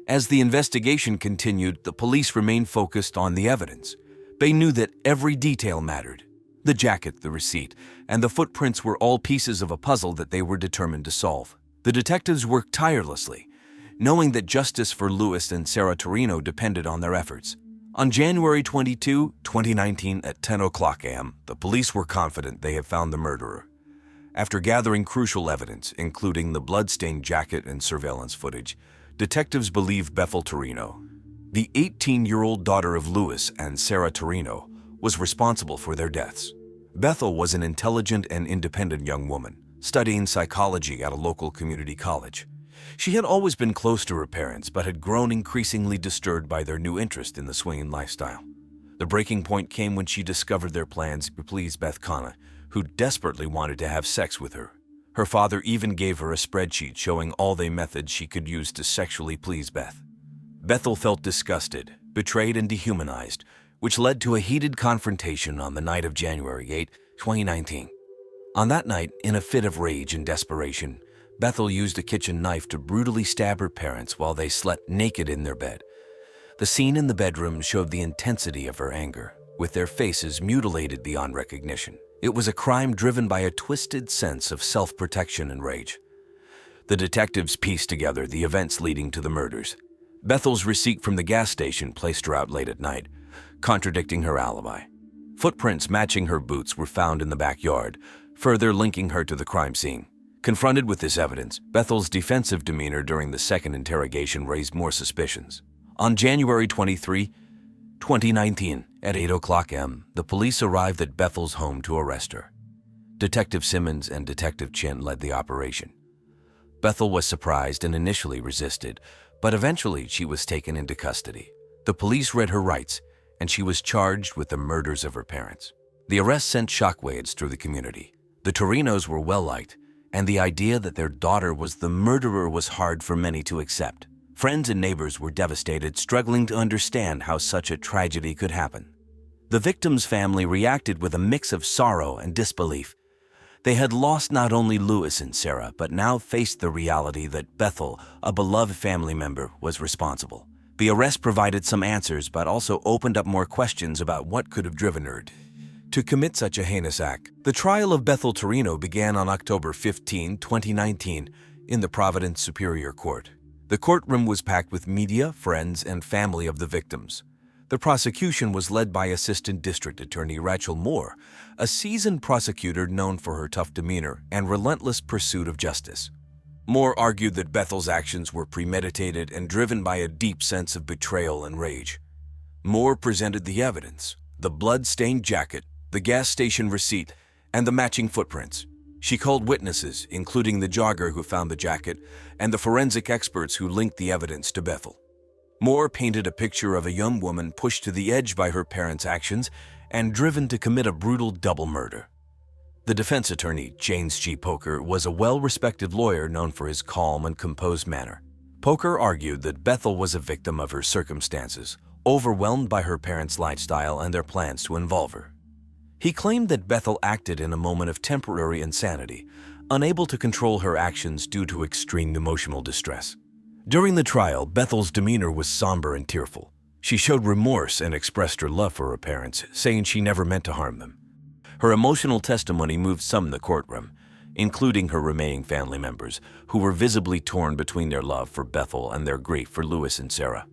Speaker 1: As the investigation continued, the police remained focused on the evidence. They knew that every detail mattered. The jacket, the receipt, and the footprints were all pieces of a puzzle that they were determined to solve. The detectives worked tirelessly, knowing that justice for Louis and Sarah Torino depended on their efforts. On January 22, 2019, at 10:00 a.m., the police were confident they had found the murderer. After gathering crucial evidence, including the blood-stained jacket and surveillance footage, detectives believed Bethel Torino, the 18-year-old daughter of Louis and Sarah Torino, was responsible for their deaths. Bethel was an intelligent and independent young woman, studying psychology at a local community college. She had always been close to her parents, but had grown increasingly disturbed by their new interest in the swinging lifestyle. The breaking point came when she discovered their plans to please Beth Kana, who desperately wanted to have sex with her. Her father even gave her a spreadsheet showing all the methods she could use to sexually please Beth. Bethel felt disgusted, betrayed, and dehumanized, which led to a heated confrontation on the night of January 8, 2019. On that night, in a fit of rage and desperation, Bethel used a kitchen knife to brutally stab her parents while they slept naked in their bed. The scene in the bedroom showed the intensity of her anger, with their faces mutilated beyond recognition. It was a crime driven by a twisted sense of self-protection and rage. The detectives pieced together the events leading to the murders. Bethel's receipt from the gas station placed her out late at night, contradicting her alibi. Footprints matching her boots were found in the backyard, further linking her to the crime scene. Confronted with this evidence, Bethel's defensive demeanor during the second interrogation raised more suspicions. On January 23, 2019, at 8:00 a.m., the police arrived at Bethel's home to arrest her. Detective Simmons and Detective Chen led the operation. Bethel was surprised and initially resisted, but eventually she was taken into custody. The police read her rights, and she was charged with the murders of her parents. The arrest sent shockwaves through the community. The Torinos were well-liked, and the idea that their daughter was the murderer was hard for many to accept. Friends and neighbors were devastated, struggling to understand how such a tragedy could happen. The victim's family reacted with a mix of sorrow and disbelief. They had lost not only Louis and Sarah, but now faced the reality that Bethel, a beloved family member, was responsible. The arrest provided some answers, but also opened up more questions about what could have driven her to commit such a heinous act. The trial of Bethel Torino began on October 15, 2019, in the Providence Superior Court. The courtroom was packed with media, friends, and family of the victims. The prosecution was led by Assistant District Attorney Rachel Moore, a seasoned prosecutor known for her tough demeanor and relentless pursuit of justice. Moore argued that Bethel's actions were premeditated and driven by a deep sense of betrayal and rage. Moore presented the evidence: the blood-stained jacket, the gas station receipt, and the matching footprints. She called witnesses, including the jogger who found the jacket and the forensic experts who linked the evidence to Bethel. Moore painted a picture of a young woman pushed to the edge by her parents' actions and driven to commit a brutal double murder. The defense attorney, James G. Poker, was a well-respected lawyer known for his calm and composed manner. Poker argued that Bethel was a victim of her circumstances, overwhelmed by her parents' lifestyle and their plans to involve her. He claimed that Bethel acted in a moment of temporary insanity, unable to control her actions due to extreme emotional distress. During the trial, Bethel's demeanor was somber and tearful. She showed remorse and expressed her love for her parents, saying she never meant to harm them. Her emotional testimony moved some in the courtroom, including her remaining family members, who were visibly torn between their love for Bethel and their grief for Louis and Sarah.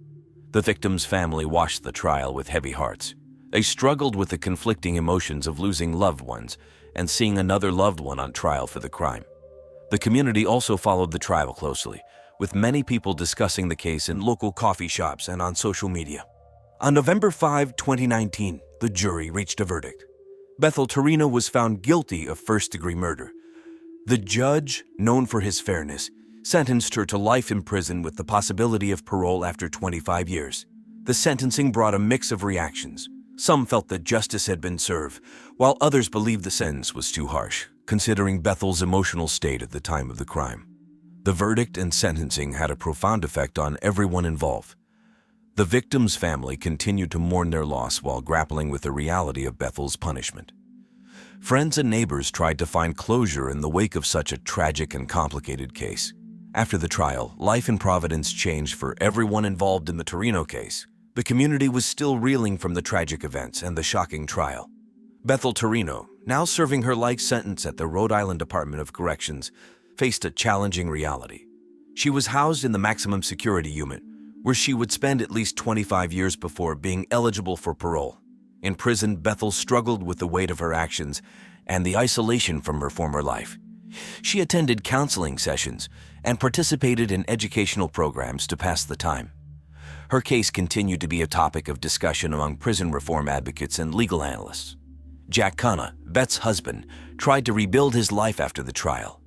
Speaker 1: The victim's family watched the trial with heavy hearts. They struggled with the conflicting emotions of losing loved ones and seeing another loved one on trial for the crime. The community also followed the trial closely, with many people discussing the case in local coffee shops and on social media. On November 5, 2019, the jury reached a verdict. Bethel Torino was found guilty of first-degree murder. The judge, known for his fairness, sentenced her to life in prison with the possibility of parole after 25 years. The sentencing brought a mix of reactions. Some felt that justice had been served, while others believed the sentence was too harsh, considering Bethel's emotional state at the time of the crime. The verdict and sentencing had a profound effect on everyone involved. The victim's family continued to mourn their loss while grappling with the reality of Bethel's punishment. Friends and neighbors tried to find closure in the wake of such a tragic and complicated case. After the trial, life in Providence changed for everyone involved in the Torino case. The community was still reeling from the tragic events and the shocking trial. Bethel Torino, now serving her life sentence at the Rhode Island Department of Corrections, faced a challenging reality. She was housed in the maximum security unit, where she would spend at least 25 years before being eligible for parole. In prison, Bethel struggled with the weight of her actions and the isolation from her former life. She attended counseling sessions and participated in educational programs to pass the time. Her case continued to be a topic of discussion among prison reform advocates and legal analysts. Jack Cunha, Beth's husband, tried to rebuild his life after the trial.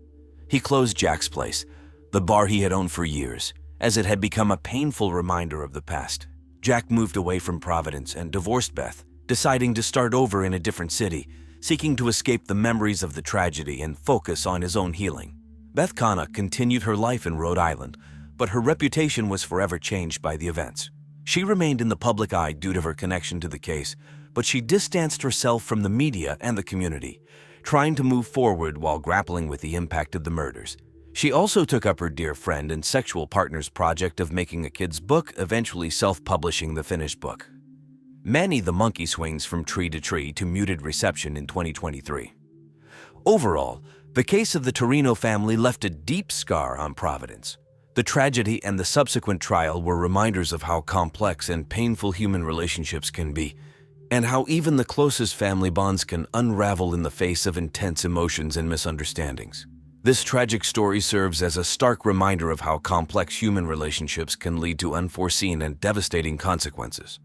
Speaker 1: He closed Jack's place, the bar he had owned for years, as it had become a painful reminder of the past. Jack moved away from Providence and divorced Beth, deciding to start over in a different city, seeking to escape the memories of the tragedy and focus on his own healing. Beth Cunha continued her life in Rhode Island, but her reputation was forever changed by the events. She remained in the public eye due to her connection to the case, but she distanced herself from the media and the community, trying to move forward while grappling with the impact of the murders. She also took up her dear friend and sexual partner's project of making a kid's book, eventually self-publishing the finished book. Manny the monkey swings from tree to tree to muted reception in 2023. Overall, the case of the Torino family left a deep scar on Providence. The tragedy and the subsequent trial were reminders of how complex and painful human relationships can be, and how even the closest family bonds can unravel in the face of intense emotions and misunderstandings. This tragic story serves as a stark reminder of how complex human relationships can lead to unforeseen and devastating consequences.